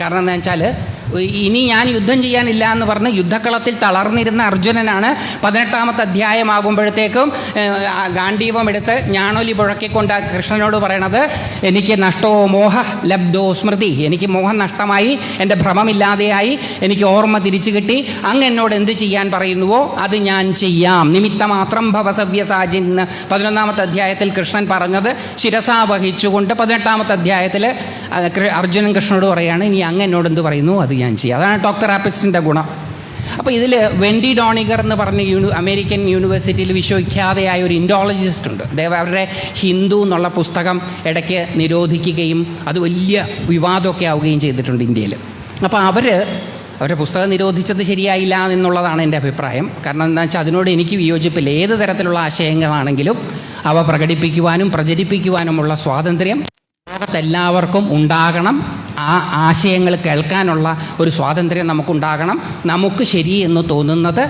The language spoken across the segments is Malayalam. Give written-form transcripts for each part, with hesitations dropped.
കാരണം എന്താ വെച്ചാൽ ഇനി ഞാൻ യുദ്ധം ചെയ്യാനില്ല എന്ന് പറഞ്ഞ് യുദ്ധക്കളത്തിൽ തളർന്നിരുന്ന അർജുനനാണ് 18-ാമത്തെ അധ്യായമാകുമ്പോഴത്തേക്കും ഗാണ്ഡീവം എടുത്ത് ഞാണൊലി പുഴക്കിക്കൊണ്ട് കൃഷ്ണനോട് പറയണത്, എനിക്ക് നഷ്ടോ മോഹ ലബ്ധോ സ്മൃതി, എനിക്ക് മോഹം നഷ്ടമായി, എൻ്റെ ഭ്രമമില്ലാതെയായി, എനിക്ക് ഓർമ്മ തിരിച്ചു കിട്ടി, അങ്ങ് എന്നോട് എന്ത് ചെയ്യാൻ പറയുന്നുവോ അത് ഞാൻ ചെയ്യാം, നിമിത്തമാത്രം ഭവസവ്യസാജിൻ. 11-ാമത്തെ അധ്യായത്തിൽ കൃഷ്ണൻ പറഞ്ഞത് ശിരസാ വഹിച്ചുകൊണ്ട് 18-ാമത്തെ അധ്യായത്തിൽ അർജുനൻ കൃഷ്ണനോട് പറയാണ്, ഇനി അങ്ങ് എന്നോട് എന്ത് പറയുന്നു അത് ഞാൻ ചെയ്യാം. അതാണ് ഡോക്ടർ ആപ്പിസ്റ്റിൻ്റെ ഗുണം. അപ്പോൾ ഇതിൽ വെൻഡി ഡോണിഗർ എന്ന് പറഞ്ഞ അമേരിക്കൻ യൂണിവേഴ്സിറ്റിയിൽ വിശ്വവിഖ്യാതയായ ഒരു ഇൻഡോളജിസ്റ്റ് ഉണ്ട്. അദ്ദേഹം അവരുടെ ഹിന്ദു എന്നുള്ള പുസ്തകം ഇടയ്ക്ക് നിരോധിക്കുകയും അത് വലിയ വിവാദമൊക്കെ ആവുകയും ചെയ്തിട്ടുണ്ട് ഇന്ത്യയിൽ. അപ്പോൾ അവരുടെ പുസ്തകം നിരോധിച്ചത് ശരിയായില്ല എന്നുള്ളതാണ് എൻ്റെ അഭിപ്രായം. കാരണം എന്താ വെച്ചാൽ അതിനോട് എനിക്ക് വിയോജിപ്പില്ല. ഏത് തരത്തിലുള്ള ആശയങ്ങളാണെങ്കിലും അവ പ്രകടിപ്പിക്കുവാനും പ്രചരിപ്പിക്കുവാനുമുള്ള സ്വാതന്ത്ര്യം ലോകത്തെല്ലാവർക്കും ഉണ്ടാകണം. ആ ആശയങ്ങൾ കേൾക്കാനുള്ള ഒരു സ്വാതന്ത്ര്യം നമുക്കുണ്ടാകണം. നമുക്ക് ശരി എന്ന് തോന്നുന്നത്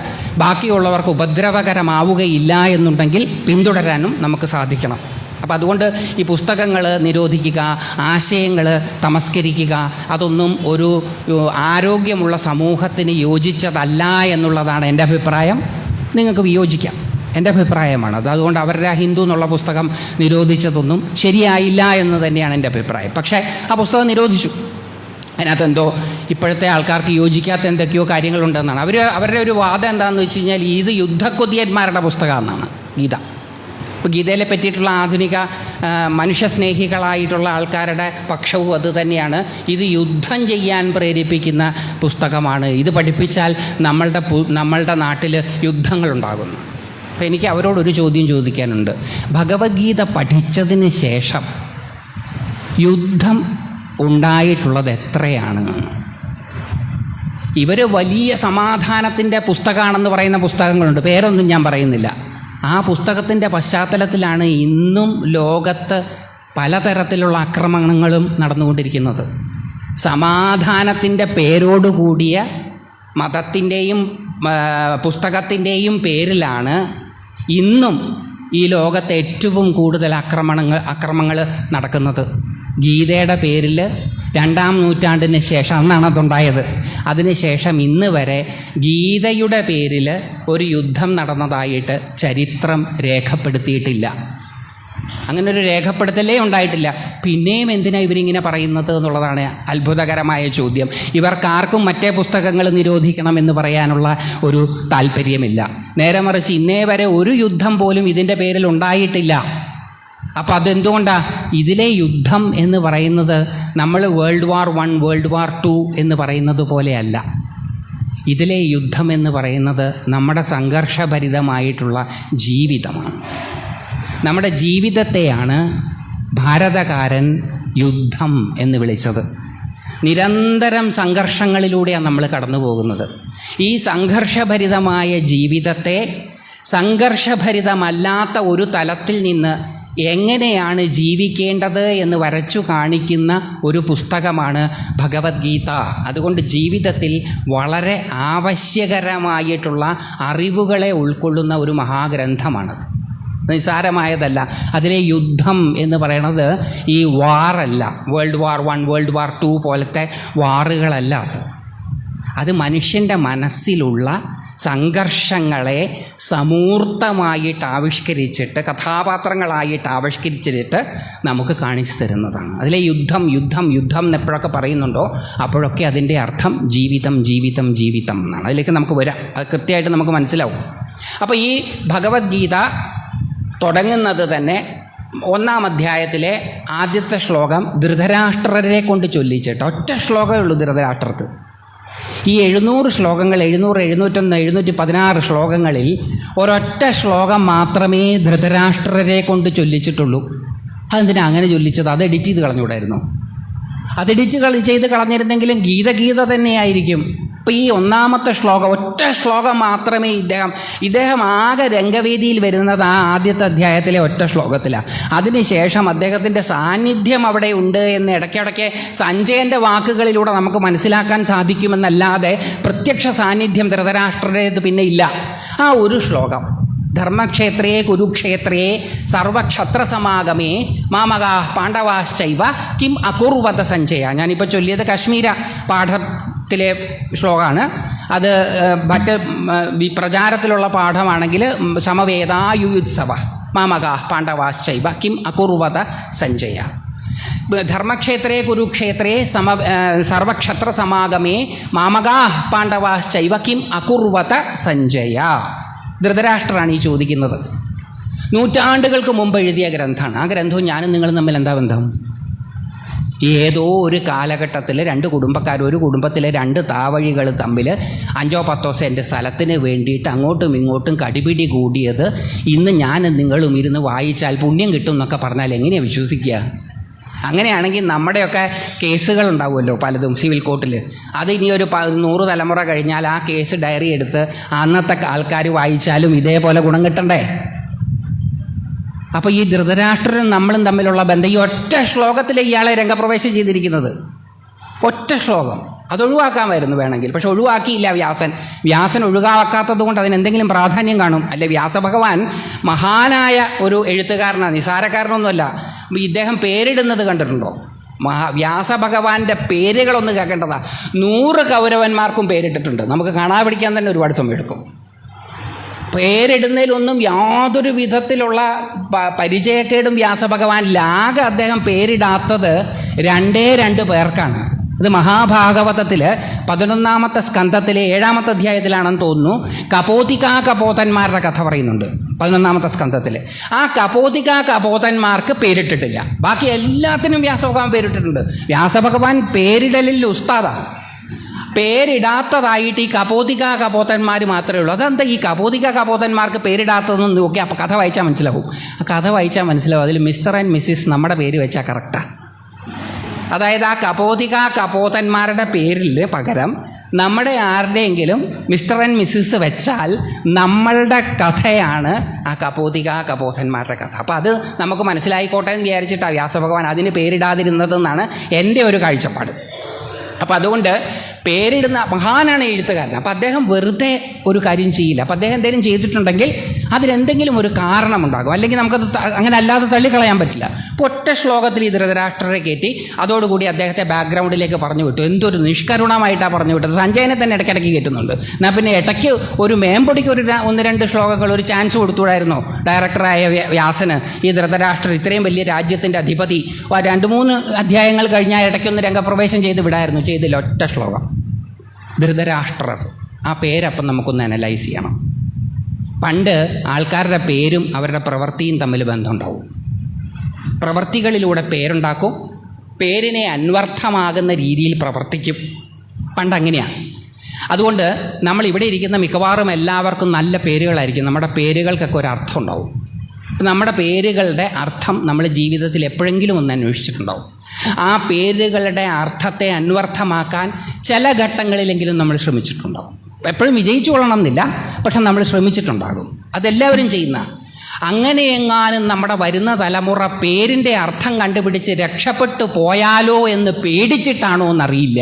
ബാക്കിയുള്ളവർക്ക് ഉപദ്രവകരമാവുകയില്ല എന്നുണ്ടെങ്കിൽ പിന്തുടരാനും നമുക്ക് സാധിക്കണം. അപ്പോൾ അതുകൊണ്ട് ഈ പുസ്തകങ്ങൾ നിരോധിക്കുക, ആശയങ്ങൾ തമസ്കരിക്കുക, അതൊന്നും ഒരു ആരോഗ്യമുള്ള സമൂഹത്തിന് യോജിച്ചതല്ല എന്നുള്ളതാണ് എൻ്റെ അഭിപ്രായം. നിങ്ങൾക്ക് വിയോജിക്കാം, എൻ്റെ അഭിപ്രായമാണത്. അതുകൊണ്ട് അവരുടെ ഹിന്ദു എന്നുള്ള പുസ്തകം നിരോധിച്ചതൊന്നും ശരിയായില്ല എന്ന് തന്നെയാണ് എൻ്റെ അഭിപ്രായം. പക്ഷേ ആ പുസ്തകം നിരോധിച്ചു. അതിനകത്ത് എന്തോ ഇപ്പോഴത്തെ ആൾക്കാർക്ക് യോജിക്കാത്ത എന്തൊക്കെയോ കാര്യങ്ങളുണ്ടെന്നാണ് അവരുടെ ഒരു വാദം. എന്താണെന്ന് വെച്ച് കഴിഞ്ഞാൽ ഇത് യുദ്ധക്കൊതിയന്മാരുടെ പുസ്തകമെന്നാണ് ഗീത. ഇപ്പോൾ ഗീതയിലെ പറ്റിയിട്ടുള്ള ആധുനിക മനുഷ്യസ്നേഹികളായിട്ടുള്ള ആൾക്കാരുടെ പക്ഷവും അത് തന്നെയാണ്. ഇത് യുദ്ധം ചെയ്യാൻ പ്രേരിപ്പിക്കുന്ന പുസ്തകമാണ്. ഇത് പഠിപ്പിച്ചാൽ നമ്മളുടെ നാട്ടിൽ യുദ്ധങ്ങളുണ്ടാകുന്നു. അപ്പോൾ എനിക്ക് അവരോടൊരു ചോദ്യം ചോദിക്കാനുണ്ട്. ഭഗവത്ഗീത പഠിച്ചതിന് ശേഷം യുദ്ധം ഉണ്ടായിട്ടുള്ളത് എത്രയാണ്? ഇവർ വലിയ സമാധാനത്തിൻ്റെ പുസ്തകമാണെന്ന് പറയുന്ന പുസ്തകങ്ങളുണ്ട്, പേരൊന്നും ഞാൻ പറയുന്നില്ല. ആ പുസ്തകത്തിൻ്റെ പശ്ചാത്തലത്തിലാണ് ഇന്നും ലോകത്ത് പലതരത്തിലുള്ള ആക്രമണങ്ങളും നടന്നുകൊണ്ടിരിക്കുന്നത്. സമാധാനത്തിൻ്റെ പേരോടുകൂടിയ മതത്തിൻ്റെയും പുസ്തകത്തിൻ്റെയും പേരിലാണ് ഇന്നും ഈ ലോകത്തെ ഏറ്റവും കൂടുതൽ അക്രമങ്ങൾ നടക്കുന്നത്. ഗീതയുടെ പേരിൽ 2-ാം നൂറ്റാണ്ടിന് ശേഷം, അന്നാണ് അതുണ്ടായത്, അതിനുശേഷം ഇന്ന് വരെ ഗീതയുടെ പേരിൽ ഒരു യുദ്ധം നടന്നതായിട്ട് ചരിത്രം രേഖപ്പെടുത്തിയിട്ടില്ല. അങ്ങനെ ഒരു രേഖപ്പെടുത്തലേ ഉണ്ടായിട്ടില്ല. പിന്നെയും എന്തിനാണ് ഇവരിങ്ങനെ പറയുന്നത് എന്നുള്ളതാണ് അത്ഭുതകരമായ ചോദ്യം. ഇവർക്കാർക്കും മറ്റേ പുസ്തകങ്ങൾ നിരോധിക്കണമെന്ന് പറയാനുള്ള ഒരു താല്പര്യമില്ല. നേരെ മറിച്ച് ഇന്നേ വരെ ഒരു യുദ്ധം പോലും ഇതിൻ്റെ പേരിൽ ഉണ്ടായിട്ടില്ല. അപ്പോൾ അതെന്തുകൊണ്ടാണ്? ഇതിലെ യുദ്ധം എന്ന് പറയുന്നത് നമ്മൾ വേൾഡ് വാർ 1, വേൾഡ് വാർ 2 എന്ന് പറയുന്നത് പോലെയല്ല. ഇതിലെ യുദ്ധം എന്ന് പറയുന്നത് നമ്മുടെ സംഘർഷഭരിതമായിട്ടുള്ള ജീവിതമാണ്. നമ്മുടെ ജീവിതത്തെയാണ് ഭാരതകാരൻ യുദ്ധം എന്ന് വിളിച്ചത്. നിരന്തരം സംഘർഷങ്ങളിലൂടെയാണ് നമ്മൾ കടന്നു പോകുന്നത്. ഈ സംഘർഷഭരിതമായ ജീവിതത്തെ സംഘർഷഭരിതമല്ലാത്ത ഒരു തലത്തിൽ നിന്ന് എങ്ങനെയാണ് ജീവിക്കേണ്ടത് എന്ന് വരച്ചു കാണിക്കുന്ന ഒരു പുസ്തകമാണ് ഭഗവത്ഗീത. അതുകൊണ്ട് ജീവിതത്തിൽ വളരെ ആവശ്യകരമായിട്ടുള്ള അറിവുകളെ ഉൾക്കൊള്ളുന്ന ഒരു മഹാഗ്രന്ഥമാണത്. നിസ്സാരമായതല്ല. അതിലെ യുദ്ധം എന്ന് പറയണത് ഈ വാറല്ല, വേൾഡ് വാർ 1, വേൾഡ് വാർ 2 പോലത്തെ വാറുകളല്ല. അത് മനുഷ്യൻ്റെ മനസ്സിലുള്ള സംഘർഷങ്ങളെ സമൂർത്തമായിട്ട് ആവിഷ്കരിച്ചിട്ട്, കഥാപാത്രങ്ങളായിട്ട് ആവിഷ്കരിച്ചിട്ട് നമുക്ക് കാണിച്ചു തരുന്നതാണ്. അതിലെ യുദ്ധം യുദ്ധം യുദ്ധം എപ്പോഴൊക്കെ പറയുന്നുണ്ടോ അപ്പോഴൊക്കെ അതിൻ്റെ അർത്ഥം ജീവിതം ജീവിതം ജീവിതം എന്നാണ്. അതിലേക്ക് നമുക്ക് വരാം, അത് കൃത്യമായിട്ട് നമുക്ക് മനസ്സിലാവും. അപ്പോൾ ഈ ഭഗവത്ഗീത തുടങ്ങുന്നത് തന്നെ 1-ാം അധ്യായത്തിലെ ആദ്യത്തെ ശ്ലോകം ധൃതരാഷ്ട്രരെ കൊണ്ട് ചൊല്ലിച്ചിട്ട്, ഒറ്റ ശ്ലോകമേ ഉള്ളൂ ധൃതരാഷ്ട്രർക്ക്. ഈ 700 ശ്ലോകങ്ങൾ, 700, 701, 716 ശ്ലോകങ്ങളിൽ ഒരൊറ്റ ശ്ലോകം മാത്രമേ ധൃതരാഷ്ട്രരെ കൊണ്ട് ചൊല്ലിച്ചിട്ടുള്ളൂ. അതെന്തിനാ അങ്ങനെ ചൊല്ലിച്ചത്? അത് എഡിറ്റ് ചെയ്ത് കളഞ്ഞുകൂടായിരുന്നു? അത് എഡിറ്റ് ചെയ്ത് കളഞ്ഞിരുന്നെങ്കിലും ഗീത തന്നെയായിരിക്കും. അപ്പോൾ ഈ 1-ാമത്തെ ശ്ലോകം, ഒറ്റ ശ്ലോകം മാത്രമേ ഇദ്ദേഹം ആകെ രംഗവേദിയിൽ വരുന്നത് ആ ആദ്യത്തെ അധ്യായത്തിലെ ഒറ്റ ശ്ലോകത്തിലാണ്. അതിനുശേഷം അദ്ദേഹത്തിൻ്റെ സാന്നിധ്യം അവിടെ ഉണ്ട് എന്ന് ഇടയ്ക്കിടയ്ക്ക് സഞ്ജയൻ്റെ വാക്കുകളിലൂടെ നമുക്ക് മനസ്സിലാക്കാൻ സാധിക്കുമെന്നല്ലാതെ പ്രത്യക്ഷ സാന്നിധ്യം ധൃതരാഷ്ട്രരേത് പിന്നെ ഇല്ല. ആ ഒരു ശ്ലോകം ധർമ്മക്ഷേത്രേ കുരുക്ഷേത്രേ സർവക്ഷത്രസമാഗമേ മാമകാ പാണ്ഡവാശ്ചൈവ കിം അകുർവത സഞ്ജയ. ഞാനിപ്പോൾ ചൊല്ലിയത് കശ്മീര പാഠത്തിലെ ശ്ലോകമാണ്. അത് മറ്റ് പ്രചാരത്തിലുള്ള പാഠമാണെങ്കിൽ സമവേദായുത്സവ മാമകാ പാണ്ഡവാശ്ചൈവ കിം അകുർവത സഞ്ജയ. ധർമ്മക്ഷേത്രേ കുരുക്ഷേത്രേ സർവക്ഷത്രസമാഗമേ മാമകാ പാണ്ഡവാശ്ചൈവ കിം അകുർവത സഞ്ജയ. ധൃതരാഷ്ട്രനാണ് ഈ ചോദിക്കുന്നത്. നൂറ്റാണ്ടുകൾക്ക് മുമ്പ് എഴുതിയ ഗ്രന്ഥമാണ്. ആ ഗ്രന്ഥവും ഞാനും നിങ്ങളും തമ്മിൽ എന്താ ബന്ധം? ഏതോ ഒരു കാലഘട്ടത്തിൽ രണ്ട് കുടുംബക്കാർ, ഒരു കുടുംബത്തിലെ രണ്ട് താവഴികൾ തമ്മിൽ 5-10 സെൻറ്റ് സ്ഥലത്തിന് വേണ്ടിയിട്ട് അങ്ങോട്ടും ഇങ്ങോട്ടും കടിപിടി കൂടിയത് ഇന്ന് ഞാനും നിങ്ങളും ഇരുന്ന് വായിച്ചാൽ പുണ്യം കിട്ടും എന്നൊക്കെ പറഞ്ഞാൽ എങ്ങനെയാണ് വിശ്വസിക്കുക? അങ്ങനെയാണെങ്കിൽ നമ്മുടെയൊക്കെ കേസുകൾ ഉണ്ടാവുമല്ലോ പലതും സിവിൽ കോർട്ടിൽ. അത് ഇനി ഒരു 100 തലമുറ കഴിഞ്ഞാൽ ആ കേസ് ഡയറി എടുത്ത് അന്നത്തെ ആൾക്കാർ വായിച്ചാലും ഇതേപോലെ ഗുണം കിട്ടണ്ടേ? അപ്പോൾ ഈ ധൃതരാഷ്ട്രനും നമ്മളും തമ്മിലുള്ള ബന്ധം ഈ ഒറ്റ ശ്ലോകത്തിൽ ഇയാളെ രംഗപ്രവേശം ചെയ്തിരിക്കുന്നത്. ഒറ്റ ശ്ലോകം. അതൊഴിവാക്കാമായിരുന്നു വേണമെങ്കിൽ, പക്ഷെ ഒഴിവാക്കിയില്ല വ്യാസൻ ഒഴിവാക്കാത്തത് കൊണ്ട് അതിനെന്തെങ്കിലും പ്രാധാന്യം കാണും. അല്ലെ, വ്യാസഭഗവാൻ മഹാനായ ഒരു എഴുത്തുകാരനാണ്, നിസാരക്കാരനൊന്നുമല്ല. ഇദ്ദേഹം പേരിടുന്നത് കണ്ടിട്ടുണ്ടോ? വ്യാസഭഗവാന്റെ പേരുകളൊന്ന് കേൾക്കേണ്ടതാ. 100 കൗരവന്മാർക്കും പേരിട്ടിട്ടുണ്ട്. നമുക്ക് കാണാൻ പഠിക്കാൻ തന്നെ ഒരുപാട് സമയം എടുക്കും. പേരിടുന്നതിലൊന്നും യാതൊരു വിധത്തിലുള്ള പരിചയക്കേടും വ്യാസഭഗവാനില്ല. ആകെ അദ്ദേഹം പേരിടാത്തത് 2 പേർക്കാണ്. ഇത് മഹാഭാഗവതത്തിൽ 11ാമത്തെ സ്കന്ധത്തിലെ 7ാമത്തെ അധ്യായത്തിലാണെന്ന് തോന്നുന്നു. കപോതികാകപോതന്മാരുടെ കഥ പറയുന്നുണ്ട് 11ാമത്തെ സ്കന്ധത്തിൽ. ആ കപോതികാകപോതന്മാർക്ക് പേരിട്ടിട്ടില്ല. ബാക്കി എല്ലാത്തിനും വ്യാസഭഗവാൻ പേരിട്ടിട്ടുണ്ട്. വ്യാസഭഗവാൻ പേരിടലിൽ ഉസ്താദാണ്. പേരിടാത്തതായിട്ട് ഈ കപോതികാകപോതന്മാർ മാത്രമേ ഉള്ളൂ. അതെന്താ ഈ കപോതികാകപോതന്മാർക്ക് പേരിടാത്തതെന്ന് നോക്കി അപ്പോൾ കഥ വായിച്ചാൽ മനസ്സിലാവും. ആ കഥ വായിച്ചാൽ മനസ്സിലാവും അതിൽ മിസ്റ്റർ ആൻഡ് മിസ്സിസ് നമ്മുടെ പേര് വെച്ചാൽ കറക്റ്റാണ്. അതായത് ആ കപോതന്മാരുടെ പേരിൽ പകരം നമ്മുടെ ആരുടെയെങ്കിലും മിസ്റ്റർ ആൻഡ് മിസ്സിസ് വെച്ചാൽ നമ്മളുടെ കഥയാണ് ആ കപോതന്മാരുടെ കഥ. അപ്പോൾ അത് നമുക്ക് മനസ്സിലായിക്കോട്ടെ എന്ന് വിചാരിച്ചിട്ടാണ് വ്യാസഭഗവാൻ അതിന് പേരിടാതിരുന്നതെന്നാണ് എൻ്റെ ഒരു കാഴ്ചപ്പാട്. അപ്പോൾ അതുകൊണ്ട് പേരിടുന്ന മഹാനാണ് എഴുത്തുകാരൻ. അപ്പോൾ അദ്ദേഹം വെറുതെ ഒരു കാര്യം ചെയ്യില്ല. അപ്പോൾ അദ്ദേഹം എന്തെങ്കിലും ചെയ്തിട്ടുണ്ടെങ്കിൽ അതിലെന്തെങ്കിലും ഒരു കാരണമുണ്ടാകും. അല്ലെങ്കിൽ നമുക്കത് അങ്ങനെ അല്ലാതെ തള്ളിക്കളയാൻ പറ്റില്ല. ഇപ്പോൾ ഒറ്റ ശ്ലോകത്തിൽ ഈ ധൃതരാഷ്ട്രരെ കയറ്റി അതോടുകൂടി അദ്ദേഹത്തെ ബാക്ക്ഗ്രൗണ്ടിലേക്ക് പറഞ്ഞു വിട്ടു. എന്തൊരു നിഷ്കരുണമായിട്ടാണ് പറഞ്ഞു വിട്ടത്. സഞ്ജയനെ തന്നെ ഇടയ്ക്കിടയ്ക്ക് കയറ്റുന്നുണ്ട്. എന്നാൽ പിന്നെ ഇടയ്ക്ക് ഒരു മേമ്പൊടിക്ക് ഒരു 1-2 ശ്ലോകങ്ങൾ ഒരു ചാൻസ് കൊടുത്തുകൂടായിരുന്നോ ഡയറക്ടറായ വ്യാസന്? ഈ ധൃതരാഷ്ട്രർ ഇത്രയും വലിയ രാജ്യത്തിൻ്റെ അധിപതി 2-3 അധ്യായങ്ങൾ കഴിഞ്ഞാൽ ഇടയ്ക്കൊന്ന് രംഗപ്രവേശം ചെയ്ത് വിടായിരുന്നു. ചെയ്തില്ല, ഒറ്റ ശ്ലോകം. ധൃതരാഷ്ട്രർ, ആ പേരപ്പം നമുക്കൊന്ന് അനലൈസ് ചെയ്യണം. പണ്ട് ആൾക്കാരുടെ പേരും അവരുടെ പ്രവൃത്തിയും തമ്മിൽ ബന്ധമുണ്ടാവും. പ്രവൃത്തികളിലൂടെ പേരുണ്ടാക്കും, പേരിനെ അന്വർത്ഥമാകുന്ന രീതിയിൽ പ്രവർത്തിക്കും. പണ്ട് അങ്ങനെയാണ്. അതുകൊണ്ട് നമ്മൾ ഇവിടെ ഇരിക്കുന്ന മിക്കവാറും എല്ലാവർക്കും നല്ല പേരുകളായിരിക്കും. നമ്മുടെ പേരുകൾക്കൊക്കെ ഒരു അർത്ഥം ഉണ്ടാവും. നമ്മുടെ പേരുകളുടെ അർത്ഥം നമ്മൾ ജീവിതത്തിൽ എപ്പോഴെങ്കിലും ഒന്ന് അന്വേഷിച്ചിട്ടുണ്ടാവും. ആ പേരുകളുടെ അർത്ഥത്തെ അന്വർത്ഥമാക്കാൻ ചില ഘട്ടങ്ങളിലെങ്കിലും നമ്മൾ ശ്രമിച്ചിട്ടുണ്ടാവും. എപ്പോഴും വിജയിച്ചു കൊള്ളണം എന്നില്ല, പക്ഷെ നമ്മൾ ശ്രമിച്ചിട്ടുണ്ടാകും. അതെല്ലാവരും ചെയ്യുന്ന. അങ്ങനെയെങ്ങാനും നമ്മുടെ വരുന്ന തലമുറ പേരിൻ്റെ അർത്ഥം കണ്ടുപിടിച്ച് രക്ഷപ്പെട്ടു പോയാലോ എന്ന് പേടിച്ചിട്ടാണോ എന്നറിയില്ല.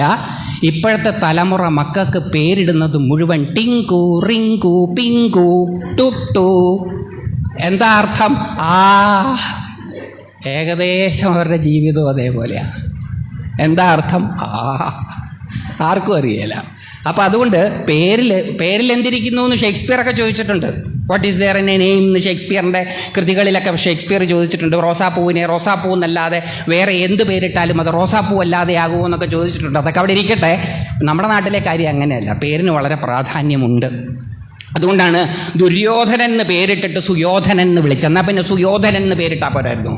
ഇപ്പോഴത്തെ തലമുറ മക്കൾക്ക് പേരിടുന്നത് മുഴുവൻ ടിങ്കു, റിങ്കു, പിങ്കു, ടുട്ടു. എന്താ അർത്ഥം? ഏകദേശം അവരുടെ ജീവിതവും അതേപോലെയാണ്. എന്താ അർത്ഥം? ആർക്കും അറിയില്ല. അപ്പോൾ അതുകൊണ്ട് പേരിൽ എന്തിരിക്കുന്നു എന്ന് ഷേക്സ്പിയറൊക്കെ ചോദിച്ചിട്ടുണ്ട്. What is there in a name എന്ന് ഷേക്സ്പിയറിൻ്റെ കൃതികളിലൊക്കെ ഷേക്സ്പിയർ ചോദിച്ചിട്ടുണ്ട്. റോസാപ്പൂവിനെ റോസാപ്പൂ എന്നല്ലാതെ വേറെ എന്ത് പേരിട്ടാലും അത് റോസാപ്പൂ അല്ലാതെ ആകുമോ എന്നൊക്കെ ചോദിച്ചിട്ടുണ്ട്. അതൊക്കെ അവിടെ ഇരിക്കട്ടെ. നമ്മുടെ നാട്ടിലെ കാര്യം അങ്ങനെയല്ല. പേരിന് വളരെ പ്രാധാന്യമുണ്ട്. അതുകൊണ്ടാണ് ദുര്യോധനൻ എന്ന് പേരിട്ടിട്ട് സുയോധനൻ എന്ന് വിളിച്ചത്. എന്നാൽ പിന്നെ സുയോധനൻ എന്ന് പേരിട്ടാൽ പോരായിരുന്നു?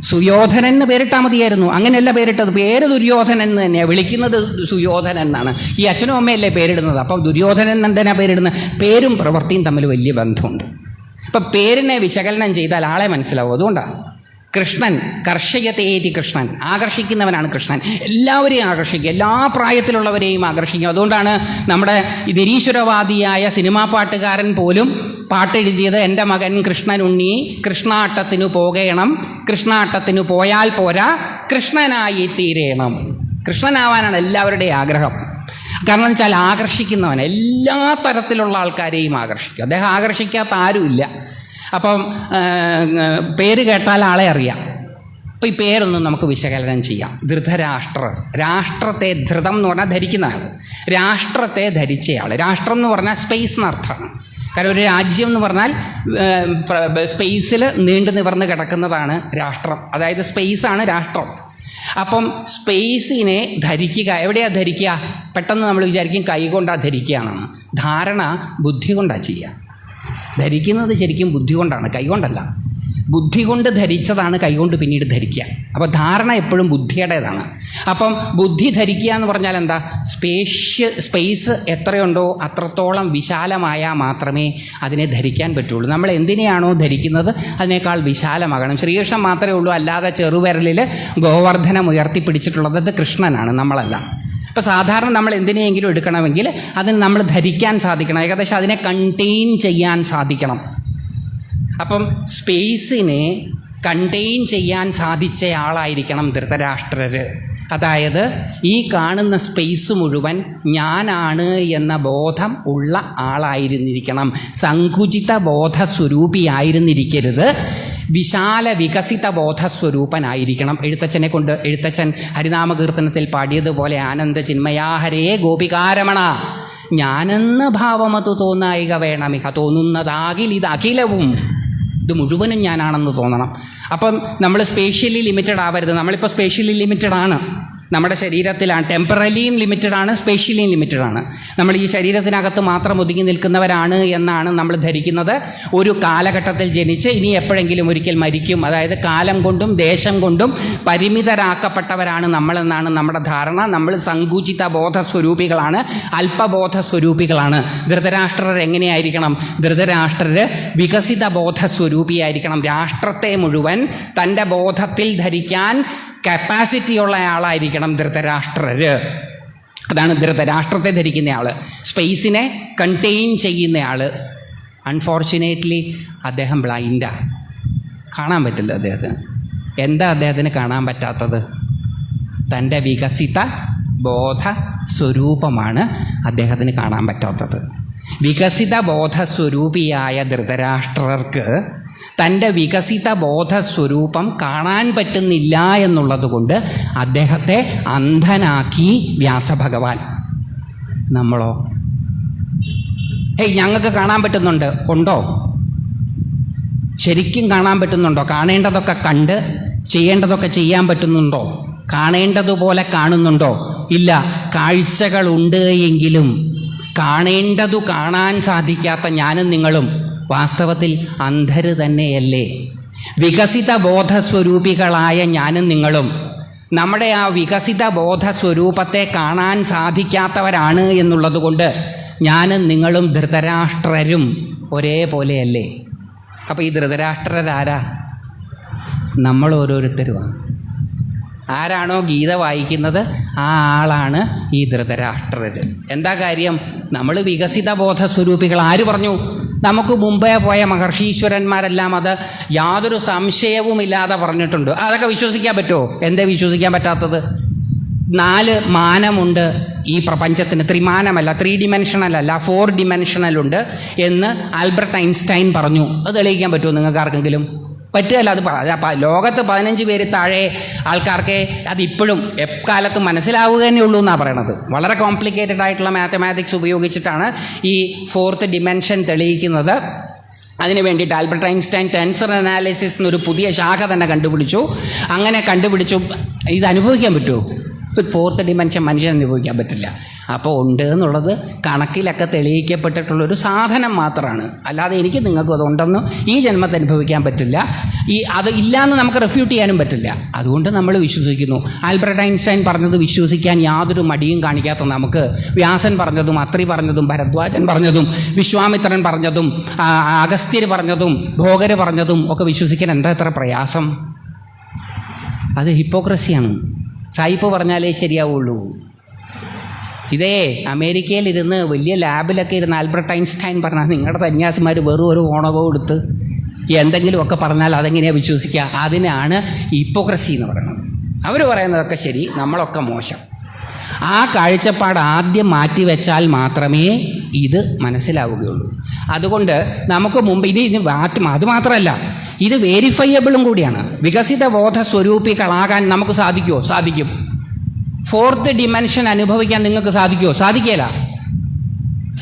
സുയോധനൻ എന്ന് പേരിട്ടാൽ മതിയായിരുന്നു. അങ്ങനെയല്ല പേരിട്ടത്. പേര് ദുര്യോധനൻ എന്ന് തന്നെയാണ്, വിളിക്കുന്നത് സുയോധനൻ എന്നാണ്. ഈ അച്ഛനും അമ്മയല്ലേ പേരിടുന്നത്. അപ്പം ദുര്യോധനൻ എന്തിനാണ് പേരിടുന്നത്? പേരും പ്രവൃത്തിയും തമ്മിൽ വലിയ ബന്ധമുണ്ട്. അപ്പം പേരിനെ വിശകലനം ചെയ്താൽ ആളെ മനസ്സിലാവും. അതുകൊണ്ടാണ് കൃഷ്ണൻ കർഷയതേതി കൃഷ്ണൻ, ആകർഷിക്കുന്നവനാണ് കൃഷ്ണൻ. എല്ലാവരെയും ആകർഷിക്കും, എല്ലാ പ്രായത്തിലുള്ളവരെയും ആകർഷിക്കും. അതുകൊണ്ടാണ് നമ്മുടെ നിരീശ്വരവാദിയായ സിനിമാ പാട്ടുകാരൻ പോലും പാട്ടെഴുതിയത് എൻ്റെ മകൻ കൃഷ്ണനുണ്ണി കൃഷ്ണാട്ടത്തിനു പോകണം, കൃഷ്ണാട്ടത്തിനു പോയാൽ പോരാ കൃഷ്ണനായി തീരേണം. കൃഷ്ണനാവാനാണ് എല്ലാവരുടെയും ആഗ്രഹം. കാരണം എന്ന് വെച്ചാൽ ആകർഷിക്കുന്നവൻ എല്ലാ തരത്തിലുള്ള ആൾക്കാരെയും ആകർഷിക്കും. അദ്ദേഹം ആകർഷിക്കാത്ത ആരുമില്ല. അപ്പം പേര് കേട്ടാൽ ആളെ അറിയാം. അപ്പോൾ ഈ പേരൊന്നും നമുക്ക് വിശകലനം ചെയ്യാം. ധൃതരാഷ്ട്രർ, രാഷ്ട്രത്തെ, ധൃതം എന്ന് പറഞ്ഞാൽ ധരിക്കുന്ന ആൾ, രാഷ്ട്രത്തെ ധരിച്ചയാൾ. രാഷ്ട്രം എന്ന് പറഞ്ഞാൽ സ്പേസ് എന്നർത്ഥമാണ്. കാരണം ഒരു രാജ്യം എന്ന് പറഞ്ഞാൽ സ്പേസിൽ നീണ്ടു നിവർന്ന് കിടക്കുന്നതാണ് രാഷ്ട്രം. അതായത് സ്പേസാണ് രാഷ്ട്രം. അപ്പം സ്പേസിനെ ധരിക്കുക, എവിടെയാണ് ധരിക്കുക? പെട്ടെന്ന് നമ്മൾ വിചാരിക്കും കൈകൊണ്ടാണ് ധരിക്കുക എന്നാണ്. ധാരണ ബുദ്ധി കൊണ്ടാണ് ചെയ്യുക. ധരിക്കുന്നത് ശരിക്കും ബുദ്ധി കൊണ്ടാണ്, കൈകൊണ്ടല്ല. ബുദ്ധി കൊണ്ട് ധരിച്ചതാണ് കൈകൊണ്ട് പിന്നീട് ധരിക്കുക. അപ്പോൾ ധാരണ എപ്പോഴും ബുദ്ധിയുടേതാണ്. അപ്പം ബുദ്ധി ധരിക്കുക എന്ന് പറഞ്ഞാൽ എന്താ? സ്പേസ് എത്രയുണ്ടോ അത്രത്തോളം വിശാലമായാൽ മാത്രമേ അതിനെ ധരിക്കാൻ പറ്റുള്ളൂ. നമ്മൾ എന്തിനെയാണോ ധരിക്കുന്നത് അതിനേക്കാൾ വിശാലമാകണം. ശ്രീകൃഷ്ണൻ മാത്രമേ ഉള്ളൂ, അല്ലാതെ ചെറുവിരലിൽ ഗോവർദ്ധനം ഉയർത്തിപ്പിടിച്ചിട്ടുള്ളത് അത് കൃഷ്ണനാണ്, നമ്മളല്ല. ഇപ്പോൾ സാധാരണ നമ്മൾ എന്തിനെയെങ്കിലും എടുക്കണമെങ്കിൽ അതിന് നമ്മൾ ധരിക്കാൻ സാധിക്കണം, ഏകദേശം അതിനെ കണ്ടെയ്ൻ ചെയ്യാൻ സാധിക്കണം. അപ്പം സ്പേസിനെ കണ്ടെയ്ൻ ചെയ്യാൻ സാധിച്ചയാളായിരിക്കണം ധൃതരാഷ്ട്രർ. അതായത് ഈ കാണുന്ന സ്പേസ് മുഴുവൻ ഞാനാണ് എന്ന ബോധം ഉള്ള ആളായിരുന്നിരിക്കണം. സങ്കുചിത ബോധസ്വരൂപിയായിരുന്നിരിക്കരുത്, വിശാല വികസിത ബോധസ്വരൂപനായിരിക്കണം. എഴുത്തച്ഛൻ ഹരിനാമകീർത്തനത്തിൽ പാടിയതുപോലെ ആനന്ദ ചിന്മയാഹരേ ഗോപികാരമണ, ഞാനെന്ന ഭാവമതു തോന്നായിക വേണമിക, തോന്നുന്നതാകിൽ ഇത് അഖിലവും, ഇത് മുഴുവനും ഞാനാണെന്ന് തോന്നണം. അപ്പം നമ്മൾ സ്പേഷ്യലി ലിമിറ്റഡ് ആവരുത്. നമ്മളിപ്പോൾ സ്പേഷ്യലി ലിമിറ്റഡ് ആണ്, നമ്മുടെ ശരീരത്തിലാണ്. ടെമ്പറലിയും ലിമിറ്റഡ് ആണ്, സ്പേഷ്യലിയും ലിമിറ്റഡ് ആണ്. നമ്മൾ ഈ ശരീരത്തിനകത്ത് മാത്രം ഒതുങ്ങി നിൽക്കുന്നവരാണ് എന്നാണ് നമ്മൾ ധരിക്കുന്നത്. ഒരു കാലഘട്ടത്തിൽ ജനിച്ച് ഇനി എപ്പോഴെങ്കിലും ഒരിക്കൽ മരിക്കും. അതായത് കാലം കൊണ്ടും ദേശം കൊണ്ടും പരിമിതരാക്കപ്പെട്ടവരാണ് നമ്മളെന്നാണ് നമ്മുടെ ധാരണ. നമ്മൾ സങ്കുചിത ബോധസ്വരൂപികളാണ്, അല്പബോധസ്വരൂപികളാണ്. ധൃതരാഷ്ട്രർ എങ്ങനെയായിരിക്കണം? ധൃതരാഷ്ട്രർ വികസിത ബോധസ്വരൂപിയായിരിക്കണം. രാഷ്ട്രത്തെ മുഴുവൻ തൻ്റെ ബോധത്തിൽ ധരിക്കാൻ കപ്പാസിറ്റിയുള്ള ആളായിരിക്കണം ധൃതരാഷ്ട്രർ. അതാണ് ധൃതരാഷ്ട്രത്തെ ധരിക്കുന്നയാൾ, സ്പേസിനെ കണ്ടെയ്ൻ ചെയ്യുന്നയാൾ. അൺഫോർച്ചുനേറ്റ്ലി അദ്ദേഹം ബ്ലൈൻഡാണ്, കാണാൻ പറ്റില്ല അദ്ദേഹത്തിന്. എന്താ അദ്ദേഹത്തിന് കാണാൻ പറ്റാത്തത്? തൻ്റെ വികസിത ബോധ സ്വരൂപമാണ് അദ്ദേഹത്തിന് കാണാൻ പറ്റാത്തത്. വികസിത ബോധസ്വരൂപിയായ ധൃതരാഷ്ട്രർക്ക് തൻ്റെ വികസിത ബോധസ്വരൂപം കാണാൻ പറ്റുന്നില്ല എന്നുള്ളത് കൊണ്ട് അദ്ദേഹത്തെ അന്ധനാക്കി വ്യാസഭഗവാൻ. നമ്മളോ? ഞങ്ങൾക്ക് കാണാൻ പറ്റുന്നുണ്ട്. ഉണ്ടോ? ശരിക്കും കാണാൻ പറ്റുന്നുണ്ടോ? കാണേണ്ടതൊക്കെ കണ്ട് ചെയ്യേണ്ടതൊക്കെ ചെയ്യാൻ പറ്റുന്നുണ്ടോ? കാണേണ്ടതുപോലെ കാണുന്നുണ്ടോ? ഇല്ല. കാഴ്ചകളുണ്ട് എങ്കിലും കാണേണ്ടതു കാണാൻ സാധിക്കാത്ത ഞാനും നിങ്ങളും വാസ്തവത്തിൽ അന്ധര് തന്നെയല്ലേ? വികസിത ബോധസ്വരൂപികളായ ഞാനും നിങ്ങളും നമ്മുടെ ആ വികസിത ബോധസ്വരൂപത്തെ കാണാൻ സാധിക്കാത്തവരാണ് എന്നുള്ളത് കൊണ്ട് ഞാനും നിങ്ങളും ധൃതരാഷ്ട്രരും ഒരേപോലെയല്ലേ? അപ്പോൾ ഈ ധൃതരാഷ്ട്രരാരാ? നമ്മൾ ഓരോരുത്തരുമാണ്. ആരാണോ ഗീത വായിക്കുന്നത് ആ ആളാണ് ഈ ധൃതരാഷ്ട്രർ. എന്താ കാര്യം? നമ്മൾ വികസിത ബോധസ്വരൂപികൾ. ആര് പറഞ്ഞു? നമുക്ക് മുമ്പേ പോയ മഹർഷീശ്വരന്മാരെല്ലാം അത് യാതൊരു സംശയവുമില്ലാതെ പറഞ്ഞിട്ടുണ്ട്. അതൊക്കെ വിശ്വസിക്കാൻ പറ്റുമോ? എന്തേ വിശ്വസിക്കാൻ പറ്റാത്തത്? 4 മാനമുണ്ട് ഈ പ്രപഞ്ചത്തിന്. ത്രിമാനമല്ല, 3 ഡിമെൻഷണൽ അല്ല, 4 ഡിമെൻഷണലുണ്ട് എന്ന് ആൽബർട്ട് ഐൻസ്റ്റൈൻ പറഞ്ഞു. അത് തെളിയിക്കാൻ പറ്റുമോ നിങ്ങൾക്ക് ആർക്കെങ്കിലും? പറ്റുകയല്ല. അത് ലോകത്ത് 15 പേര് താഴെ ആൾക്കാർക്ക് അതിപ്പോഴും എക്കാലത്തും മനസ്സിലാവുക തന്നെ ഉള്ളൂ എന്നാണ് പറയണത്. വളരെ കോംപ്ലിക്കേറ്റഡ് ആയിട്ടുള്ള മാത്തമാറ്റിക്സ് ഉപയോഗിച്ചിട്ടാണ് ഈ 4th ഡിമെൻഷൻ തെളിയിക്കുന്നത്. അതിന് വേണ്ടിയിട്ട് ആൽബർട്ട് ഐൻസ്റ്റൈൻ ടെൻസർ അനാലിസിസ് എന്നൊരു പുതിയ ശാഖ തന്നെ കണ്ടുപിടിച്ചു. അങ്ങനെ കണ്ടുപിടിച്ചു. ഇത് അനുഭവിക്കാൻ പറ്റുമോ? 4th ഡിമെൻഷൻ മനുഷ്യൻ അനുഭവിക്കാൻ പറ്റില്ല. അപ്പോൾ ഉണ്ട് എന്നുള്ളത് കണക്കിലൊക്കെ തെളിയിക്കപ്പെട്ടിട്ടുള്ളൊരു സാധനം മാത്രമാണ്. അല്ലാതെ എനിക്ക് നിങ്ങൾക്കും അതുണ്ടെന്ന് ഈ ജന്മത്തെ അനുഭവിക്കാൻ പറ്റില്ല. അത് ഇല്ലയെന്ന് നമുക്ക് റിഫ്യൂട്ട് ചെയ്യാനും പറ്റില്ല. അതുകൊണ്ട് നമ്മൾ വിശ്വസിക്കുന്നു. ആൽബർട്ട് ഐൻസ്റ്റൈൻ പറഞ്ഞത് വിശ്വസിക്കാൻ യാതൊരു മടിയും കാണിക്കാത്ത നമുക്ക് വ്യാസൻ പറഞ്ഞതും അത്രി പറഞ്ഞതും ഭരദ്വാജൻ പറഞ്ഞതും വിശ്വാമിത്രൻ പറഞ്ഞതും അഗസ്ത്യർ പറഞ്ഞതും ഭോഗര് പറഞ്ഞതും ഒക്കെ വിശ്വസിക്കാൻ എന്താ എത്ര പ്രയാസം? അത് ഹിപ്പോക്രസിയാണ്. സായിപ്പ് പറഞ്ഞാലേ ശരിയാവുള്ളൂ. ഇതേ അമേരിക്കയിലിരുന്ന് വലിയ ലാബിലൊക്കെ ഇരുന്ന് ആൽബർട്ട് ഐൻസ്റ്റൈൻ പറഞ്ഞാൽ നിങ്ങളുടെ സന്യാസിമാർ വെറും ഒരു ഓണകവും എടുത്ത് എന്തെങ്കിലുമൊക്കെ പറഞ്ഞാൽ അതെങ്ങനെയാണ് വിശ്വസിക്കുക? അതിനാണ് ഹിപ്പോക്രസി എന്ന് പറയുന്നത്. അവർ പറയുന്നതൊക്കെ ശരി, നമ്മളൊക്കെ മോശം. ആ കാഴ്ചപ്പാട് ആദ്യം മാറ്റിവെച്ചാൽ മാത്രമേ ഇത് മനസ്സിലാവുകയുള്ളൂ. അതുകൊണ്ട് നമുക്ക് മുമ്പ് അത് മാത്രമല്ല, ഇത് വേരിഫയബിളും കൂടിയാണ്. വികസിത ബോധ സ്വരൂപികളാകാൻ നമുക്ക് സാധിക്കുമോ? സാധിക്കും. ഫോർത്ത് ഡിമെൻഷൻ അനുഭവിക്കാൻ നിങ്ങൾക്ക് സാധിക്കുമോ? സാധിക്കില്ല,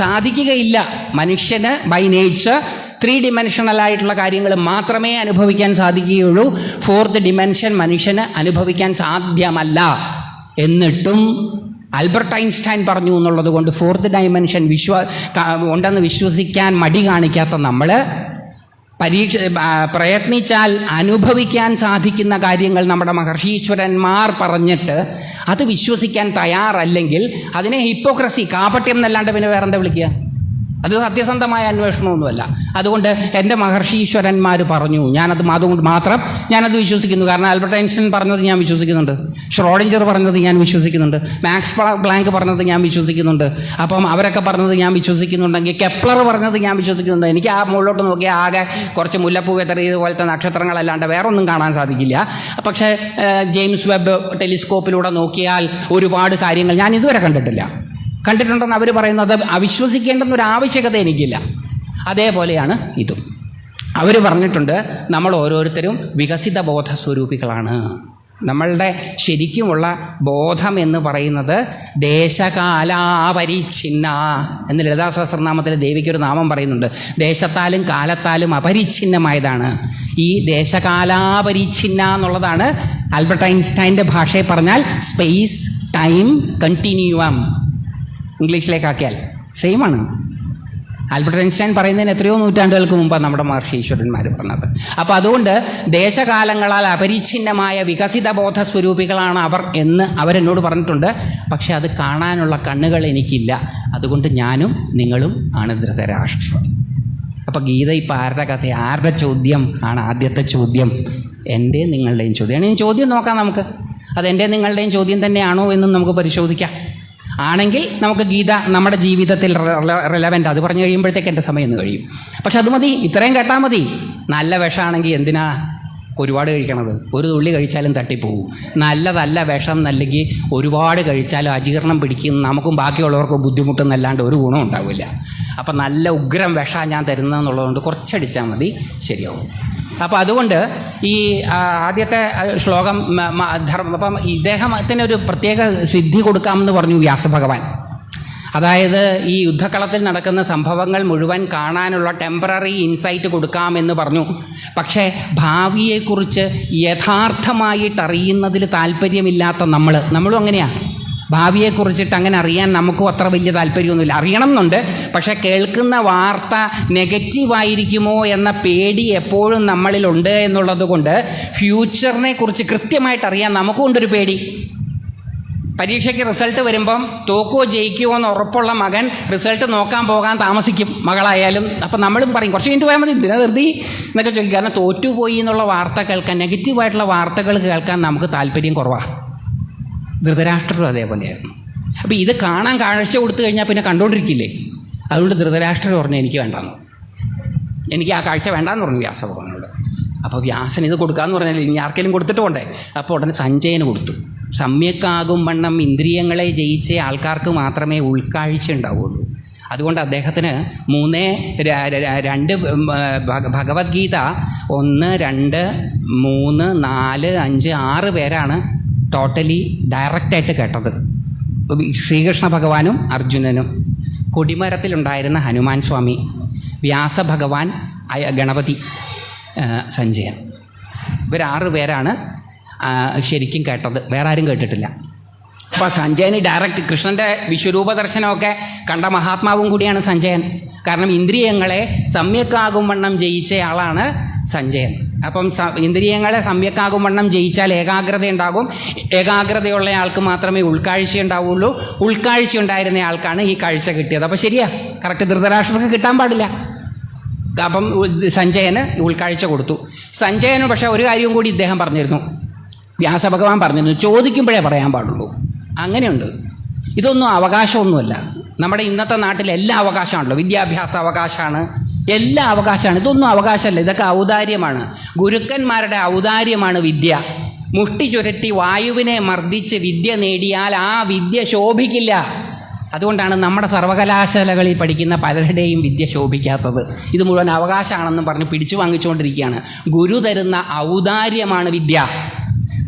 സാധിക്കുകയില്ല. മനുഷ്യന് ബൈ നേച്ചർ 3 ഡിമെൻഷണലായിട്ടുള്ള കാര്യങ്ങൾ മാത്രമേ അനുഭവിക്കാൻ സാധിക്കുകയുള്ളൂ. ഫോർത്ത് ഡിമെൻഷൻ മനുഷ്യന് അനുഭവിക്കാൻ സാധ്യമല്ല. എന്നിട്ടും ആൽബർട്ട് ഐൻസ്റ്റൈൻ പറഞ്ഞു എന്നുള്ളത് കൊണ്ട് ഫോർത്ത് ഡൈമെൻഷൻ ഉണ്ടെന്ന് വിശ്വസിക്കാൻ മടി കാണിക്കാത്ത നമ്മൾ പ്രയത്നിച്ചാൽ അനുഭവിക്കാൻ സാധിക്കുന്ന കാര്യങ്ങൾ നമ്മുടെ മഹർഷീശ്വരന്മാർ പറഞ്ഞിട്ട് അത് വിശ്വസിക്കാൻ തയ്യാറല്ലെങ്കിൽ അതിനെ ഹിപ്പോക്രസി, കാപട്യം എന്നല്ലാണ്ട് പിന്നെ വേറെന്താ വിളിക്കുക? അത് സത്യസന്ധമായ അന്വേഷണമൊന്നുമല്ല. അതുകൊണ്ട് എൻ്റെ മഹർഷീശ്വരന്മാർ പറഞ്ഞു, അതുകൊണ്ട് മാത്രം ഞാനത് വിശ്വസിക്കുന്നു. കാരണം ആൽബർട്ട് ഐൻസ്റ്റൈൻ പറഞ്ഞത് ഞാൻ വിശ്വസിക്കുന്നുണ്ട്, ഷ്രോഡിഞ്ചർ പറഞ്ഞത് ഞാൻ വിശ്വസിക്കുന്നുണ്ട്, മാക്സ് പ്ലാങ്ക് പറഞ്ഞത് ഞാൻ വിശ്വസിക്കുന്നുണ്ട്. അപ്പം അവരൊക്കെ പറഞ്ഞത് ഞാൻ വിശ്വസിക്കുന്നുണ്ടെങ്കിൽ കെപ്ലർ പറഞ്ഞത് ഞാൻ വിശ്വസിക്കുന്നുണ്ട്. എനിക്ക് ആ മുകളിലോട്ട് നോക്കിയാൽ ആകെ കുറച്ച് മുല്ലപ്പൂ വെതറിയത് പോലത്തെ നക്ഷത്രങ്ങളല്ലാണ്ട് വേറെ ഒന്നും കാണാൻ സാധിക്കില്ല. പക്ഷേ ജെയിംസ് വെബ് ടെലിസ്കോപ്പിലൂടെ നോക്കിയാൽ ഒരുപാട് കാര്യങ്ങൾ ഞാൻ ഇതുവരെ കണ്ടിട്ടുണ്ടെന്ന് അവർ പറയുന്നത് അവിശ്വസിക്കേണ്ടെന്നൊരു ആവശ്യകത എനിക്കില്ല. അതേപോലെയാണ് ഇതും. അവർ പറഞ്ഞിട്ടുണ്ട് നമ്മൾ ഓരോരുത്തരും വികസിത ബോധ സ്വരൂപികളാണ്. നമ്മളുടെ ശരിക്കുമുള്ള ബോധം എന്ന് പറയുന്നത് ദേശകാലാപരിച്ഛിന്ന എന്ന് ലളിതാ സഹസ്രനാമത്തിൽ ദേവിക്കൊരു നാമം പറയുന്നുണ്ട്. ദേശത്താലും കാലത്താലും അപരിച്ഛിന്നമായതാണ്. ഈ ദേശകാലാപരിച്ഛിന്ന എന്നുള്ളതാണ് ആൽബർട്ട് ഐൻസ്റ്റൈൻ്റെ ഭാഷയിൽ പറഞ്ഞാൽ സ്പേസ് ടൈം കണ്ടിന്യൂവം. ഇംഗ്ലീഷിലേക്കാക്കിയാൽ സെയിമാണ്. ആൽബർട്ട് ഐൻസ്റ്റൈൻ പറയുന്നതിന് എത്രയോ നൂറ്റാണ്ടുകൾക്ക് മുമ്പാണ് നമ്മുടെ മഹർഷീശ്വരന്മാർ പറഞ്ഞത്. അപ്പോൾ അതുകൊണ്ട് ദേശകാലങ്ങളാൽ അപരിച്ഛിന്നമായ വികസിത ബോധ സ്വരൂപികളാണ് അവർ എന്ന് അവരെന്നോട് പറഞ്ഞിട്ടുണ്ട്. പക്ഷെ അത് കാണാനുള്ള കണ്ണുകൾ എനിക്കില്ല. അതുകൊണ്ട് ഞാനും നിങ്ങളും ആണ് ധൃതരാഷ്ട്രം. അപ്പോൾ ഗീത ഇപ്പം ആരുടെ കഥ, ആരുടെ ചോദ്യം ആണ് ആദ്യത്തെ ചോദ്യം? എൻ്റെയും നിങ്ങളുടെയും ചോദ്യമാണ്. ഇനി ചോദ്യം നോക്കാം നമുക്ക്. അതെൻ്റെ നിങ്ങളുടെയും ചോദ്യം തന്നെയാണോ എന്നും നമുക്ക് പരിശോധിക്കാം. ആണെങ്കിൽ നമുക്ക് ഗീത നമ്മുടെ ജീവിതത്തിൽ റിലവൻ്റ്. അത് പറഞ്ഞു കഴിയുമ്പോഴത്തേക്ക് എൻ്റെ സമയം ഒന്ന് കഴിയും. പക്ഷെ അത് മതി, ഇത്രയും കേട്ടാൽ മതി. നല്ല വിഷമാണെങ്കിൽ എന്തിനാ ഒരുപാട് കഴിക്കണത്? ഒരു തുള്ളി കഴിച്ചാലും തട്ടിപ്പോവും. നല്ലതല്ല വിഷം, അല്ലെങ്കിൽ ഒരുപാട് കഴിച്ചാലും അജീർണം പിടിക്കും, നമുക്കും ബാക്കിയുള്ളവർക്കും ബുദ്ധിമുട്ടെന്നല്ലാണ്ട് ഒരു ഗുണം ഉണ്ടാവില്ല. അപ്പം നല്ല ഉഗ്രം വിഷം ഞാൻ തരുന്നതെന്നുള്ളതുകൊണ്ട് കുറച്ചടിച്ചാൽ മതി, ശരിയാവും. അപ്പോൾ അതുകൊണ്ട് ഈ ആദ്യത്തെ ശ്ലോകം അപ്പം ഇദ്ദേഹത്തിന് ഒരു പ്രത്യേക സിദ്ധി കൊടുക്കാമെന്ന് പറഞ്ഞു വ്യാസഭഗവാൻ. അതായത് ഈ യുദ്ധക്കളത്തിൽ നടക്കുന്ന സംഭവങ്ങൾ മുഴുവൻ കാണാനുള്ള ടെമ്പററി ഇൻസൈറ്റ് കൊടുക്കാമെന്ന് പറഞ്ഞു. പക്ഷേ ഭാവിയെക്കുറിച്ച് യഥാർത്ഥമായിട്ട് അറിയുന്നതിൽ താല്പര്യമില്ലാത്ത നമ്മളും അങ്ങനെയാണ്. ഭാവിയെക്കുറിച്ചിട്ട് അങ്ങനെ അറിയാൻ നമുക്കും അത്ര വലിയ താല്പര്യമൊന്നുമില്ല. അറിയണം എന്നുണ്ട്, പക്ഷേ കേൾക്കുന്ന വാർത്ത നെഗറ്റീവായിരിക്കുമോ എന്ന പേടി എപ്പോഴും നമ്മളിലുണ്ട് എന്നുള്ളത് കൊണ്ട് ഫ്യൂച്ചറിനെ കുറിച്ച് കൃത്യമായിട്ട് അറിയാൻ നമുക്കുണ്ടൊരു പേടി. പരീക്ഷയ്ക്ക് റിസൾട്ട് വരുമ്പം തോക്കോ ജയിക്കുമോ എന്ന് ഉറപ്പുള്ള മകൻ റിസൾട്ട് നോക്കാൻ പോകാൻ താമസിക്കും, മകളായാലും. അപ്പം നമ്മളും പറയും കുറച്ച് കഴിഞ്ഞിട്ട് പോയാൽ മതി, എന്തിനാ ധൃതി എന്നൊക്കെ ചോദിക്കും. കാരണം തോറ്റുപോയി എന്നുള്ള വാർത്ത കേൾക്കാൻ, നെഗറ്റീവായിട്ടുള്ള വാർത്തകൾ കേൾക്കാൻ നമുക്ക് താല്പര്യം കുറവാണ്. ധൃതരാഷ്ട്രരും അതേപോലെയായിരുന്നു. അപ്പോൾ ഇത് കാണാൻ കാഴ്ച കൊടുത്തു കഴിഞ്ഞാൽ പിന്നെ കണ്ടുകൊണ്ടിരിക്കില്ലേ? അതുകൊണ്ട് ധൃതരാഷ്ട്രർ പറഞ്ഞു എനിക്ക് ആ കാഴ്ച വേണ്ടാന്ന് പറഞ്ഞു വ്യാസഭഗവാനോട്. അപ്പോൾ വ്യാസൻ ഇത് കൊടുക്കാമെന്ന് പറഞ്ഞാൽ ഇനി ആർക്കെങ്കിലും കൊടുത്തിട്ട് പോണ്ടേ? അപ്പോൾ ഉടനെ സഞ്ജയന് കൊടുത്തു. സമ്യക്കാകും വണ്ണം ഇന്ദ്രിയങ്ങളെ ജയിച്ച ആൾക്കാർക്ക് മാത്രമേ ഉൾക്കാഴ്ച ഉണ്ടാവുള്ളൂ. അതുകൊണ്ട് അദ്ദേഹത്തിന് 2 ഭഗവത്ഗീത 1, 2, 3, 4, 5, 6 പേരാണ് ടോട്ടലി ഡയറക്റ്റായിട്ട് കേട്ടത്. ശ്രീകൃഷ്ണ ഭഗവാനും അർജുനനും, കൊടിമരത്തിലുണ്ടായിരുന്ന ഹനുമാൻ സ്വാമി, വ്യാസഭഗവാൻ, ഗണപതി, സഞ്ജയൻ. ഇവർ 6 പേരാണ് ശരിക്കും കേട്ടത്. വേറെ ആരും കേട്ടിട്ടില്ല. അപ്പോൾ സഞ്ജയന് ഡയറക്റ്റ് കൃഷ്ണൻ്റെ വിശ്വരൂപ ദർശനമൊക്കെ കണ്ട മഹാത്മാവും കൂടിയാണ് സഞ്ജയൻ. കാരണം ഇന്ദ്രിയങ്ങളെ സമ്യക്കാകും വണ്ണം ജയിച്ച ആളാണ് സഞ്ജയൻ. അപ്പം ഇന്ദ്രിയങ്ങളെ സമ്യക്കാകും വണ്ണം ജയിച്ചാൽ ഏകാഗ്രത ഉണ്ടാകും. ഏകാഗ്രതയുള്ള ആൾക്ക് മാത്രമേ ഉൾക്കാഴ്ച ഉണ്ടാവുള്ളൂ. ഉൾക്കാഴ്ച ഉണ്ടായിരുന്ന ആൾക്കാണ് ഈ കാഴ്ച കിട്ടിയത്. അപ്പോൾ ശരിയാ, കറക്റ്റ്. ധൃതരാഷ്ട്രർക്ക് കിട്ടാൻ പാടില്ല. അപ്പം സഞ്ജയന് ഉൾക്കാഴ്ച കൊടുത്തു. സഞ്ജയന് പക്ഷേ ഒരു കാര്യവും കൂടി ഇദ്ദേഹം പറഞ്ഞിരുന്നു, വ്യാസഭഗവാൻ പറഞ്ഞിരുന്നു, ചോദിക്കുമ്പോഴേ പറയാൻ പാടുള്ളൂ. അങ്ങനെയുണ്ട്. ഇതൊന്നും അവകാശമൊന്നുമല്ല. നമ്മുടെ ഇന്നത്തെ നാട്ടിൽ എല്ലാ അവകാശമാണല്ലോ. വിദ്യാഭ്യാസ അവകാശമാണ്, എല്ലാ അവകാശമാണ്. ഇതൊന്നും അവകാശമല്ല, ഇതൊക്കെ ഔദാര്യമാണ്. ഗുരുക്കന്മാരുടെ ഔദാര്യമാണ് വിദ്യ. മുഷ്ടി ചുരട്ടി വായുവിനെ മർദ്ദിച്ച് വിദ്യ നേടിയാൽ ആ വിദ്യ ശോഭിക്കില്ല. അതുകൊണ്ടാണ് നമ്മുടെ സർവകലാശാലകളിൽ പഠിക്കുന്ന പലരുടെയും വിദ്യ ശോഭിക്കാത്തത്. ഇത് മുഴുവൻ അവകാശമാണെന്നും പറഞ്ഞ് പിടിച്ചു വാങ്ങിച്ചുകൊണ്ടിരിക്കുകയാണ്. ഗുരു തരുന്ന ഔദാര്യമാണ് വിദ്യ.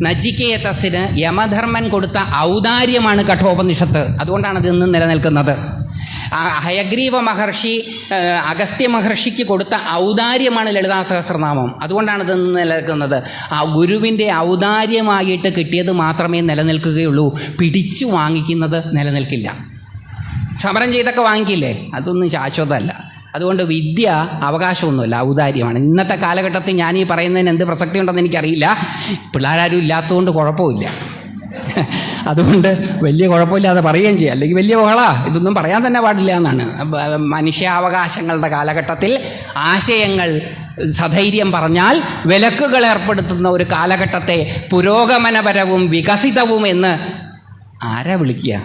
നചികേതസിന് യമധർമ്മൻ കൊടുത്ത ഔദാര്യമാണ് കഠോപനിഷത്ത്. അതുകൊണ്ടാണ് ഇത് ഇന്നും നിലനിൽക്കുന്നത്. ഹയഗ്രീവ മഹർഷി അഗസ്ത്യ മഹർഷിക്ക് കൊടുത്ത ഔദാര്യമാണ് ലളിതാ സഹസ്രനാമം. അതുകൊണ്ടാണ് ഇത് നിലനിൽക്കുന്നത്. ആ ഗുരുവിൻ്റെ ഔദാര്യമായിട്ട് കിട്ടിയത് മാത്രമേ നിലനിൽക്കുകയുള്ളൂ. പിടിച്ചു വാങ്ങിക്കുന്നത് നിലനിൽക്കില്ല. സമരം ചെയ്തൊക്കെ വാങ്ങിക്കില്ലേ, അതൊന്നും ശാശ്വതമല്ല. അതുകൊണ്ട് വിദ്യ അവകാശമൊന്നുമല്ല, ഔദാര്യമാണ്. ഇന്നത്തെ കാലഘട്ടത്തിൽ ഞാൻ ഈ പറയുന്നതിന് എന്ത് പ്രസക്തി ഉണ്ടെന്ന് എനിക്കറിയില്ല. പിള്ളേരാരും ഇല്ലാത്തതുകൊണ്ട് കുഴപ്പമില്ല. അതുകൊണ്ട് വലിയ കുഴപ്പമില്ലാതെ പറയുകയും ചെയ്യാം. അല്ലെങ്കിൽ വലിയ ഇതൊന്നും പറയാൻ തന്നെ പാടില്ല എന്നാണ്. മനുഷ്യാവകാശങ്ങളുടെ കാലഘട്ടത്തിൽ ആശയങ്ങൾ സധൈര്യം പറഞ്ഞാൽ വിലക്കുകൾ ഏർപ്പെടുത്തുന്ന ഒരു കാലഘട്ടത്തെ പുരോഗമനപരവും വികസിതവും എന്ന് ആരാ വിളിക്കുക?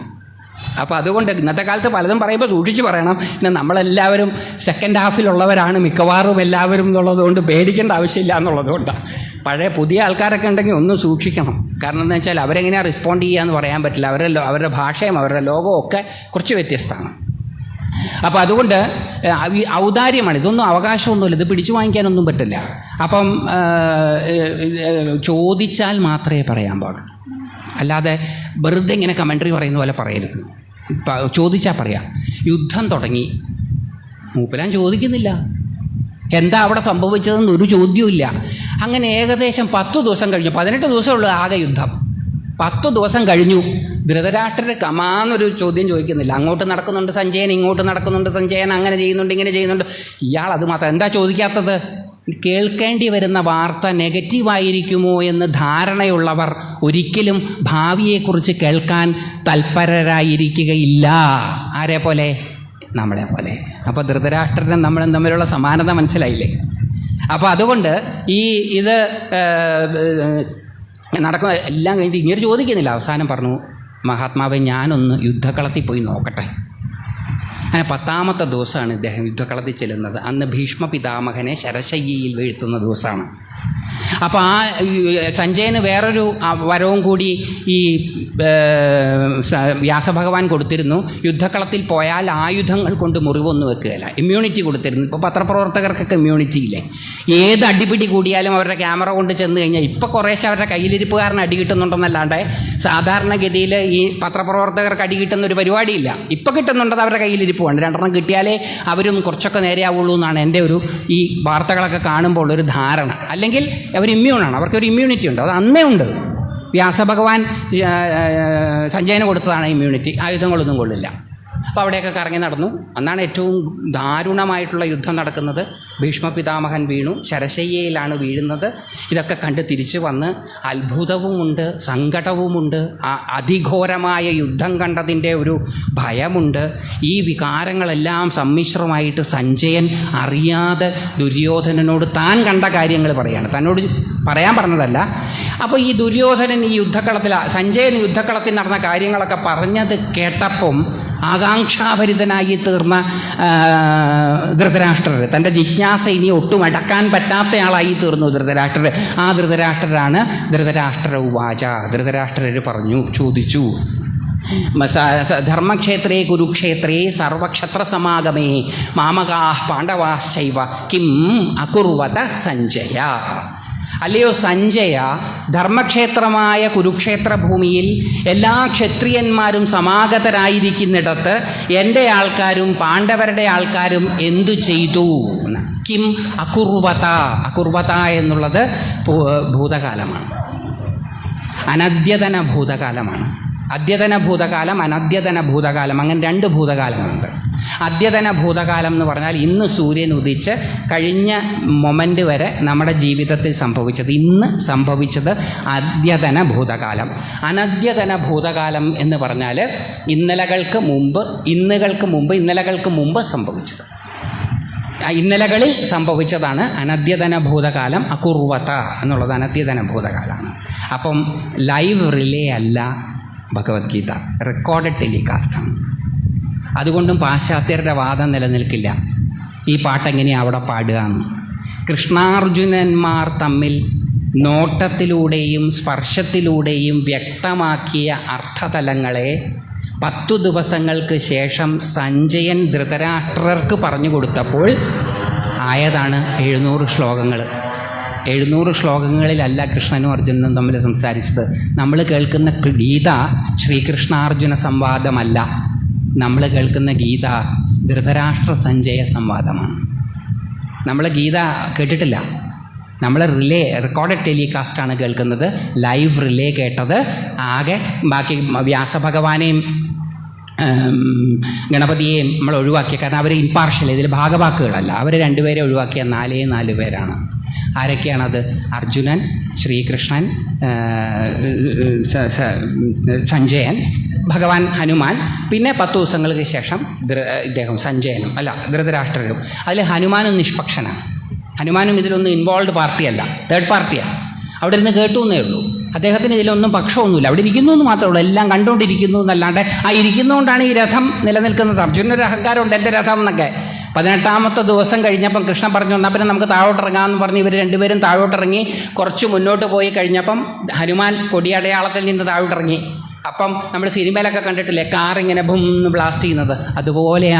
അപ്പോൾ അതുകൊണ്ട് ഇന്നത്തെ കാലത്ത് പലതും പറയുമ്പോൾ സൂക്ഷിച്ച് പറയണം. പിന്നെ നമ്മളെല്ലാവരും സെക്കൻഡ് ഹാഫിലുള്ളവരാണ് മിക്കവാറും എല്ലാവരും എന്നുള്ളതുകൊണ്ട് പേടിക്കേണ്ട ആവശ്യമില്ല എന്നുള്ളതുകൊണ്ടാണ്. പഴയ പുതിയ ആൾക്കാരൊക്കെ ഉണ്ടെങ്കിൽ ഒന്ന് സൂക്ഷിക്കണം. കാരണം എന്താ വെച്ചാൽ അവരെങ്ങനെയാണ് റെസ്പോണ്ട് ചെയ്യുക എന്ന് പറയാൻ പറ്റില്ല. അവരുടെ ഭാഷയും അവരുടെ ലോകവും ഒക്കെ കുറച്ച് വ്യത്യസ്തമാണ്. അപ്പോൾ അതുകൊണ്ട് ഔദാര്യമാണ്. ഇതൊന്നും അവകാശമൊന്നുമില്ല, ഇത് പിടിച്ചു വാങ്ങിക്കാനൊന്നും പറ്റില്ല. അപ്പം ചോദിച്ചാൽ മാത്രമേ പറയാൻ പാടുള്ളൂ, അല്ലാതെ വെറുതെ ഇങ്ങനെ കമൻട്രി പറയുന്ന പോലെ പറയരുത്. ചോദിച്ചാൽ പറയാം. യുദ്ധം തുടങ്ങി, മൂപ്പരാൻ ചോദിക്കുന്നില്ല എന്താ അവിടെ സംഭവിച്ചതെന്ന് ഒരു ചോദ്യമില്ല. അങ്ങനെ ഏകദേശം 10 ദിവസം കഴിഞ്ഞു. 18 ദിവസമുള്ളൂ ആകെ യുദ്ധം. 10 ദിവസം കഴിഞ്ഞു. ധൃതരാഷ്ട്രർ കമാന്നൊരു ചോദ്യം ചോദിക്കുന്നില്ല. അങ്ങോട്ട് നടക്കുന്നുണ്ട് സഞ്ജയൻ, ഇങ്ങോട്ട് നടക്കുന്നുണ്ട് സഞ്ജയൻ, അങ്ങനെ ചെയ്യുന്നുണ്ട് ഇങ്ങനെ ചെയ്യുന്നുണ്ട്. ഇയാൾ അത് മാത്രം എന്താ ചോദിക്കാത്തത്? കേൾക്കേണ്ടി വരുന്ന വാർത്ത നെഗറ്റീവായിരിക്കുമോ എന്ന് ധാരണയുള്ളവർ ഒരിക്കലും ഭാവിയെക്കുറിച്ച് കേൾക്കാൻ തൽപരരായിരിക്കുകയില്ല. ആരെ പോലെ? നമ്മളെ പോലെ. അപ്പോൾ ധൃതരാഷ്ട്രനും നമ്മളും തമ്മിലുള്ള സമാനത മനസ്സിലായില്ലേ? അപ്പോൾ അതുകൊണ്ട് ഇത് നടക്കുന്ന എല്ലാം കഴിഞ്ഞിട്ട് ഇങ്ങനെ ചോദിക്കുന്നില്ല. അവസാനം പറഞ്ഞു, മഹാത്മാവെ ഞാനൊന്ന് യുദ്ധക്കളത്തിൽ പോയി നോക്കട്ടെ. അങ്ങനെ 10ാമത്തെ ദിവസമാണ് ഇദ്ദേഹം യുദ്ധക്കളത്തിൽ ചെല്ലുന്നത്. അന്ന് ഭീഷ്മ പിതാമഹനെ ശരശയ്യയിൽ വീഴ്ത്തുന്ന ദിവസമാണ്. അപ്പോൾ ആ സഞ്ജയന് വേറൊരു വരവും കൂടി ഈ വ്യാസഭഗവാൻ കൊടുത്തിരുന്നു. യുദ്ധക്കളത്തിൽ പോയാൽ ആയുധങ്ങൾ കൊണ്ട് മുറിവൊന്നും വെക്കുകയില്ല, ഇമ്മ്യൂണിറ്റി കൊടുത്തിരുന്നു. ഇപ്പോൾ പത്രപ്രവർത്തകർക്കൊക്കെ ഇമ്മ്യൂണിറ്റി ഇല്ലേ? ഏത് അടിപിടി കൂടിയാലും അവരുടെ ക്യാമറ കൊണ്ട് ചെന്ന് കഴിഞ്ഞാൽ ഇപ്പോൾ കുറേശ്ശെ അവരുടെ കയ്യിലിരിപ്പുകാരന് അടി കിട്ടുന്നുണ്ടെന്നല്ലാണ്ട് സാധാരണഗതിയിൽ ഈ പത്രപ്രവർത്തകർക്ക് അടി കിട്ടുന്ന ഒരു പരിപാടിയില്ല. ഇപ്പോൾ കിട്ടുന്നുണ്ടത് അവരുടെ കയ്യിലിരിപ്പ് വേണ്ട. 2 കിട്ടിയാലേ അവരും കുറച്ചൊക്കെ നേരെയാവുള്ളൂ എന്നാണ് എൻ്റെ ഈ വാർത്തകളൊക്കെ കാണുമ്പോൾ ഒരു ധാരണ. അല്ലെങ്കിൽ അവർ ഇമ്മ്യൂണാണ്, അവർക്കൊരു ഇമ്മ്യൂണിറ്റി ഉണ്ട്. അത് അന്നേ ഉണ്ട്. വ്യാസഭഗവാൻ സഞ്ജയന് കൊടുത്തതാണ് ഇമ്മ്യൂണിറ്റി. ആയുധങ്ങളൊന്നും കൊള്ളില്ല. അപ്പോൾ അവിടെയൊക്കെ കറങ്ങി നടന്നു. അന്നാണ് ഏറ്റവും ദാരുണമായിട്ടുള്ള യുദ്ധം നടക്കുന്നത്. ഭീഷ്മ പിതാമഹൻ വീണു, ശരശയ്യയിലാണ് വീഴുന്നത്. ഇതൊക്കെ കണ്ട് തിരിച്ചു വന്ന് അത്ഭുതവുമുണ്ട്, സങ്കടവുമുണ്ട്, അതിഘോരമായ യുദ്ധം കണ്ടതിൻ്റെ ഒരു ഭയമുണ്ട്. ഈ വികാരങ്ങളെല്ലാം സമ്മിശ്രമായിട്ട് സഞ്ജയൻ അറിയാതെ ദുര്യോധനനോട് താൻ കണ്ട കാര്യങ്ങൾ പറയാണ്. തന്നോട് പറയാൻ പറഞ്ഞതല്ല. അപ്പോൾ ഈ ദുര്യോധനൻ ഈ യുദ്ധക്കളത്തിൽ, സഞ്ജയൻ യുദ്ധക്കളത്തിൽ നടന്ന കാര്യങ്ങളൊക്കെ പറഞ്ഞത് കേട്ടപ്പം ആകാംക്ഷാഭരിതനായി തീർന്ന ധൃതരാഷ്ട്രർ, തൻ്റെ ജിജ്ഞാസ ഇനി ഒട്ടും അടക്കാൻ പറ്റാത്തയാളായി തീർന്നു ധൃതരാഷ്ട്രർ. ആ ധൃതരാഷ്ട്രരാണ് ധൃതരാഷ്ട്ര ഉവാച. ധൃതരാഷ്ട്രർ പറഞ്ഞു, ചോദിച്ചു, ധർമ്മക്ഷേത്രേ കുരുക്ഷേത്രേ സർവക്ഷത്രസമാഗമേ മാമകാഃ പാണ്ഡവാശ്ചൈവ കിം അകുർവത സഞ്ജയ. അല്ലയോ സഞ്ജയ, ധർമ്മക്ഷേത്രമായ കുരുക്ഷേത്ര ഭൂമിയിൽ എല്ലാ ക്ഷത്രിയന്മാരും സമാഗതരായിരിക്കുന്നിടത്ത് എൻ്റെ ആൾക്കാരും പാണ്ഡവരുടെ ആൾക്കാരും എന്തു ചെയ്തു? കിം അകുർവത. അകുർവത എന്നുള്ളത് ഭൂതകാലമാണ്, അനദ്യതന ഭൂതകാലമാണ്. അദ്യതന ഭൂതകാലം, അനദ്യതന ഭൂതകാലം, അങ്ങനെ 2 ഭൂതകാലങ്ങളുണ്ട്. അദ്യതന ഭൂതകാലം എന്ന് പറഞ്ഞാൽ ഇന്ന് സൂര്യൻ ഉദിച്ച് കഴിഞ്ഞ മൊമെൻ്റ് വരെ നമ്മുടെ ജീവിതത്തിൽ സംഭവിച്ചത്, ഇന്ന് സംഭവിച്ചത് അദ്യതന ഭൂതകാലം. അനദ്യതന ഭൂതകാലം എന്ന് പറഞ്ഞാൽ ഇന്നലകൾക്ക് മുമ്പ് സംഭവിച്ചത്. ഇന്നലകളിൽ സംഭവിച്ചതാണ് അനദ്യതന ഭൂതകാലം. അകുർവത എന്നുള്ളത് അനദ്യതന ഭൂതകാലമാണ്. അപ്പം ലൈവ് റിലേ അല്ല ഭഗവത്ഗീത, റെക്കോർഡഡ് ടെലികാസ്റ്റാണ്. അതുകൊണ്ടും പാശ്ചാത്യരുടെ വാദം നിലനിൽക്കില്ല. ഈ പാട്ടെങ്ങനെയാണ് അവിടെ പാടുക എന്ന്. കൃഷ്ണാർജുനന്മാർ തമ്മിൽ നോട്ടത്തിലൂടെയും സ്പർശത്തിലൂടെയും വ്യക്തമാക്കിയ അർത്ഥതലങ്ങളെ 10 ദിവസങ്ങൾക്ക് ശേഷം സഞ്ജയൻ ധൃതരാഷ്ട്രർക്ക് പറഞ്ഞു കൊടുത്തപ്പോൾ ആയതാണ് 700 ശ്ലോകങ്ങൾ. 700 ശ്ലോകങ്ങളിലല്ല കൃഷ്ണനും അർജുനനും തമ്മിൽ സംസാരിച്ചത്. നമ്മൾ കേൾക്കുന്ന ഗീത ശ്രീകൃഷ്ണാർജുന സംവാദമല്ല. നമ്മൾ കേൾക്കുന്ന ഗീത ധൃതരാഷ്ട്ര സഞ്ജയ സംവാദമാണ്. നമ്മൾ ഗീത കേട്ടിട്ടില്ല. നമ്മൾ റെക്കോർഡഡ് ടെലികാസ്റ്റാണ് കേൾക്കുന്നത്. ലൈവ് റിലേ കേട്ടത് ആകെ ബാക്കി വ്യാസഭഗവാനെയും ഗണപതിയെയും നമ്മൾ ഒഴിവാക്കിയ, കാരണം അവർ ഇമ്പാർഷ്യൽ, ഇതിൽ ഭാഗവാക്കുകളല്ല, അവർ രണ്ടുപേരെ ഒഴിവാക്കിയ 4 പേരാണ്. ആരൊക്കെയാണത്? അർജുനൻ, ശ്രീകൃഷ്ണൻ, സഞ്ജയൻ, ഭഗവാൻ ഹനുമാൻ, പിന്നെ 10 ദിവസങ്ങൾക്ക് ശേഷം ഇദ്ദേഹം സഞ്ജയനും ധൃതരാഷ്ട്രരും. അതിൽ ഹനുമാനും നിഷ്പക്ഷനാണ്. ഹനുമാനും ഇതിലൊന്നും ഇൻവോൾവ് പാർട്ടിയല്ല, തേർഡ് പാർട്ടിയാണ്. അവിടെ ഇരുന്ന് കേട്ടു എന്നേ ഉള്ളൂ. അദ്ദേഹത്തിന് ഇതിലൊന്നും പക്ഷമൊന്നുമില്ല. അവിടെ ഇരിക്കുന്നു എന്ന് മാത്രമേ ഉള്ളൂ, എല്ലാം കണ്ടുകൊണ്ടിരിക്കുന്നു എന്നല്ലാണ്ട് ഇരിക്കുന്നതുകൊണ്ടാണ് ഈ രഥം നിലനിൽക്കുന്നത്. അർജുനൊരു അഹങ്കാരമുണ്ട്, എൻ്റെ രഥം എന്നൊക്കെ. 18ാമത്തെ ദിവസം കഴിഞ്ഞപ്പം കൃഷ്ണൻ പറഞ്ഞു, എന്നാൽ പിന്നെ നമുക്ക് താഴോട്ടിറങ്ങാമെന്ന് പറഞ്ഞ് ഇവർ രണ്ടുപേരും താഴോട്ടിറങ്ങി. കുറച്ച് മുന്നോട്ട് പോയി കഴിഞ്ഞപ്പം ഹനുമാൻ കൊടിയടയാളത്തിൽ നിന്ന് താഴോട്ടിറങ്ങി. അപ്പം നമ്മൾ സിനിമയിലൊക്കെ കണ്ടിട്ടില്ലേ, കാറിങ്ങനെ ബുംന്ന് ബ്ലാസ്റ്റ് ചെയ്യുന്നത്, അതുപോലെ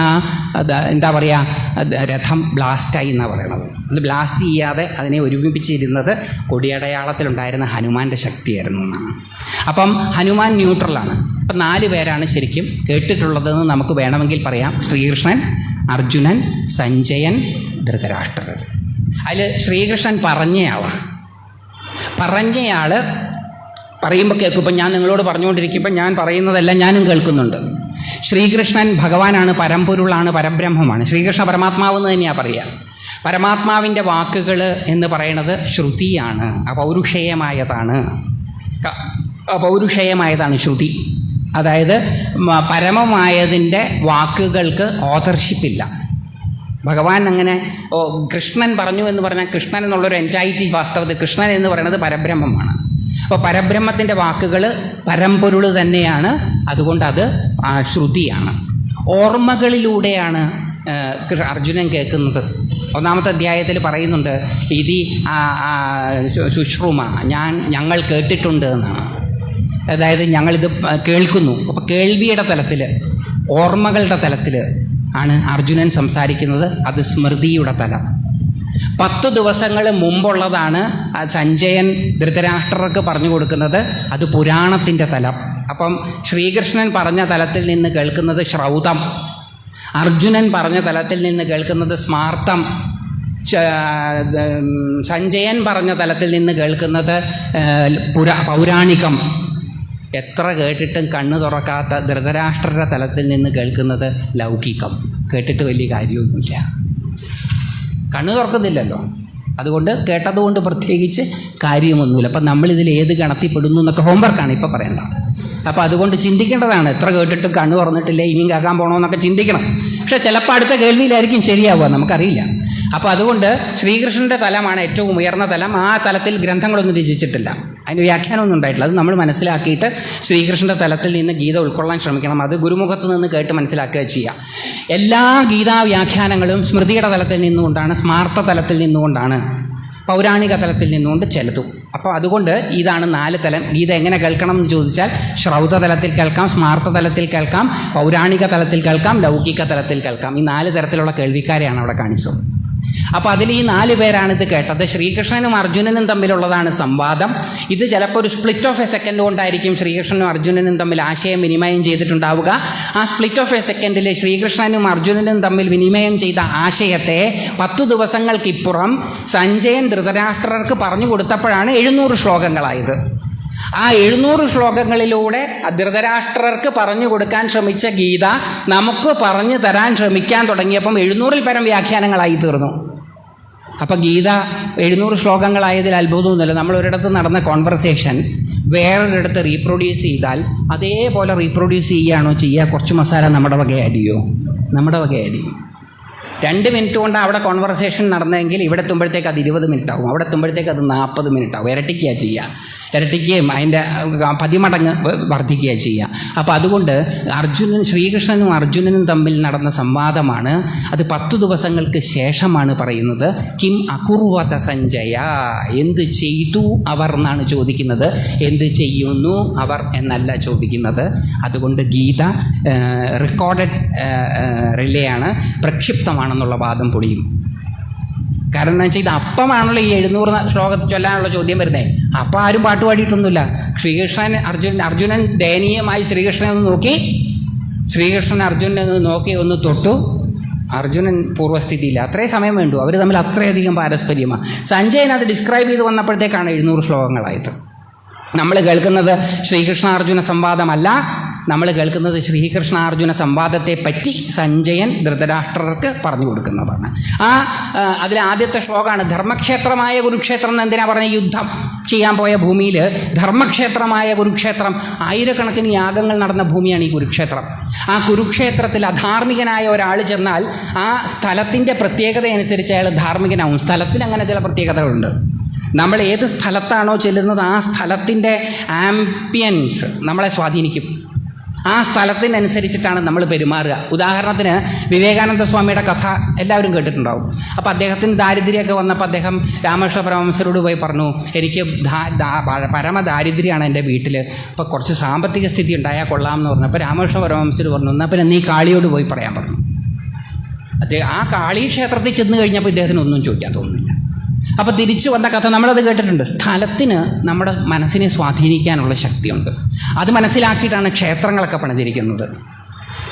എന്താ പറയുക, രഥം ബ്ലാസ്റ്റായി എന്നാണ് പറയണത്. അത് ബ്ലാസ്റ്റ് ചെയ്യാതെ അതിനെ ഒരുമിപ്പിച്ചിരുന്നത് കൊടിയടയാളത്തിലുണ്ടായിരുന്ന ഹനുമാൻ്റെ ശക്തിയായിരുന്നു എന്നാണ്. അപ്പം ഹനുമാൻ ന്യൂട്രലാണ്. അപ്പം 4 പേരാണ് ശരിക്കും കേട്ടിട്ടുള്ളതെന്ന് നമുക്ക് വേണമെങ്കിൽ പറയാം. ശ്രീകൃഷ്ണൻ, അർജുനൻ, സഞ്ജയൻ, ധൃതരാഷ്ട്രർ. അതിൽ ശ്രീകൃഷ്ണൻ പറഞ്ഞയാൾ പറയുമ്പോൾ കേൾക്കും. ഇപ്പം ഞാൻ നിങ്ങളോട് പറഞ്ഞുകൊണ്ടിരിക്കുമ്പോൾ ഞാൻ പറയുന്നതെല്ലാം ഞാനും കേൾക്കുന്നുണ്ട്. ശ്രീകൃഷ്ണൻ ഭഗവാനാണ്, പരമ്പൊരുളാണ്, പരബ്രഹ്മമാണ്. ശ്രീകൃഷ്ണ പരമാത്മാവെന്ന് തന്നെയാണ് പറയുക. പരമാത്മാവിൻ്റെ വാക്കുകൾ എന്ന് പറയുന്നത് ശ്രുതിയാണ്, അപൗരുഷേയമായതാണ് ശ്രുതി. അതായത് പരമമായതിൻ്റെ വാക്കുകൾക്ക് ഓതർഷിപ്പില്ല. ഭഗവാൻ അങ്ങനെ കൃഷ്ണൻ പറഞ്ഞു എന്ന് പറഞ്ഞാൽ കൃഷ്ണൻ എന്നുള്ളൊരു എൻറ്റൈറ്റി, വാസ്തവത്തിൽ കൃഷ്ണൻ എന്ന് പറയുന്നത് പരബ്രഹ്മമാണ്. അപ്പോൾ പരബ്രഹ്മത്തിൻ്റെ വാക്കുകൾ പരമ്പൊരുൾ തന്നെയാണ്. അതുകൊണ്ട് അത് ശ്രുതിയാണ്. ഓർമ്മകളിലൂടെയാണ് അർജുനൻ കേൾക്കുന്നത്. 1-ാമത്തെ അധ്യായത്തിൽ പറയുന്നുണ്ട്, ഇതി ശുശ്രൂമ, ഞങ്ങൾ കേട്ടിട്ടുണ്ട് എന്നാണ്. അതായത് ഞങ്ങളിത് കേൾക്കുന്നു. അപ്പോൾ കേൾവിയുടെ തലത്തിൽ, ഓർമ്മകളുടെ തലത്തിൽ ആണ് അർജുനൻ സംസാരിക്കുന്നത്. അത് സ്മൃതിയുടെ തലം. 10 ദിവസങ്ങൾ മുമ്പുള്ളതാണ് സഞ്ജയൻ ധൃതരാഷ്ട്രർക്ക് പറഞ്ഞു കൊടുക്കുന്നത്. അത് പുരാണത്തിൻ്റെ തലം. അപ്പം ശ്രീകൃഷ്ണൻ പറഞ്ഞ തലത്തിൽ നിന്ന് കേൾക്കുന്നത് ശ്രൗതം, അർജുനൻ പറഞ്ഞ തലത്തിൽ നിന്ന് കേൾക്കുന്നത് സ്മാർത്തം, സഞ്ജയൻ പറഞ്ഞ തലത്തിൽ നിന്ന് കേൾക്കുന്നത് പൗരാണികം. എത്ര കേട്ടിട്ടും കണ്ണു തുറക്കാത്ത ധൃതരാഷ്ട്രരുടെ തലത്തിൽ നിന്ന് കേൾക്കുന്നത് ലൗകികം. കേട്ടിട്ട് വലിയ കാര്യമൊന്നുമില്ല, കണ്ണു തുറക്കുന്നില്ലല്ലോ. അതുകൊണ്ട് കേട്ടതുകൊണ്ട് പ്രത്യേകിച്ച് കാര്യമൊന്നുമില്ല. അപ്പം നമ്മളിതിൽ ഏത് ഗണത്തിൽപ്പെടുന്നു എന്നൊക്കെ ഹോംവർക്കാണ് ഇപ്പോൾ പറയേണ്ടത്. അപ്പോൾ അതുകൊണ്ട് ചിന്തിക്കേണ്ടതാണ്. എത്ര കേട്ടിട്ടും കണ്ണു തുറന്നിട്ടില്ലേ, ഇനിയും കേൾക്കാൻ പോകണമെന്നൊക്കെ ചിന്തിക്കണം. പക്ഷേ ചിലപ്പോൾ അടുത്ത കേൾവിയിലായിരിക്കും ശരിയാവുക, നമുക്കറിയില്ല. അപ്പോൾ അതുകൊണ്ട് ശ്രീകൃഷ്ണൻ്റെ തലമാണ് ഏറ്റവും ഉയർന്ന തലം. ആ തലത്തിൽ ഗ്രന്ഥങ്ങളൊന്നും രചിച്ചിട്ടില്ല, അതിന് വ്യാഖ്യാനമൊന്നും ഉണ്ടായിട്ടില്ല. അത് നമ്മൾ മനസ്സിലാക്കിയിട്ട് ശ്രീകൃഷ്ണൻ്റെ തലത്തിൽ നിന്ന് ഗീത ഉൾക്കൊള്ളാൻ ശ്രമിക്കണം. അത് ഗുരുമുഖത്ത് നിന്ന് കേട്ട് മനസ്സിലാക്കുക ചെയ്യുക. എല്ലാ ഗീതാ വ്യാഖ്യാനങ്ങളും സ്മൃതിയുടെ തലത്തിൽ നിന്നുകൊണ്ടാണ്, സ്മാർത്ത തലത്തിൽ നിന്നുകൊണ്ടാണ്, പൗരാണിക തലത്തിൽ നിന്നുകൊണ്ട് ചെലുത്തും. അപ്പോൾ അതുകൊണ്ട് ഇതാണ് 4 തലം. ഗീത എങ്ങനെ കേൾക്കണം എന്ന് ചോദിച്ചാൽ ശ്രൗത തലത്തിൽ കേൾക്കാം, സ്മാർത്ത തലത്തിൽ കേൾക്കാം, പൗരാണിക തലത്തിൽ കേൾക്കാം, ലൗകിക തലത്തിൽ കേൾക്കാം. ഈ 4 തരത്തിലുള്ള കേൾവിക്കാരെയാണ് അവിടെ കാണിച്ചത്. അപ്പോൾ അതിൽ ഈ 4 പേരാണ് ഇത് കേട്ടത്. ശ്രീകൃഷ്ണനും അർജുനനും തമ്മിലുള്ളതാണ് സംവാദം. ഇത് ചിലപ്പോൾ ഒരു സ്പ്ലിറ്റ് ഓഫ് എ സെക്കൻഡ് കൊണ്ടായിരിക്കും ശ്രീകൃഷ്ണനും അർജുനനും തമ്മിൽ ആശയം വിനിമയം ചെയ്തിട്ടുണ്ടാവുക. ആ സ്പ്ലിറ്റ് ഓഫ് എ സെക്കൻഡിൽ ശ്രീകൃഷ്ണനും അർജുനനും തമ്മിൽ വിനിമയം ചെയ്ത ആശയത്തെ 10 ദിവസങ്ങൾക്കിപ്പുറം സഞ്ജയൻ ധൃതരാഷ്ട്രർക്ക് പറഞ്ഞു കൊടുത്തപ്പോഴാണ് 700 ശ്ലോകങ്ങളായത്. ആ 700 ശ്ലോകങ്ങളിലൂടെ ധൃതരാഷ്ട്രർക്ക് പറഞ്ഞു കൊടുക്കാൻ ശ്രമിച്ച ഗീത നമുക്ക് പറഞ്ഞു തരാൻ ശ്രമിക്കാൻ തുടങ്ങിയപ്പം 700-ൽ പരം വ്യാഖ്യാനങ്ങളായി തീർന്നു. അപ്പം ഗീത 700 ശ്ലോകങ്ങളായതിൽ അത്ഭുതമൊന്നുമില്ല. നമ്മൾ ഒരിടത്ത് നടന്ന കോൺവെർസേഷൻ വേറൊരിടത്ത് റീപ്രൊഡ്യൂസ് ചെയ്താൽ അതേപോലെ റീപ്രൊഡ്യൂസ് ചെയ്യുകയാണോ ചെയ്യുക? കുറച്ച് മസാല നമ്മുടെ വക ആഡ് ചെയ്യുമോ? നമ്മുടെ വക ആഡ് ചെയ്യും. 2 മിനിറ്റ് കൊണ്ട് അവിടെ കോൺവെർസേഷൻ നടന്നെങ്കിൽ ഇവിടെ എത്തുമ്പോഴത്തേക്ക് അത് 20 മിനിറ്റ് ആവും, അവിടെ എത്തുമ്പോഴത്തേക്ക് അത് 40 മിനിറ്റ് ആവും. ഇരട്ടിക്കുക ചെയ്യുക. ഇരട്ടിക്കുകയും അതിൻ്റെ പതിമടങ്ങ് വർദ്ധിക്കുകയും ചെയ്യുക. അപ്പോൾ അതുകൊണ്ട് ശ്രീകൃഷ്ണനും അർജുനനും തമ്മിൽ നടന്ന സംവാദമാണ്. അത് 10 ദിവസങ്ങൾക്ക് ശേഷമാണ് പറയുന്നത്. കിം അകുർവത സഞ്ജയ, എന്ത് ചെയ്തു അവർ എന്നാണ് ചോദിക്കുന്നത്, എന്ത് ചെയ്യുന്നു അവർ എന്നല്ല ചോദിക്കുന്നത്. അതുകൊണ്ട് ഗീത റെക്കോർഡഡ് റിലേ ആണ്, പ്രക്ഷിപ്തമാണെന്നുള്ള വാദം പൊളിയും. കാരണം എന്താ വെച്ചാൽ ഇത് അപ്പമാണല്ലോ ഈ 700 ശ്ലോകം ചൊല്ലാനുള്ള ചോദ്യം വരുന്നത്. അപ്പം ആരും പാട്ട് പാടിയിട്ടൊന്നുമില്ല. അർജുനൻ ദയനീയമായി ശ്രീകൃഷ്ണനെ ഒന്ന് നോക്കി, ശ്രീകൃഷ്ണൻ അർജുനനെ ഒന്ന് നോക്കി ഒന്ന് തൊട്ടു. അർജുനൻ പൂർവ്വസ്ഥിതിയില്ല. അത്രയും സമയം വേണ്ടു. അവർ തമ്മിൽ അത്രയധികം പാരസ്പര്യമാണ്. സഞ്ജയൻ അത് ഡിസ്ക്രൈബ് ചെയ്ത് വന്നപ്പോഴത്തേക്കാണ് 700 ശ്ലോകങ്ങളായത്. നമ്മൾ കേൾക്കുന്നത് ശ്രീകൃഷ്ണാർജുന സംവാദമല്ല, നമ്മൾ കേൾക്കുന്നത് ശ്രീകൃഷ്ണാർജുന സംവാദത്തെ പറ്റി സഞ്ജയൻ ധൃതരാഷ്ട്രർക്ക് പറഞ്ഞു കൊടുക്കുന്നതാണ്. അതിലെ ആദ്യത്തെ ശ്ലോകമാണ് ധർമ്മക്ഷേത്രമായ കുരുക്ഷേത്രം എന്ന് എന്തിനാ പറഞ്ഞ? യുദ്ധം ചെയ്യാൻ പോയ ഭൂമിയിൽ ധർമ്മക്ഷേത്രമായ കുരുക്ഷേത്രം, ആയിരക്കണക്കിന് യാഗങ്ങൾ നടന്ന ഭൂമിയാണ് ഈ കുരുക്ഷേത്രം. ആ കുരുക്ഷേത്രത്തിൽ അധാർമികനായ ഒരാൾ ചെന്നാൽ ആ സ്ഥലത്തിൻ്റെ പ്രത്യേകത അനുസരിച്ച് അയാൾ ധാർമ്മികനാവും. സ്ഥലത്തിന് അങ്ങനെ ചില പ്രത്യേകതകളുണ്ട്. നമ്മൾ ഏത് സ്ഥലത്താണോ ചെല്ലുന്നത് ആ സ്ഥലത്തിൻ്റെ ആംബിയൻസ് നമ്മളെ സ്വാധീനിക്കും. ആ സ്ഥലത്തിനനുസരിച്ചിട്ടാണ് നമ്മൾ പെരുമാറുക. ഉദാഹരണത്തിന് വിവേകാനന്ദ സ്വാമിയുടെ കഥ എല്ലാവരും കേട്ടിട്ടുണ്ടാവും. അപ്പോൾ അദ്ദേഹത്തിന് ദാരിദ്ര്യമൊക്കെ വന്നപ്പോൾ അദ്ദേഹം രാമകൃഷ്ണ പരമഹംസരോട് പോയി പറഞ്ഞു, എനിക്ക് പരമദാരിദ്ര്യമാണ് എൻ്റെ വീട്ടിൽ, അപ്പോൾ കുറച്ച് സാമ്പത്തിക സ്ഥിതി ഉണ്ടായാൽ കൊള്ളാം എന്ന് പറഞ്ഞു. അപ്പോൾ രാമകൃഷ്ണ പരമഹംസർ പറഞ്ഞു, എന്നാൽ പിന്നെ നീ കാളിയോട് പോയി പറയാൻ പറഞ്ഞു. ആ കാളി ക്ഷേത്രത്തിൽ ചെന്ന് കഴിഞ്ഞപ്പോൾ ഇദ്ദേഹത്തിന് ഒന്നും ചോദിക്കാൻ തോന്നുന്നില്ല. അപ്പോൾ തിരിച്ചു വന്ന കഥ നമ്മളത് കേട്ടിട്ടുണ്ട്. സ്ഥലത്തിന് നമ്മുടെ മനസ്സിനെ സ്വാധീനിക്കാനുള്ള ശക്തിയുണ്ട്. അത് മനസ്സിലാക്കിയിട്ടാണ് ക്ഷേത്രങ്ങളൊക്കെ പണിതിരിക്കുന്നത്.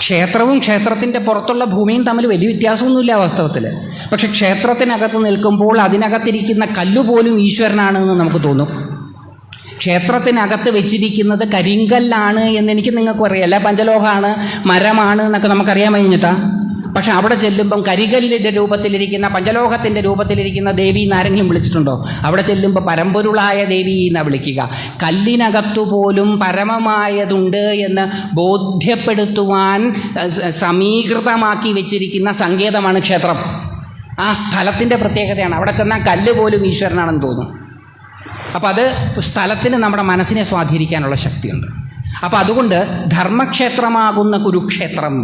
ക്ഷേത്രവും ക്ഷേത്രത്തിൻ്റെ പുറത്തുള്ള ഭൂമിയും തമ്മിൽ വലിയ വ്യത്യാസമൊന്നുമില്ല വാസ്തവത്തിൽ. പക്ഷെ ക്ഷേത്രത്തിനകത്ത് നിൽക്കുമ്പോൾ അതിനകത്തിരിക്കുന്ന കല്ലുപോലും ഈശ്വരനാണെന്ന് നമുക്ക് തോന്നും. ക്ഷേത്രത്തിനകത്ത് വെച്ചിരിക്കുന്നത് കരിങ്കല്ലാണ് എന്നെനിക്ക് നിങ്ങൾക്കും അറിയാം. അല്ല പഞ്ചലോഹമാണ്, മരമാണ് എന്നൊക്കെ നമുക്കറിയാൻ കഴിഞ്ഞിട്ടാ. പക്ഷെ അവിടെ ചെല്ലുമ്പം കരികല്ലിൻ്റെ രൂപത്തിലിരിക്കുന്ന, പഞ്ചലോഹത്തിൻ്റെ രൂപത്തിലിരിക്കുന്ന ദേവി എന്നാരെങ്കിലും വിളിച്ചിട്ടുണ്ടോ? അവിടെ ചെല്ലുമ്പോൾ പരമ്പൊരുളായ ദേവി എന്നാണ് വിളിക്കുക. കല്ലിനകത്തുപോലും പരമമായതുണ്ട് എന്ന് ബോധ്യപ്പെടുത്തുവാൻ സമീകൃതമാക്കി വെച്ചിരിക്കുന്ന സങ്കേതമാണ് ക്ഷേത്രം. ആ സ്ഥലത്തിൻ്റെ പ്രത്യേകതയാണ്. അവിടെ ചെന്നാൽ കല്ല് പോലും ഈശ്വരനാണെന്ന് തോന്നും. അപ്പോൾ അത് സ്ഥലത്തിന് നമ്മുടെ മനസ്സിനെ സ്വാധീനിക്കാനുള്ള ശക്തിയുണ്ട്. അപ്പോൾ അതുകൊണ്ട് ധർമ്മക്ഷേത്രമാകുന്ന കുരുക്ഷേത്രം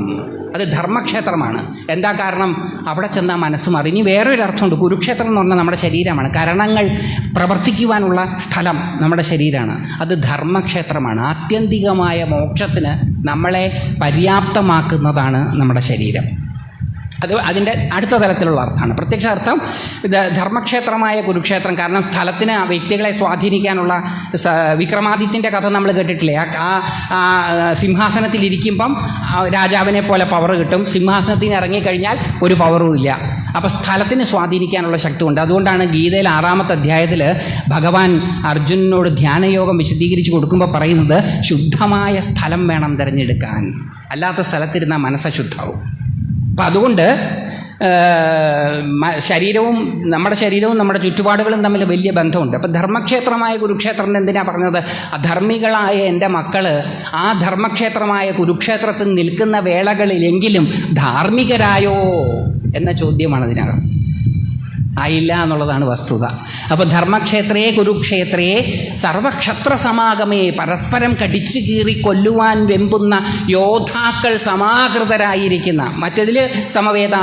അത് ധർമ്മക്ഷേത്രമാണ്. എന്താ കാരണം? അവിടെ ചെന്നാൽ മനസ്സ് മാറി. ഇനി വേറൊരു അർത്ഥമുണ്ട്. കുരുക്ഷേത്രം എന്ന് പറഞ്ഞാൽ നമ്മുടെ ശരീരമാണ്. കരണങ്ങൾ പ്രവർത്തിക്കുവാനുള്ള സ്ഥലം നമ്മുടെ ശരീരമാണ്. അത് ധർമ്മക്ഷേത്രമാണ്. ആത്യന്തികമായ മോക്ഷത്തിന് നമ്മളെ പര്യാപ്തമാക്കുന്നതാണ് നമ്മുടെ ശരീരം. അതിൻ്റെ അടുത്ത തലത്തിലുള്ള അർത്ഥമാണ്. പ്രത്യക്ഷ അർത്ഥം ഇത് ധർമ്മക്ഷേത്രമായ കുരുക്ഷേത്രം. കാരണം സ്ഥലത്തിന് വ്യക്തികളെ സ്വാധീനിക്കാനുള്ള വിക്രമാദിത്യൻ്റെ കഥ നമ്മൾ കേട്ടിട്ടില്ലേ? ആ സിംഹാസനത്തിലിരിക്കുമ്പം രാജാവിനെ പോലെ പവർ കിട്ടും. സിംഹാസനത്തിൽ നിന്ന് ഇറങ്ങിക്കഴിഞ്ഞാൽ ഒരു പവറും ഇല്ല. അപ്പോൾ സ്ഥലത്തിന് സ്വാധീനിക്കാനുള്ള ശക്തി ഉണ്ട്. അതുകൊണ്ടാണ് ഗീതയിൽ 6-ാമത്തെ അധ്യായത്തിൽ ഭഗവാൻ അർജുനനോട് ധ്യാനയോഗം വിശദീകരിച്ച് കൊടുക്കുമ്പോൾ പറയുന്നത് ശുദ്ധമായ സ്ഥലം വേണം തിരഞ്ഞെടുക്കാൻ, അല്ലാത്ത സ്ഥലത്തിരുന്നാൽ മനസ്സ് അശുദ്ധാവും. അപ്പം അതുകൊണ്ട് നമ്മുടെ ശരീരവും നമ്മുടെ ചുറ്റുപാടുകളും തമ്മിൽ വലിയ ബന്ധമുണ്ട്. അപ്പം ധർമ്മക്ഷേത്രമായ കുരുക്ഷേത്രം എന്തിനാണ് പറഞ്ഞത്? അധർമ്മികളായ എൻ്റെ മക്കൾ ആ ധർമ്മക്ഷേത്രമായ കുരുക്ഷേത്രത്തിൽ നിൽക്കുന്ന വേളകളിലെങ്കിലും ധാർമ്മികരായോ എന്ന ചോദ്യമാണ് അതിനകം. ആയില്ല എന്നുള്ളതാണ് വസ്തുത. അപ്പോൾ ധർമ്മക്ഷേത്രേ കുരുക്ഷേത്രേ സർവക്ഷത്ര സമാഗമേ, പരസ്പരം കടിച്ചു കീറി കൊല്ലുവാൻ വെമ്പുന്ന യോദ്ധാക്കൾ സമാകൃതരായിരിക്കുന്ന, മറ്റതിൽ സമവേത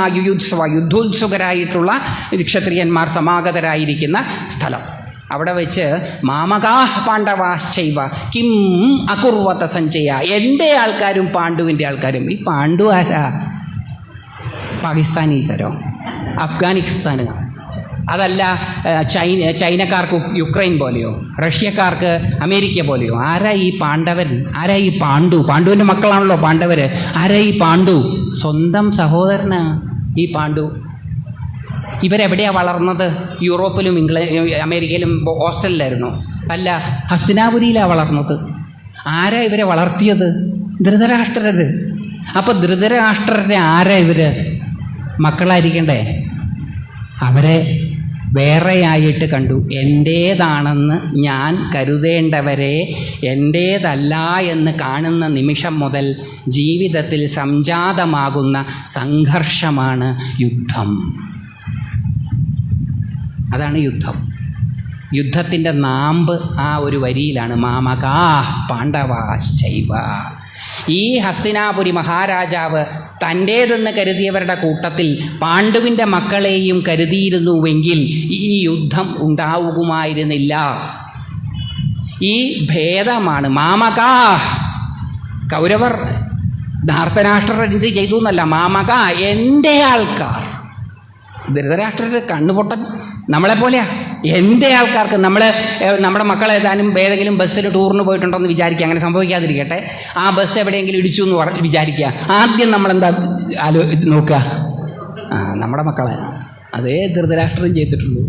യുദ്ധോത്സുകരായിട്ടുള്ള ക്ഷത്രിയന്മാർ സമാഗതരായിരിക്കുന്ന സ്ഥലം. അവിടെ വെച്ച് മാമകാഹ പാണ്ഡവാശ്ചൈവ കിം അകുർവത സഞ്ജയ, എൻ്റെ ആൾക്കാരും പാണ്ഡുവിൻ്റെ ആൾക്കാരും. ഈ പാണ്ഡു ആരാ? പാകിസ്ഥാനിക്കാരോ? അഫ്ഗാനിസ്ഥാനോ? അതല്ല ചൈനക്കാർക്ക് യുക്രൈൻ പോലെയോ, റഷ്യക്കാർക്ക് അമേരിക്ക പോലെയോ? ആരാ ഈ പാണ്ഡവൻ? ആരാ ഈ പാണ്ഡു? പാണ്ഡുവിൻ്റെ മക്കളാണല്ലോ പാണ്ഡവർ. ആരാ ഈ പാണ്ഡു? സ്വന്തം സഹോദരനാ ഈ പാണ്ഡു. ഇവരെവിടെയാണ് വളർന്നത്? യൂറോപ്പിലും അമേരിക്കയിലും ഹോസ്റ്റലിലായിരുന്നു? അല്ല, ഹസ്തിനാപുരിയിലാണ് വളർന്നത്. ആരാ ഇവരെ വളർത്തിയത്? ധൃതരാഷ്ട്രര്. അപ്പോൾ ധൃതരാഷ്ട്രരെ ആരാ ഇവർ മക്കളായിരിക്കണ്ടേ? അവരെ വേറെയായിട്ട് കണ്ടു. എൻ്റേതാണെന്ന് ഞാൻ കരുതേണ്ടവരെ എൻ്റേതല്ല എന്ന് കാണുന്ന നിമിഷം മുതൽ ജീവിതത്തിൽ സംജാതമാകുന്ന സംഘർഷമാണ് യുദ്ധം. അതാണ് യുദ്ധം. യുദ്ധത്തിൻ്റെ നാമ്പ് ആ ഒരു വരിയിലാണ്. മാമകാ പാണ്ഡവാശ്ചൈവ. ഈ ഹസ്തിനാപുരി മഹാരാജാവ് തൻ്റേതെന്ന് കരുതിയവരുടെ കൂട്ടത്തിൽ പാണ്ഡുവിൻ്റെ മക്കളെയും കരുതിയിരുന്നുവെങ്കിൽ ഈ യുദ്ധം ഉണ്ടാവുമായിരുന്നില്ല. ഈ ഭേദമാണ് മാമകാ. കൗരവർ ധാർത്തരാഷ്ട്രർ എന്ത് ചെയ്തു എന്നല്ല, മാമകാ എൻ്റെ ആൾക്കാർ. ധൃതരാഷ്ട്രർ കണ്ണുപൊട്ടൻ നമ്മളെപ്പോലെയാ. എൻ്റെ ആൾക്കാർക്ക് നമ്മുടെ മക്കളെ ഏതാനും ഏതെങ്കിലും ബസ്സിൽ ടൂറിന് പോയിട്ടുണ്ടെന്ന് വിചാരിക്കുക, അങ്ങനെ സംഭവിക്കാതിരിക്കട്ടെ. ആ ബസ് എവിടെയെങ്കിലും ഇടിച്ചു എന്ന് വിചാരിക്കുക. ആദ്യം നമ്മളെന്താ നോക്കുക? നമ്മുടെ മക്കളെ. അതേ ധൃതരാഷ്ട്രം ചെയ്തിട്ടുള്ളൂ.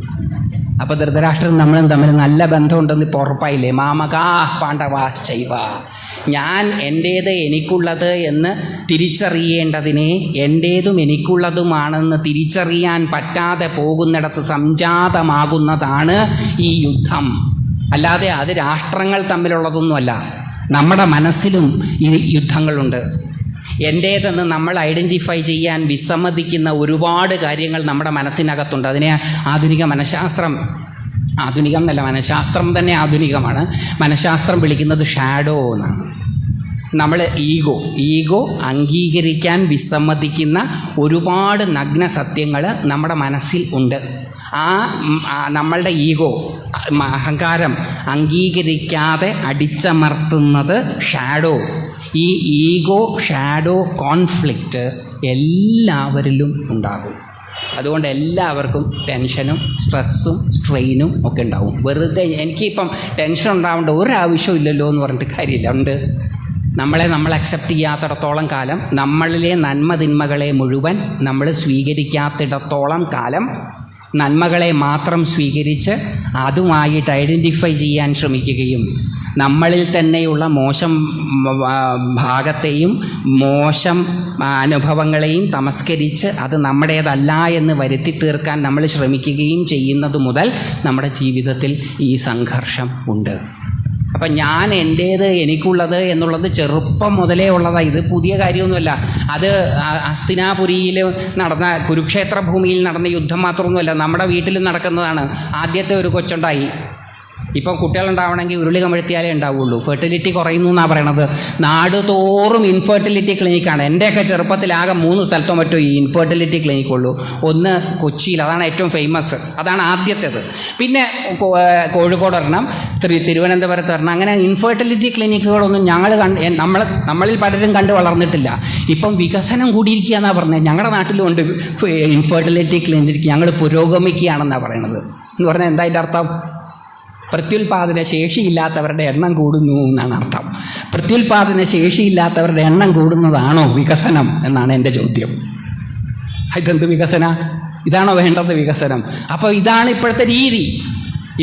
അപ്പോൾ ധൃതരാഷ്ട്രം നമ്മളും തമ്മിൽ നല്ല ബന്ധമുണ്ടെന്ന് ഇപ്പോൾ ഉറപ്പായില്ലേ? മാമകാ പാണ്ഡവാശ്ചൈവ. ഞാൻ എൻ്റേത് എനിക്കുള്ളത് എന്ന് തിരിച്ചറിയേണ്ടതിനെ എൻ്റേതും എനിക്കുള്ളതുമാണെന്ന് തിരിച്ചറിയാൻ പറ്റാതെ പോകുന്നിടത്ത് സംജാതമാകുന്നതാണ് ഈ യുദ്ധം. അല്ലാതെ അത് രാഷ്ട്രങ്ങൾ തമ്മിലുള്ളതൊന്നുമല്ല. നമ്മുടെ മനസ്സിലും ഈ യുദ്ധങ്ങളുണ്ട്. എൻ്റേതെന്ന് നമ്മൾ ഐഡൻറ്റിഫൈ ചെയ്യാൻ വിസമ്മതിക്കുന്ന ഒരുപാട് കാര്യങ്ങൾ നമ്മുടെ മനസ്സിനകത്തുണ്ട്. അതിനെ ആധുനിക മനഃശാസ്ത്രം, ആധുനികം എന്നല്ല, മനഃശാസ്ത്രം തന്നെ ആധുനികമാണ്. മനഃശാസ്ത്രം വിളിക്കുന്നത് ഷാഡോ എന്നാണ്. നമ്മൾ ഈഗോ അംഗീകരിക്കാൻ വിസമ്മതിക്കുന്ന ഒരുപാട് നഗ്ന സത്യങ്ങൾ നമ്മുടെ മനസ്സിൽ ഉണ്ട്. നമ്മളുടെ ഈഗോ, അഹങ്കാരം അംഗീകരിക്കാതെ അടിച്ചമർത്തുന്നത് ഷാഡോ. ഈ ഈഗോ ഷാഡോ കോൺഫ്ലിക്റ്റ് എല്ലാവരിലും ഉണ്ടാകും. അതുകൊണ്ട് എല്ലാവർക്കും ടെൻഷനും സ്ട്രെസ്സും സ്ട്രെയിനും ഒക്കെ ഉണ്ടാവും. വെറുതെ എനിക്കിപ്പം ടെൻഷൻ ഉണ്ടാവേണ്ട ഒരാവശ്യവും ഇല്ലല്ലോ എന്ന് പറഞ്ഞിട്ട് കാര്യമില്ല. ഉണ്ട്. നമ്മൾ അക്സെപ്റ്റ് ചെയ്യാത്തിടത്തോളം കാലം, നമ്മളിലെ നന്മതിന്മകളെ മുഴുവൻ നമ്മൾ സ്വീകരിക്കാത്തിടത്തോളം കാലം, നന്മകളെ മാത്രം സ്വീകരിച്ച് അതുമായിട്ട് ഐഡൻറ്റിഫൈ ചെയ്യാൻ ശ്രമിക്കുകയും നമ്മളിൽ തന്നെയുള്ള മോശം ഭാഗത്തെയും മോശം അനുഭവങ്ങളെയും തമസ്കരിച്ച് അത് നമ്മുടേതല്ല എന്ന് വരുത്തി തീർക്കാൻ നമ്മൾ ശ്രമിക്കുകയും ചെയ്യുന്നത് മുതൽ നമ്മുടെ ജീവിതത്തിൽ ഈ സംഘർഷം ഉണ്ട്. അപ്പം ഞാൻ എൻ്റേത് എനിക്കുള്ളത് എന്നുള്ളത് ചെറുപ്പം മുതലേ ഉള്ളതാണ്. ഇത് പുതിയ കാര്യമൊന്നുമല്ല. അത് ഹസ്തിനാപുരിയിൽ നടന്ന, കുരുക്ഷേത്ര ഭൂമിയിൽ നടന്ന യുദ്ധം മാത്രമൊന്നുമല്ല, നമ്മുടെ വീട്ടിൽ നടക്കുന്നതാണ്. ആദ്യത്തെ ഒരു കൊച്ചുണ്ടായി. ഇപ്പം കുട്ടികളുണ്ടാവണമെങ്കിൽ ഉരുളി കമഴ്ത്തിയാലേ ഉണ്ടാവുള്ളൂ. ഫെർട്ടിലിറ്റി കുറയുന്നു എന്നാണ് പറയണത്. നാട് തോറും ഇൻഫെർട്ടിലിറ്റി ക്ലിനിക്കാണ്. എൻ്റെയൊക്കെ ചെറുപ്പത്തിലാകെ 3 സ്ഥലത്തോ മറ്റോ ഈ ഇൻഫെർട്ടിലിറ്റി ക്ലിനിക്കുള്ളൂ. ഒന്ന് കൊച്ചിയിൽ, അതാണ് ഏറ്റവും ഫേമസ്, അതാണ് ആദ്യത്തേത്. പിന്നെ കോഴിക്കോട് ഒരെണ്ണം, തിരുവനന്തപുരത്ത് ഒരെണ്ണം. അങ്ങനെ ഇൻഫെർട്ടിലിറ്റി ക്ലിനിക്കുകളൊന്നും നമ്മളിൽ പലരും കണ്ട് വളർന്നിട്ടില്ല. ഇപ്പം വികസനം കൂടിയിരിക്കുക എന്നാണ് പറഞ്ഞത്. ഞങ്ങളുടെ നാട്ടിലും ഉണ്ട് ഇൻഫെർട്ടിലിറ്റി ക്ലിനിക്ക്. ഞങ്ങൾ പുരോഗമിക്കുകയാണെന്നാണ് പറയണത്. എന്ന് പറഞ്ഞാൽ എന്താ അതിൻ്റെ അർത്ഥം? പ്രത്യുൽപാദന ശേഷിയില്ലാത്തവരുടെ എണ്ണം കൂടുന്നു എന്നാണ് അർത്ഥം. പ്രത്യുൽപാദന ശേഷിയില്ലാത്തവരുടെ എണ്ണം കൂടുന്നതാണോ വികസനം എന്നാണ് എൻ്റെ ചോദ്യം. ഇതെന്ത് വികസന? ഇതാണോ വേണ്ടത് വികസനം? അപ്പോൾ ഇതാണ് ഇപ്പോഴത്തെ രീതി.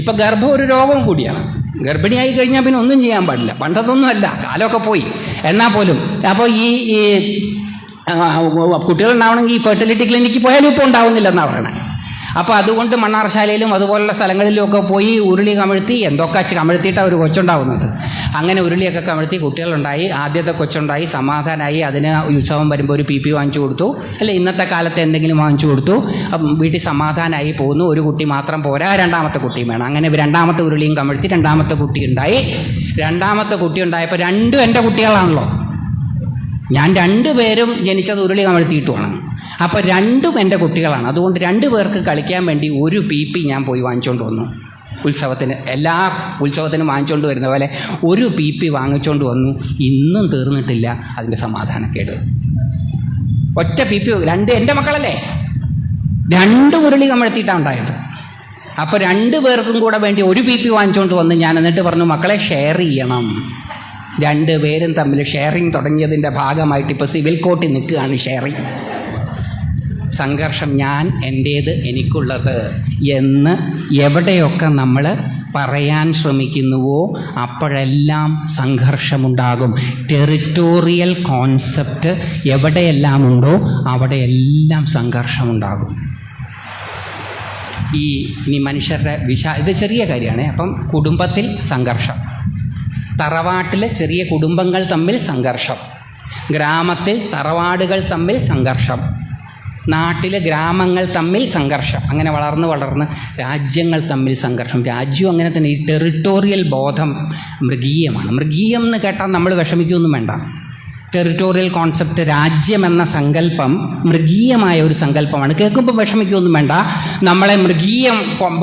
ഇപ്പം ഗർഭം ഒരു രോഗം കൂടിയാണ്. ഗർഭിണിയായി കഴിഞ്ഞാൽ പിന്നെ ഒന്നും ചെയ്യാൻ പാടില്ല. പണ്ടതൊന്നുമല്ല, കാലമൊക്കെ പോയി. എന്നാൽ പോലും അപ്പോൾ ഈ കുട്ടികളുണ്ടാവണമെങ്കിൽ ഈ ഫെർട്ടിലിറ്റി ക്ലിനിക്ക് പോയാലും ഇപ്പോൾ ഉണ്ടാവുന്നില്ലെന്നാണ് പറയണത്. അപ്പോൾ അതുകൊണ്ട് മണ്ണാർശാലയിലും അതുപോലുള്ള സ്ഥലങ്ങളിലുമൊക്കെ പോയി ഉരുളി കമഴ്ത്തി എന്തൊക്കെ കമഴ്ത്തിയിട്ടാണ് ഒരു കൊച്ചുണ്ടാവുന്നത്. അങ്ങനെ ഉരുളിയൊക്കെ കമഴ്ത്തി കുട്ടികളുണ്ടായി. ആദ്യത്തെ കൊച്ചുണ്ടായി, സമാധാനമായി. അതിന് ഉത്സവം വരുമ്പോൾ ഒരു PP വാങ്ങിച്ചു കൊടുത്തു, അല്ലെ ഇന്നത്തെ കാലത്ത് എന്തെങ്കിലും വാങ്ങിച്ചു കൊടുത്തു. വീട്ടിൽ സമാധാനമായി പോകുന്നു. ഒരു കുട്ടി മാത്രം പോരാ, രണ്ടാമത്തെ കുട്ടിയും വേണം. അങ്ങനെ രണ്ടാമത്തെ ഉരുളിയും കമഴ്ത്തി രണ്ടാമത്തെ കുട്ടി ഉണ്ടായി. രണ്ടാമത്തെ കുട്ടി ഉണ്ടായപ്പോൾ രണ്ടും എൻ്റെ കുട്ടികളാണല്ലോ. ഞാൻ 2 പേരും ജനിച്ചത് ഉരുളി കമഴ്ത്തിയിട്ടുമാണ്. അപ്പോൾ രണ്ടും എൻ്റെ കുട്ടികളാണ്. അതുകൊണ്ട് 2 പേർക്ക് കളിക്കാൻ വേണ്ടി ഒരു PP ഞാൻ പോയി വാങ്ങിച്ചുകൊണ്ട് വന്നു. ഉത്സവത്തിന്, എല്ലാ ഉത്സവത്തിനും വാങ്ങിച്ചുകൊണ്ട് വരുന്ന പോലെ ഒരു PP വാങ്ങിച്ചുകൊണ്ട് വന്നു. ഇന്നും തീർന്നിട്ടില്ല അതിൻ്റെ സമാധാനക്കേട്. ഒറ്റ PP, 2 എൻ്റെ മക്കളല്ലേ, 2 ഉരുളി കമഴ്ത്തിയിട്ടാണ് ഉണ്ടായത്. അപ്പോൾ 2 പേർക്കും കൂടെ വേണ്ടി ഒരു PP വാങ്ങിച്ചുകൊണ്ട് വന്ന് ഞാൻ എന്നിട്ട് പറഞ്ഞു, മക്കളെ ഷെയർ ചെയ്യണം. 2 പേരും തമ്മിൽ ഷെയറിങ് തുടങ്ങിയതിൻ്റെ ഭാഗമായിട്ട് ഇപ്പോൾ സിവിൽ കോർട്ടിൽ നിൽക്കുകയാണ് ഷെയറിങ്. സംഘർഷം, ഞാൻ എൻ്റേത് എനിക്കുള്ളത് എന്ന് എവിടെയൊക്കെ നമ്മൾ പറയാൻ ശ്രമിക്കുന്നുവോ അപ്പോഴെല്ലാം സംഘർഷമുണ്ടാകും. ടെറിറ്റോറിയൽ കോൺസെപ്റ്റ് എവിടെയെല്ലാം ഉണ്ടോ അവിടെയെല്ലാം സംഘർഷമുണ്ടാകും. ഇനി മനുഷ്യരുടെ ഇത് ചെറിയ കാര്യമാണ്. അപ്പം കുടുംബത്തിൽ സംഘർഷം, തറവാട്ടിലെ ചെറിയ കുടുംബങ്ങൾ തമ്മിൽ സംഘർഷം, ഗ്രാമത്തിൽ തറവാടുകൾ തമ്മിൽ സംഘർഷം, നാട്ടിലെ ഗ്രാമങ്ങൾ തമ്മിൽ സംഘർഷം, അങ്ങനെ വളർന്ന് രാജ്യങ്ങൾ തമ്മിൽ സംഘർഷം. രാജ്യവും അങ്ങനെ തന്നെ. ഈ ടെറിട്ടോറിയൽ ബോധം മൃഗീയമാണ്. മൃഗീയം എന്ന് കേട്ടാൽ നമ്മൾ വിഷമിക്കുകയൊന്നും വേണ്ട. ടെറിട്ടോറിയൽ കോൺസെപ്റ്റ്, രാജ്യമെന്ന സങ്കല്പം മൃഗീയമായ ഒരു സങ്കല്പമാണ്. കേൾക്കുമ്പോൾ വിഷമിക്കുകയൊന്നും വേണ്ട. നമ്മളെ മൃഗീയ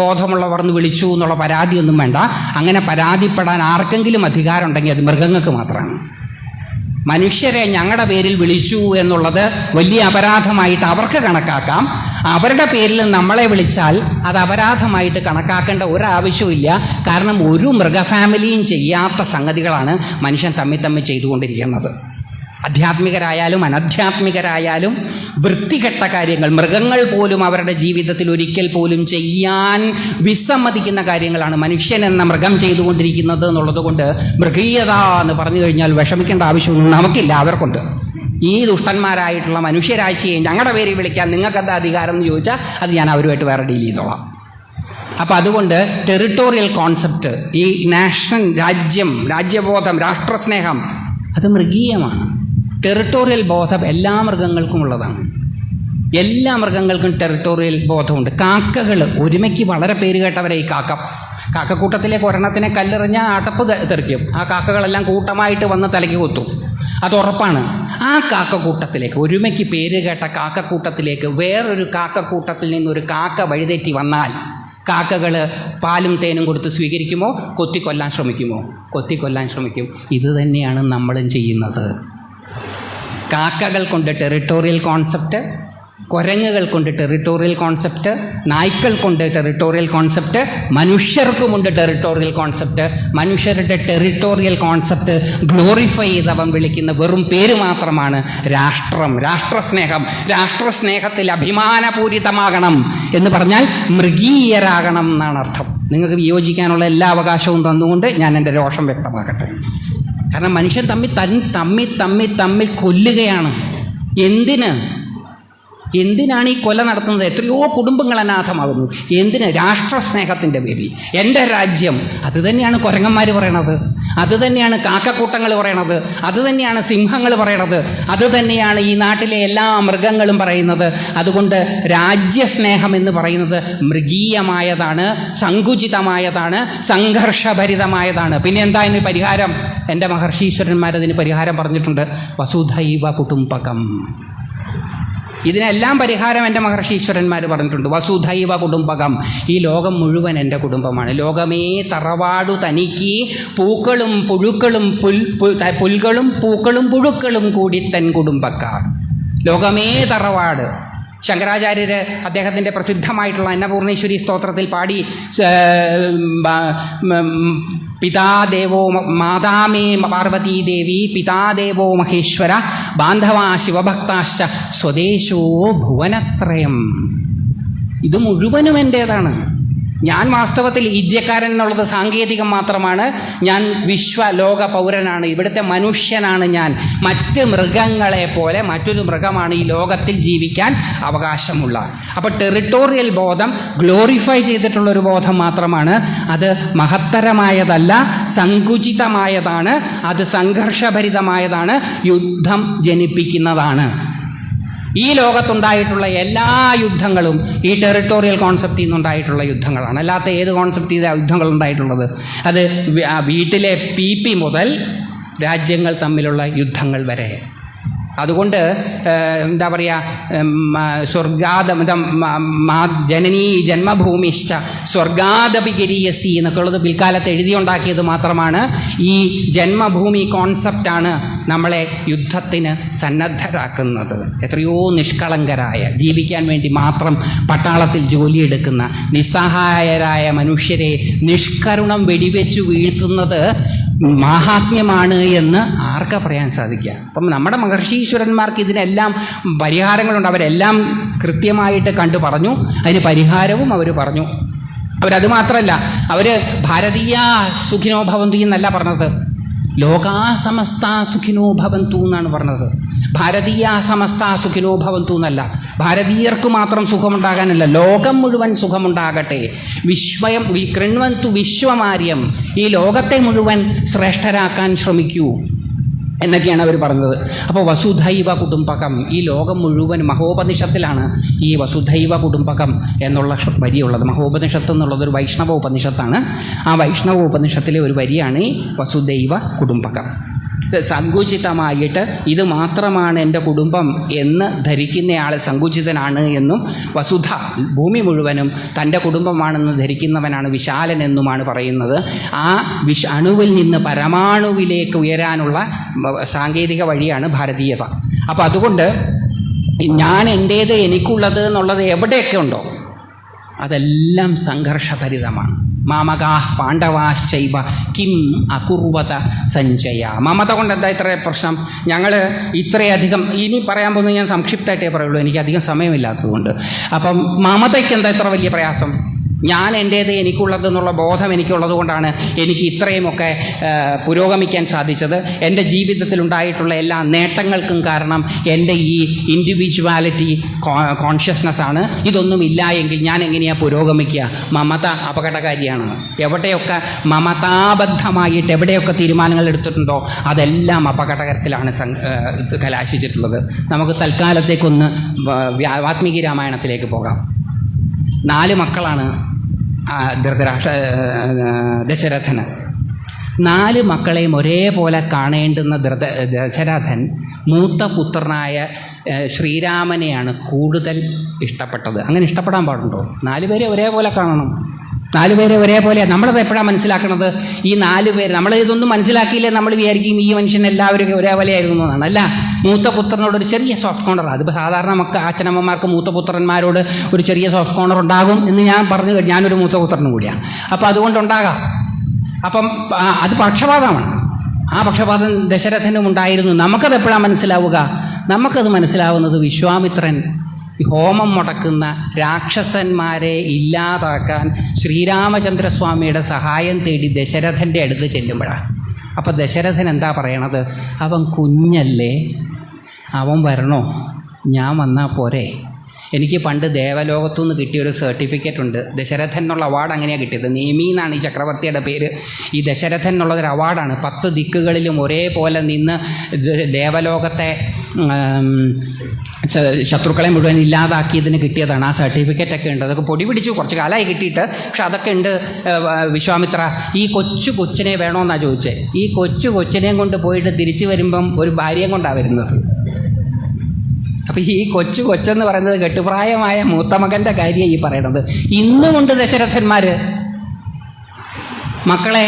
ബോധമുള്ളവർ എന്ന് വിളിച്ചു എന്നുള്ള പരാതിയൊന്നും വേണ്ട. അങ്ങനെ പരാതിപ്പെടാൻ ആർക്കെങ്കിലും അധികാരം ഉണ്ടെങ്കിൽ അത് മൃഗങ്ങൾക്ക് മാത്രമാണ്. മനുഷ്യരെ ഞങ്ങളുടെ പേരിൽ വിളിച്ചു എന്നുള്ളത് വലിയ അപരാധമായിട്ട് അവർക്ക് കണക്കാക്കാം. അവരുടെ പേരിൽ നമ്മളെ വിളിച്ചാൽ അത് അപരാധമായിട്ട് കണക്കാക്കേണ്ട ഒരാവശ്യമില്ല. കാരണം ഒരു മൃഗഫാമിലിയും ചെയ്യാത്ത സംഗതികളാണ് മനുഷ്യൻ തമ്മിൽ ചെയ്തുകൊണ്ടിരിക്കുന്നത്. ആധ്യാത്മികരായാലും അനാധ്യാത്മികരായാലും വൃത്തികെട്ട കാര്യങ്ങൾ, മൃഗങ്ങൾ പോലും അവരുടെ ജീവിതത്തിൽ ഒരിക്കൽ പോലും ചെയ്യാൻ വിസമ്മതിക്കുന്ന കാര്യങ്ങളാണ് മനുഷ്യൻ എന്ന മൃഗം ചെയ്തുകൊണ്ടിരിക്കുന്നത് എന്നുള്ളത് കൊണ്ട് മൃഗീയത എന്ന് പറഞ്ഞു കഴിഞ്ഞാൽ വിഷമിക്കേണ്ട ആവശ്യമൊന്നും നമുക്കില്ല, അവർക്കുണ്ട്. ഈ ദുഷ്ടന്മാരായിട്ടുള്ള മനുഷ്യരാശിയെ ഞങ്ങളുടെ പേരിൽ വിളിക്കാൻ നിങ്ങൾക്കെന്താ അധികാരം എന്ന് ചോദിച്ചാൽ അത് ഞാൻ അവരുമായിട്ട് വേറെ ഡീൽ ചെയ്തോളാം. അപ്പം അതുകൊണ്ട് ടെറിട്ടോറിയൽ കോൺസെപ്റ്റ്, ഈ നാഷൻ, രാജ്യം, രാജ്യബോധം, രാഷ്ട്രസ്നേഹം, അത് മൃഗീയമാണ്. ടെറിട്ടോറിയൽ ബോധം എല്ലാ മൃഗങ്ങൾക്കും ഉള്ളതാണ്. എല്ലാ മൃഗങ്ങൾക്കും ടെറിട്ടോറിയൽ ബോധമുണ്ട്. കാക്കകൾ ഒരുമയ്ക്ക് വളരെ പേര് കേട്ടവരെ ഈ കാക്കക്കൂട്ടത്തിലേക്ക് ഒരെണ്ണത്തിനെ കല്ലെറിഞ്ഞാൽ അടപ്പ് തെറിക്കും. ആ കാക്കകളെല്ലാം കൂട്ടമായിട്ട് വന്ന് തലയ്ക്ക് കൊത്തും, അത് ഉറപ്പാണ്. ആ കാക്കക്കൂട്ടത്തിലേക്ക്, ഒരുമയ്ക്ക് പേര് കേട്ട കാക്കക്കൂട്ടത്തിലേക്ക് വേറൊരു കാക്കക്കൂട്ടത്തിൽ നിന്നൊരു കാക്ക വഴിതെറ്റി വന്നാൽ കാക്കകൾ പാലും തേനും കൊടുത്ത് സ്വീകരിക്കുമോ? കൊത്തിക്കൊല്ലാൻ ശ്രമിക്കുമോ? കൊത്തിക്കൊല്ലാൻ ശ്രമിക്കും. ഇത് തന്നെയാണ് നമ്മളും ചെയ്യുന്നത്. കാക്കകൾ കൊണ്ട് ടെറിട്ടോറിയൽ കോൺസെപ്റ്റ്, കുരങ്ങുകൾ കൊണ്ട് ടെറിട്ടോറിയൽ കോൺസെപ്റ്റ്, നായ്ക്കൾ കൊണ്ട് ടെറിട്ടോറിയൽ കോൺസെപ്റ്റ്, മനുഷ്യർക്കുമുണ്ട് ടെറിട്ടോറിയൽ കോൺസെപ്റ്റ്. മനുഷ്യരുടെ ടെറിട്ടോറിയൽ കോൺസെപ്റ്റ് ഗ്ലോറിഫൈ ചെയ്തവൻ വിളിക്കുന്ന വെറും പേര് മാത്രമാണ് രാഷ്ട്രം, രാഷ്ട്രസ്നേഹം. രാഷ്ട്രസ്നേഹത്തിൽ അഭിമാനപൂരിതമാകണം എന്ന് പറഞ്ഞാൽ മൃഗീയരാകണം എന്നാണ് അർത്ഥം. നിങ്ങൾക്ക് വിയോജിക്കാനുള്ള എല്ലാ അവകാശവും തന്നുകൊണ്ട് ഞാൻ എൻ്റെ രോഷം വ്യക്തമാക്കട്ടെ. കാരണം മനുഷ്യൻ തമ്മിൽ കൊല്ലുകയാണ്. എന്തിനാണ് ഈ കൊല നടത്തുന്നത്? എത്രയോ കുടുംബങ്ങൾ അനാഥമാകുന്നു. എന്തിന്? രാഷ്ട്രസ്നേഹത്തിൻ്റെ പേരിൽ. എൻ്റെ രാജ്യം, അത് തന്നെയാണ് കുരങ്ങന്മാർ പറയണത്, അത് തന്നെയാണ് കാക്കക്കൂട്ടങ്ങൾ പറയണത്, അത് തന്നെയാണ് സിംഹങ്ങൾ പറയണത്, അത് തന്നെയാണ് ഈ നാട്ടിലെ എല്ലാ മൃഗങ്ങളും പറയുന്നത്. അതുകൊണ്ട് രാജ്യസ്നേഹം എന്ന് പറയുന്നത് മൃഗീയമായതാണ്, സങ്കുചിതമായതാണ്, സംഘർഷഭരിതമായതാണ്. പിന്നെ എന്താ ഇതിന് പരിഹാരം? എൻ്റെ മഹർഷീശ്വരന്മാരതിന് പരിഹാരം പറഞ്ഞിട്ടുണ്ട്. വസുധൈവ കുടുംബകം. ഇതിനെല്ലാം പരിഹാരം എൻ്റെ മഹർഷീശ്വരന്മാർ പറഞ്ഞിട്ടുണ്ട്. വസുധൈവ കുടുംബകം. ഈ ലോകം മുഴുവൻ എൻ്റെ കുടുംബമാണ്. ലോകമേ തറവാടു തനിക്ക് പൂക്കളും പുഴുക്കളും പുൽകളും പൂക്കളും പുഴുക്കളും കൂടി തൻ കുടുംബക്കാർ. ലോകമേ തറവാട്. ശങ്കരാചാര്യര് അദ്ദേഹത്തിൻ്റെ പ്രസിദ്ധമായിട്ടുള്ള അന്നപൂർണേശ്വരി സ്തോത്രത്തിൽ പാടി, പിതാദേവോ മാതാമേ പാർവതീദേവി പിതാദേവോ മഹേശ്വര ബാന്ധവാ ശിവഭക്താശ്ച സ്വദേശോ ഭുവനത്രയം. ഇത് മുഴുവനും എൻ്റേതാണ്. ഞാൻ വാസ്തവത്തിൽ ഇന്ത്യക്കാരൻ എന്നുള്ളത് സാങ്കേതികം മാത്രമാണ്. ഞാൻ വിശ്വലോക പൗരനാണ്. ഇവിടുത്തെ മനുഷ്യനാണ് ഞാൻ. മറ്റ് മൃഗങ്ങളെ പോലെ മറ്റൊരു മൃഗമാണ് ഈ ലോകത്തിൽ ജീവിക്കാൻ അവകാശമുള്ള. അപ്പോൾ ടെറിട്ടോറിയൽ ബോധം ഗ്ലോറിഫൈ ചെയ്തിട്ടുള്ളൊരു ബോധം മാത്രമാണ്. അത് മഹത്തരമായതല്ല, സങ്കുചിതമായതാണ്, അത് സംഘർഷഭരിതമായതാണ്, യുദ്ധം ജനിപ്പിക്കുന്നതാണ്. ഈ ലോകത്തുണ്ടായിട്ടുള്ള എല്ലാ യുദ്ധങ്ങളും ഈ ടെറിട്ടോറിയൽ കോൺസെപ്റ്റിൽ നിന്നുണ്ടായിട്ടുള്ള യുദ്ധങ്ങളാണ്. അല്ലാത്ത ഏത് കോൺസെപ്റ്റിൽ യുദ്ധങ്ങൾ ഉണ്ടായിട്ടുള്ളത്? അത് വീട്ടിലെ പി മുതൽ രാജ്യങ്ങൾ തമ്മിലുള്ള യുദ്ധങ്ങൾ വരെ. അതുകൊണ്ട് എന്താ പറയുക, ജനനീ ജന്മഭൂമിശ്ച സ്വർഗാദപി ഗരീയസി എന്നൊക്കെ ഉള്ളത് പിൽക്കാലത്ത് എഴുതിയുണ്ടാക്കിയത് മാത്രമാണ്. ഈ ജന്മഭൂമി കോൺസെപ്റ്റാണ് നമ്മളെ യുദ്ധത്തിന് സന്നദ്ധരാക്കുന്നത്. എത്രയോ നിഷ്കളങ്കരായ, ജീവിക്കാൻ വേണ്ടി മാത്രം പട്ടാളത്തിൽ ജോലിയെടുക്കുന്ന നിസ്സഹായരായ മനുഷ്യരെ നിഷ്കരുണം വെടിവെച്ചു വീഴ്ത്തുന്നത് മാഹാത്മ്യമാണ് എന്ന് ആർക്കാ പറയാൻ സാധിക്കുക? അപ്പം നമ്മുടെ മഹർഷീശ്വരന്മാർക്ക് ഇതിനെല്ലാം പരിഹാരങ്ങളുണ്ട്. അവരെല്ലാം കൃത്യമായിട്ട് കണ്ടു പറഞ്ഞു. അതിന് പരിഹാരവും അവർ പറഞ്ഞു. അവരത് മാത്രമല്ല, അവർ ഭാരതീയ സുഖിനോ ഭവന്തു എന്നല്ല പറഞ്ഞത്, ലോകാ സമസ്ത സുഖിനോ ഭവന്തു എന്നാണ് പറഞ്ഞത്. ഭാരതീയ സമസ്ത സുഖിനോ ഭവന്തു എന്നല്ല. ഭാരതീയർക്ക് മാത്രം സുഖമുണ്ടാകാനല്ല, ലോകം മുഴുവൻ സുഖമുണ്ടാകട്ടെ. കൃണ്വന്തു വിശ്വമാര്യം. ഈ ലോകത്തെ മുഴുവൻ ശ്രേഷ്ഠരാക്കാൻ ശ്രമിക്കൂ. എന്നൊക്കെയാണ് അവർ പറഞ്ഞത്. അപ്പോൾ വസുധൈവ കുടുംബകം, ഈ ലോകം മുഴുവൻ മഹോപനിഷത്തിലാണ് ഈ വസുധൈവ കുടുംബകം എന്നുള്ള വരിയുള്ളത്. മഹോപനിഷത്ത് എന്നുള്ളത് ഒരു വൈഷ്ണവ ഉപനിഷത്താണ്. ആ വൈഷ്ണവ ഉപനിഷത്തിലെ ഒരു വരിയാണ് ഈ വസുദൈവ കുടുംബകം. സങ്കുചിതമായിട്ട് ഇത് മാത്രമാണ് എൻ്റെ കുടുംബം എന്ന് ധരിക്കുന്നയാൾ സങ്കുചിതനാണ് എന്നും, വസുധ ഭൂമി മുഴുവനും തൻ്റെ കുടുംബമാണെന്ന് ധരിക്കുന്നവനാണ് വിശാലൻ എന്നുമാണ് പറയുന്നത്. ആ അണുവിൽ നിന്ന് പരമാണുവിലേക്ക് ഉയരാനുള്ള സാങ്കേതിക വഴിയാണ് ഭാരതീയത. അപ്പോൾ അതുകൊണ്ട് ഞാൻ എൻ്റേത് എനിക്കുള്ളത് എന്നുള്ളത് എവിടെയൊക്കെ ഉണ്ടോ അതെല്ലാം സംഘർഷഭരിതമാണ്. മാമകാ പാണ്ഡവാശ്ചൈവ കിം അകുർവത സഞ്ജയ. മമത കൊണ്ട് എന്താ ഇത്ര പ്രശ്നം? ഞങ്ങൾ ഇത്രയധികം, ഇനി പറയാൻ പോകുന്നത് ഞാൻ സംക്ഷിപ്തമായിട്ടേ പറയുള്ളൂ, എനിക്ക് അധികം സമയമില്ലാത്തതുകൊണ്ട്. അപ്പം മമതയ്ക്ക് എന്താ ഇത്ര വലിയ പ്രയാസം? ഞാൻ എൻ്റേത് എനിക്കുള്ളതെന്നുള്ള ബോധം എനിക്കുള്ളത് കൊണ്ടാണ് എനിക്ക് ഇത്രയുമൊക്കെ പുരോഗമിക്കാൻ സാധിച്ചത്. എൻ്റെ ജീവിതത്തിലുണ്ടായിട്ടുള്ള എല്ലാ നേട്ടങ്ങൾക്കും കാരണം എൻ്റെ ഈ ഇൻഡിവിജ്വാലിറ്റി കോൺഷ്യസ്നെസ്സാണ്. ഇതൊന്നും ഇല്ല എങ്കിൽ ഞാൻ എങ്ങനെയാണ് പുരോഗമിക്കുക? മമത അപകടകാരിയാണ്. എവിടെയൊക്കെ മമതാബദ്ധമായിട്ട് എവിടെയൊക്കെ തീരുമാനങ്ങൾ എടുത്തിട്ടുണ്ടോ അതെല്ലാം അപകടകരത്തിലാണ് കലാശിച്ചിട്ടുള്ളത്. നമുക്ക് തൽക്കാലത്തേക്കൊന്ന് വാത്മീകി രാമായണത്തിലേക്ക് പോകാം. 4 മക്കളാണ് ദശരഥന്. 4 മക്കളെയും ഒരേപോലെ കാണേണ്ടുന്ന ദശരഥൻ മൂത്ത പുത്രനായ ശ്രീരാമനെയാണ് കൂടുതൽ ഇഷ്ടപ്പെട്ടത്. അങ്ങനെ ഇഷ്ടപ്പെടാൻ പാടുണ്ടോ? 4 പേരെ ഒരേപോലെ കാണണം. 4 പേരെ ഒരേപോലെ. നമ്മളത് എപ്പോഴാണ് മനസ്സിലാക്കണത്? ഈ 4 പേര് നമ്മൾ ഇതൊന്നും മനസ്സിലാക്കിയില്ലേ നമ്മൾ വിചാരിക്കും ഈ മനുഷ്യൻ എല്ലാവരും ഒരേപോലെ ആയിരുന്നു എന്നാണ്. അല്ല, മൂത്ത പുത്രനോട് ഒരു ചെറിയ സോഫ്റ്റ് കോർണർ, അതിപ്പോൾ സാധാരണ അച്ഛനമ്മമാർക്ക് മൂത്ത പുത്രന്മാരോട് ഒരു ചെറിയ സോഫ്റ്റ് കോർണർ ഉണ്ടാകും എന്ന് ഞാൻ പറഞ്ഞു. ഞാനൊരു മൂത്ത പുത്രനും കൂടിയാണ്, അപ്പോൾ അതുകൊണ്ടുണ്ടാകാം. അപ്പം അത് പക്ഷപാതമാണ്. ആ പക്ഷപാതം ദശരഥനും ഉണ്ടായിരുന്നു. നമുക്കത് എപ്പോഴാണ് മനസ്സിലാവുക? നമുക്കത് മനസ്സിലാവുന്നത് വിശ്വാമിത്രൻ ഹോമം മുടക്കുന്ന രാക്ഷസന്മാരെ ഇല്ലാതാക്കാൻ ശ്രീരാമചന്ദ്രസ്വാമിയുടെ സഹായം തേടി ദശരഥൻ്റെ അടുത്ത് ചെല്ലുമ്പോഴാണ്. അപ്പോൾ ദശരഥൻ എന്താ പറയണത്? അവൻ കുഞ്ഞല്ലേ, അവൻ വരണോ? ഞാൻ വന്നാൽ പോരെ? എനിക്ക് പണ്ട് ദേവലോകത്തു നിന്ന് കിട്ടിയൊരു സർട്ടിഫിക്കറ്റ് ഉണ്ട്. ദശരഥൻ എന്നുള്ള അവാർഡ് അങ്ങനെയാണ് കിട്ടിയത്. നേമി എന്നാണ് ഈ ചക്രവർത്തിയുടെ പേര്. ഈ ദശരഥൻ എന്നുള്ളതൊരു അവാർഡാണ്. 10 ദിക്കുകളിലും ഒരേപോലെ നിന്ന് ദേവലോകത്തെ ശത്രുക്കളെ മുഴുവൻ ഇല്ലാതാക്കിയതിന് കിട്ടിയതാണ്. ആ സർട്ടിഫിക്കറ്റൊക്കെ ഉണ്ട്. അതൊക്കെ പൊടി പിടിച്ചു, കുറച്ച് കാലമായി കിട്ടിയിട്ട്. പക്ഷെ അതൊക്കെ ഉണ്ട്. വിശ്വാമിത്ര ഈ കൊച്ചിനെ വേണമെന്നാണ് ചോദിച്ചത്. ഈ കൊച്ചിനെയും കൊണ്ട് പോയിട്ട് തിരിച്ചു വരുമ്പം ഒരു ഭാര്യയും കൊണ്ടാണ് വരുന്നത്. അപ്പം ഈ കൊച്ചെന്ന് പറയുന്നത് കെട്ടുപ്രായമായ മൂത്ത മകൻ്റെ കാര്യമാണ് ഈ പറയണത്. ഇന്നുമുണ്ട് ദശരഥന്മാർ മക്കളെ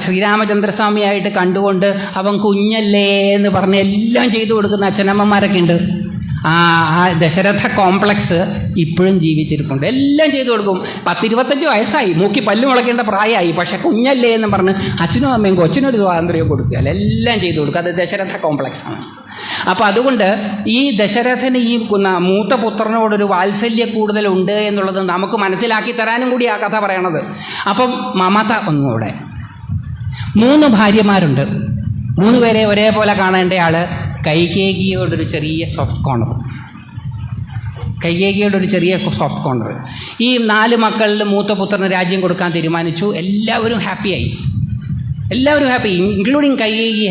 ശ്രീരാമചന്ദ്രസ്വാമിയായിട്ട് കണ്ടുകൊണ്ട് അവൻ കുഞ്ഞല്ലേ എന്ന് പറഞ്ഞ് എല്ലാം ചെയ്തു കൊടുക്കുന്ന അച്ഛനമ്മമാരൊക്കെ ഉണ്ട്. ആ ദശരഥ കോംപ്ലക്സ് ഇപ്പോഴും ജീവിച്ചിരിപ്പുണ്ട്. എല്ലാം ചെയ്തു കൊടുക്കും. 10-25 വയസ്സായി, മൂക്കി പല്ല് മുളയ്ക്കേണ്ട പ്രായമായി, പക്ഷെ കുഞ്ഞല്ലേ എന്ന് പറഞ്ഞ് അച്ഛനും അമ്മയും കൊച്ചിനൊരു സ്വാതന്ത്ര്യം കൊടുക്കുക, എല്ലാം ചെയ്തു കൊടുക്കുക. അത് ദശരഥ കോംപ്ലക്സാണ്. അപ്പോൾ അതുകൊണ്ട് ഈ ദശരഥന് ഈ മൂത്ത പുത്രനോടൊരു വാത്സല്യ കൂടുതലുണ്ട് എന്നുള്ളത് നമുക്ക് മനസ്സിലാക്കി തരാനും കൂടി ആ കഥ പറയണത്. അപ്പം മമത ഒന്നുകൂടെ. 3 ഭാര്യമാരുണ്ട്. 3 പേരെ ഒരേപോലെ കാണേണ്ട ആൾ കൈകേയിയോടൊരു ചെറിയ സോഫ്റ്റ് കോർണർ. ഈ 4 മക്കളിൽ മൂത്ത പുത്രന് രാജ്യം കൊടുക്കാൻ തീരുമാനിച്ചു. എല്ലാവരും ഹാപ്പി, ഇൻക്ലൂഡിങ് കൈകേയി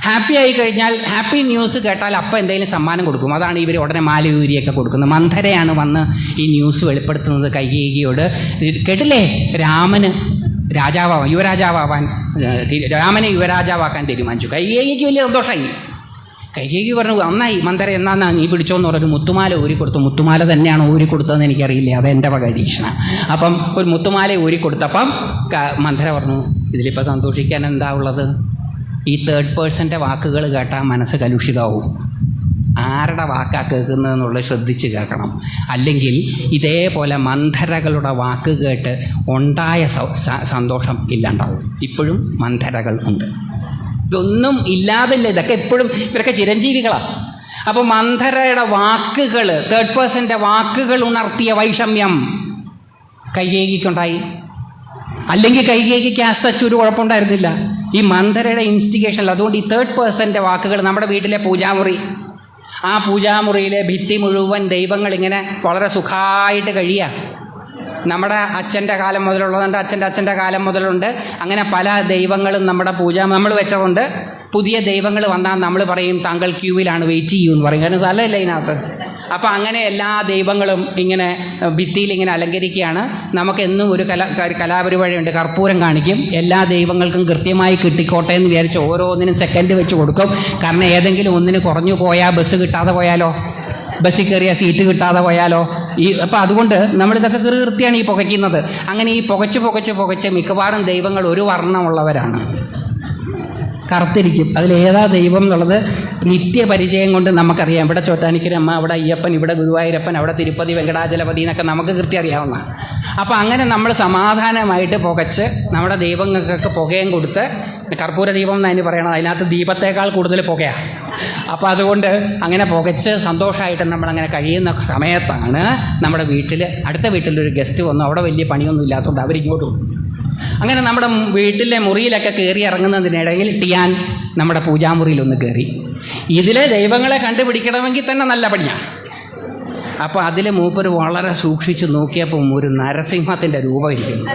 ഹാപ്പി ആയി കഴിഞ്ഞാൽ, ഹാപ്പി ന്യൂസ് കേട്ടാൽ അപ്പം എന്തെങ്കിലും സമ്മാനം കൊടുക്കും. അതാണ് ഇവർ ഉടനെ മാലയൂരിയൊക്കെ കൊടുക്കുന്നത്. മന്ധരയാണ് വന്ന് ഈ ന്യൂസ് വെളിപ്പെടുത്തുന്നത് കൈകേയിയോട്. കേട്ടില്ലേ, രാമന് രാമനെ യുവരാജാവാക്കാൻ തീരുമാനിച്ചു. കൈകേയിക്ക് വലിയ സന്തോഷമായി. കൈകേയി പറഞ്ഞു, നന്നായി മന്ധര, എന്നാ നീ പിടിച്ചോന്ന് പറഞ്ഞു. മുത്തുമാല ഊരിക്കൊടുത്തു. മുത്തുമാല തന്നെയാണ് ഊരിക്കൊടുത്തതെന്ന് എനിക്കറിയില്ല, അതെൻ്റെ വക അഡീഷനാണ്. അപ്പം ഒരു മുത്തുമാല ഊരിക്കൊടുത്തപ്പം മന്ധര പറഞ്ഞു, ഇതിലിപ്പോൾ സന്തോഷിക്കാൻ എന്താ ഉള്ളത്? ഈ തേർഡ് പേഴ്സൻ്റെ വാക്കുകൾ കേട്ടാൽ മനസ്സ് കലുഷിതമാവും. ആരുടെ വാക്കാ കേൾക്കുന്നതെന്നുള്ളത് ശ്രദ്ധിച്ച് കേൾക്കണം. അല്ലെങ്കിൽ ഇതേപോലെ മന്ധരകളുടെ വാക്ക് കേട്ട് ഉണ്ടായ സന്തോഷം ഇല്ലാണ്ടാവും. ഇപ്പോഴും മന്ധരകൾ ഉണ്ട്. ഇതൊന്നും ഇല്ലാതില്ല. ഇതൊക്കെ എപ്പോഴും ഇവരൊക്കെ ചിരഞ്ജീവികളാണ്. അപ്പോൾ മന്ധരയുടെ വാക്കുകൾ, തേർഡ് പേഴ്സൻ്റെ വാക്കുകൾ ഉണർത്തിയ വൈഷമ്യം കൈകേയിക്കുണ്ടായി. അല്ലെങ്കിൽ കൈകേയിക്ക് ആസച്ച് ഒരു കുഴപ്പമുണ്ടായിരുന്നില്ല ഈ മന്ധരയുടെ ഇൻസ്റ്റിഗേഷനിൽ. അതുകൊണ്ട് ഈ തേർഡ് പേഴ്സൻ്റെ വാക്കുകൾ, നമ്മുടെ വീട്ടിലെ പൂജാമുറി, ആ പൂജാമുറിയിലെ ഭിത്തി മുഴുവൻ ദൈവങ്ങൾ ഇങ്ങനെ വളരെ സുഖമായിട്ട് കഴിയുക. നമ്മുടെ അച്ഛൻ്റെ കാലം മുതലുള്ളതുണ്ട്, അച്ഛൻ്റെ കാലം മുതലുണ്ട്. അങ്ങനെ പല ദൈവങ്ങളും നമ്മുടെ പൂജ നമ്മൾ വെച്ചതുകൊണ്ട് പുതിയ ദൈവങ്ങൾ വന്നാൽ നമ്മൾ പറയും താങ്കൾ ക്യൂവിലാണ് വെയിറ്റ് ചെയ്യൂ എന്ന് പറയും. കാരണം സ്ഥലമില്ല ഇതിനകത്ത്. അപ്പോൾ അങ്ങനെ എല്ലാ ദൈവങ്ങളും ഇങ്ങനെ ഭിത്തിയിൽ ഇങ്ങനെ അലങ്കരിക്കുകയാണ്. നമുക്കെന്നും ഒരു കലാപരിപാടിയുണ്ട്, കർപ്പൂരം കാണിക്കും. എല്ലാ ദൈവങ്ങൾക്കും കൃത്യമായി കിട്ടിക്കോട്ടെ എന്ന് വിചാരിച്ച് ഓരോന്നിനും സെക്കൻഡ് വെച്ച് കൊടുക്കും. കാരണം ഏതെങ്കിലും ഒന്നിന് കുറഞ്ഞു പോയാൽ, ബസ് കിട്ടാതെ പോയാലോ, ബസ്സിൽ കയറിയ സീറ്റ് കിട്ടാതെ പോയാലോ. അപ്പോൾ അതുകൊണ്ട് നമ്മളിതൊക്കെ കൃത്യമാണ് ഈ പുകയ്ക്കുന്നത്. അങ്ങനെ ഈ പുകച്ച് മിക്കവാറും ദൈവങ്ങൾ ഒരു വർണ്ണമുള്ളവരാണ്, കറുത്തിരിക്കും. അതിലേതാ ദൈവം എന്നുള്ളത് നിത്യപരിചയം കൊണ്ട് നമുക്കറിയാം. ഇവിടെ ചോറ്റാനിക്കരമ്മ, അവിടെ അയ്യപ്പൻ, ഇവിടെ ഗുരുവായൂരപ്പൻ, അവിടെ തിരുപ്പതി വെങ്കടാചലപതി എന്നൊക്കെ നമുക്ക് കൃത്യം അറിയാവുന്ന. അപ്പോൾ അങ്ങനെ നമ്മൾ സമാധാനമായിട്ട് പുകച്ച് നമ്മുടെ ദൈവങ്ങൾക്കൊക്കെ പുകയും കൊടുത്ത്, കർപ്പൂര ദീപം എന്നതിന് പറയണത്, അതിനകത്ത് ദീപത്തേക്കാൾ കൂടുതൽ പുകയാണ്. അപ്പോൾ അതുകൊണ്ട് അങ്ങനെ പുകച്ച് സന്തോഷമായിട്ട് നമ്മളങ്ങനെ കഴിയുന്ന സമയത്താണ് നമ്മുടെ അടുത്ത വീട്ടിലൊരു ഗസ്റ്റ് വന്നു. അവിടെ വലിയ പണിയൊന്നും ഇല്ലാത്തതുകൊണ്ട് അവരിങ്ങോട്ട് വന്നു. അങ്ങനെ നമ്മുടെ വീട്ടിലെ മുറിയിലൊക്കെ കയറി ഇറങ്ങുന്നതിനിടയിൽ ടിയാൻ നമ്മുടെ പൂജാമുറിയിലൊന്ന് കയറി. ഇതിലെ ദൈവങ്ങളെ കണ്ടുപിടിക്കണമെങ്കിൽ തന്നെ നല്ല പണിയാണ്. അപ്പോൾ അതിൽ മൂപ്പര് വളരെ സൂക്ഷിച്ച് നോക്കിയപ്പം ഒരു നരസിംഹത്തിൻ്റെ രൂപം ഇരിക്കുന്നു.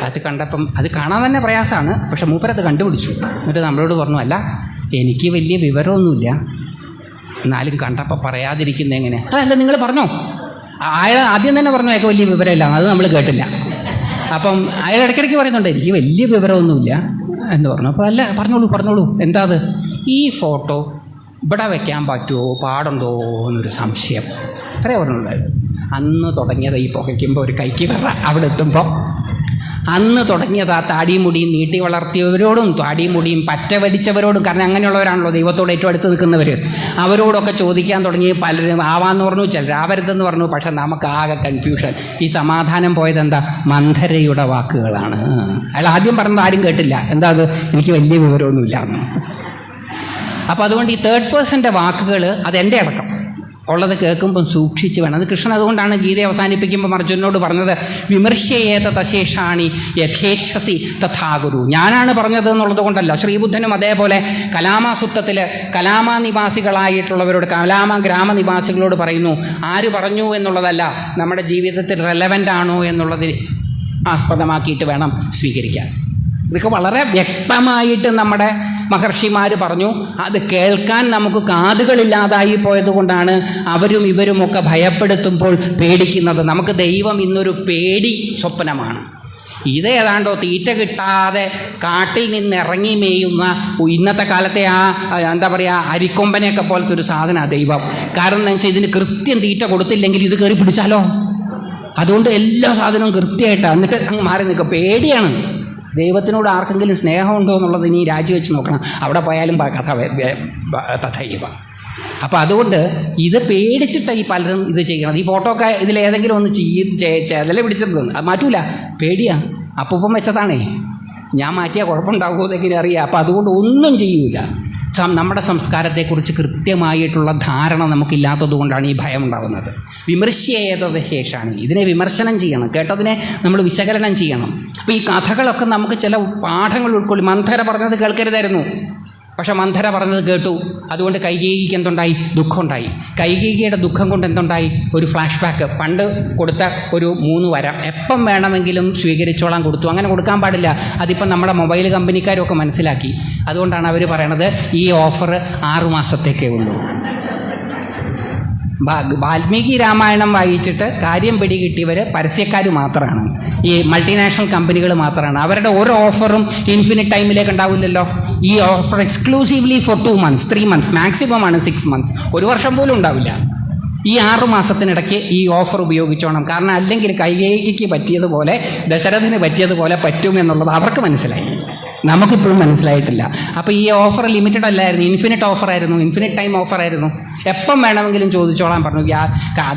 അത് കണ്ടപ്പം അത് കാണാൻ തന്നെ പ്രയാസമാണ്. പക്ഷെ മൂപ്പരത് കണ്ടുപിടിച്ചു. എന്നിട്ട് നമ്മളോട് പറഞ്ഞു, അല്ല എനിക്ക് വലിയ വിവരമൊന്നുമില്ല, എന്നാലും കണ്ടപ്പോൾ പറയാതിരിക്കുന്ന എങ്ങനെ? അതല്ല, നിങ്ങൾ പറഞ്ഞോ. അയാൾ ആദ്യം തന്നെ പറഞ്ഞു എനിക്ക് വലിയ വിവരമില്ല, അത് നമ്മൾ കേട്ടില്ല. അപ്പം അയാൾ ഇടയ്ക്കിടയ്ക്ക് പറയുന്നുണ്ട് എനിക്ക് വലിയ വിവരമൊന്നുമില്ല എന്ന് പറഞ്ഞു. അപ്പോൾ അല്ല, പറഞ്ഞോളൂ എന്താ അത്? ഈ ഫോട്ടോ ഇവിടെ വയ്ക്കാൻ പറ്റുമോ, പാടുണ്ടോ എന്നൊരു സംശയം. അത്രേ പറഞ്ഞുണ്ടായിരുന്നു. അന്ന് തുടങ്ങിയത് ഈ പുകയ്ക്കുമ്പോൾ ഒരു കൈക്ക് വിറ. അവിടെ എത്തുമ്പോൾ അന്ന് തുടങ്ങിയത് ആ താടിയും മുടിയും നീട്ടി വളർത്തിയവരോടും താടിയും മുടിയും പറ്റ വലിച്ചവരോടും, കാരണം അങ്ങനെയുള്ളവരാണല്ലോ ദൈവത്തോട് ഏറ്റവും അടുത്ത് നിൽക്കുന്നവർ, അവരോടൊക്കെ ചോദിക്കാൻ തുടങ്ങി. പലരും ആവാന്ന് പറഞ്ഞു, ചിലർ ആവരുതെന്ന് പറഞ്ഞു. പക്ഷെ നമുക്കാകെ കൺഫ്യൂഷൻ. ഈ സമാധാനം പോയത് എന്താ? മന്ധരയുടെ വാക്കുകളാണ്. അയാൾ ആദ്യം പറഞ്ഞത് ആരും കേട്ടില്ല. എന്താ അത്? എനിക്ക് വലിയ വിവരമൊന്നുമില്ല എന്ന്. അപ്പോൾ അതുകൊണ്ട് ഈ തേർഡ് പേഴ്സൻ്റെ വാക്കുകൾ അതെൻ്റെ അടക്കം ഉള്ളത് കേൾക്കുമ്പം സൂക്ഷിച്ച് വേണം. അത് കൃഷ്ണൻ അതുകൊണ്ടാണ് ഗീത അവസാനിപ്പിക്കുമ്പോൾ അർജുനനോട് പറഞ്ഞത്, വിമർശയേത തശേഷാണി യഥേച്ഛസി തഥാഗുരു. ഞാനാണ് പറഞ്ഞത് എന്നുള്ളത് കൊണ്ടല്ല. ശ്രീബുദ്ധനും അതേപോലെ കലാമാസുത്തത്തിൽ കലാമാ നിവാസികളായിട്ടുള്ളവരോട്, കലാമാ ഗ്രാമനിവാസികളോട് പറയുന്നു, ആര് പറഞ്ഞു എന്നുള്ളതല്ല, നമ്മുടെ ജീവിതത്തിൽ റെലവൻ്റ് ആണോ എന്നുള്ളതിൽ ആസ്പദമാക്കിയിട്ട് വേണം സ്വീകരിക്കാൻ. ഇതൊക്കെ വളരെ വ്യക്തമായിട്ട് നമ്മുടെ മഹർഷിമാർ പറഞ്ഞു. അത് കേൾക്കാൻ നമുക്ക് കാതുകളില്ലാതായി പോയത് കൊണ്ടാണ് അവരും ഇവരുമൊക്കെ ഭയപ്പെടുത്തുമ്പോൾ പേടിക്കുന്നത്. നമുക്ക് ദൈവം ഇന്നൊരു പേടി സ്വപ്നമാണ്. ഇതേതാണ്ടോ തീറ്റ കിട്ടാതെ കാട്ടിൽ നിന്ന് ഇറങ്ങി മേയുന്ന ഇന്നത്തെ കാലത്തെ എന്താ പറയുക, അരിക്കൊമ്പനെയൊക്കെ പോലത്തെ ഒരു സാധനമാണ് ദൈവം. കാരണം എന്താ വെച്ചാൽ ഇതിന് കൃത്യം തീറ്റ കൊടുത്തില്ലെങ്കിൽ ഇത് കയറി പിടിച്ചാലോ. അതുകൊണ്ട് എല്ലാ സാധനവും കൃത്യമായിട്ടാണ്. എന്നിട്ട് അങ്ങ് മാറി നിൽക്കുക. പേടിയാണ്. ദൈവത്തിനോട് ആർക്കെങ്കിലും സ്നേഹമുണ്ടോ എന്നുള്ളത് ഇനി രാജിവെച്ച് നോക്കണം. അവിടെ പോയാലും തഥൈവ. അപ്പോൾ അതുകൊണ്ട് ഇത് പേടിച്ചിട്ട് ഈ പലരും ഇത് ചെയ്യണത്. ഈ ഫോട്ടോ ഒക്കെ ഇതിലേതെങ്കിലും ഒന്ന് ചിലരെ പിടിച്ചത് അത് മാറ്റൂല, പേടിയാണ്. അപ്പം വെച്ചതാണേ, ഞാൻ മാറ്റിയാൽ കുഴപ്പമുണ്ടാകുമോ എന്നെങ്കിലും അറിയാം. അപ്പോൾ അതുകൊണ്ട് ഒന്നും ചെയ്യൂല. നമ്മുടെ സംസ്കാരത്തെക്കുറിച്ച് കൃത്യമായിട്ടുള്ള ധാരണ നമുക്കില്ലാത്തത് കൊണ്ടാണ് ഈ ഭയം ഉണ്ടാകുന്നത്. വിമർശയേതത് ശേഷമാണ്. ഇതിനെ വിമർശനം ചെയ്യണം, കേട്ടതിനെ നമ്മൾ വിശകലനം ചെയ്യണം. അപ്പോൾ ഈ കഥകളൊക്കെ നമുക്ക് ചില പാഠങ്ങൾ ഉൾക്കൊള്ളും. മന്ധര പറഞ്ഞത് കേൾക്കരുതായിരുന്നു, പക്ഷെ മന്ധര പറഞ്ഞത് കേട്ടു. അതുകൊണ്ട് കൈകേയിക്ക് എന്തുണ്ടായി? ദുഃഖമുണ്ടായി. കൈകേയിയുടെ ദുഃഖം കൊണ്ട് എന്തുണ്ടായി? ഒരു ഫ്ലാഷ് ബാക്ക്. പണ്ട് കൊടുത്ത ഒരു 3 വരം എപ്പം വേണമെങ്കിലും സ്വീകരിച്ചോളാൻ കൊടുത്തു. അങ്ങനെ കൊടുക്കാൻ പാടില്ല. അതിപ്പം നമ്മുടെ മൊബൈൽ കമ്പനിക്കാരൊക്കെ മനസ്സിലാക്കി. അതുകൊണ്ടാണ് അവർ പറയണത് ഈ ഓഫർ 6 മാസത്തേക്കേ ഉള്ളൂ. വാൽമീകി രാമായണം വായിച്ചിട്ട് കാര്യം പിടികിട്ടിയവർ പരസ്യക്കാർ മാത്രമാണ്, ഈ മൾട്ടിനാഷണൽ കമ്പനികൾ മാത്രമാണ്. അവരുടെ ഓരോ ഓഫറും ഇൻഫിനിറ്റ് ടൈമിലേക്ക് ഉണ്ടാവില്ലല്ലോ. ഈ offer exclusively for 2 months 3 months maximum ആണ് 6 months. 1 വർഷം പോലും ഉണ്ടാവില്ല. ഈ 6 മാസത്തിനിടയ്ക്ക് ഈ ഓഫർ ഉപയോഗിച്ചോണം. കാരണം അല്ലെങ്കിൽ കൈകേയിക്ക് പറ്റിയതുപോലെ ദശരഥന് പറ്റിയതുപോലെ പറ്റുമെന്നുള്ളത് അവർക്ക് മനസ്സിലായി, നമുക്കിപ്പോഴും മനസ്സിലായിട്ടില്ല. അപ്പോൾ ഈ ഓഫർ ലിമിറ്റഡ് അല്ലായിരുന്നു, ഇൻഫിനിറ്റ് ഓഫറായിരുന്നു, ഇൻഫിനിറ്റ് ടൈം ഓഫറായിരുന്നു. എപ്പം വേണമെങ്കിലും ചോദിച്ചോളാൻ പറഞ്ഞു.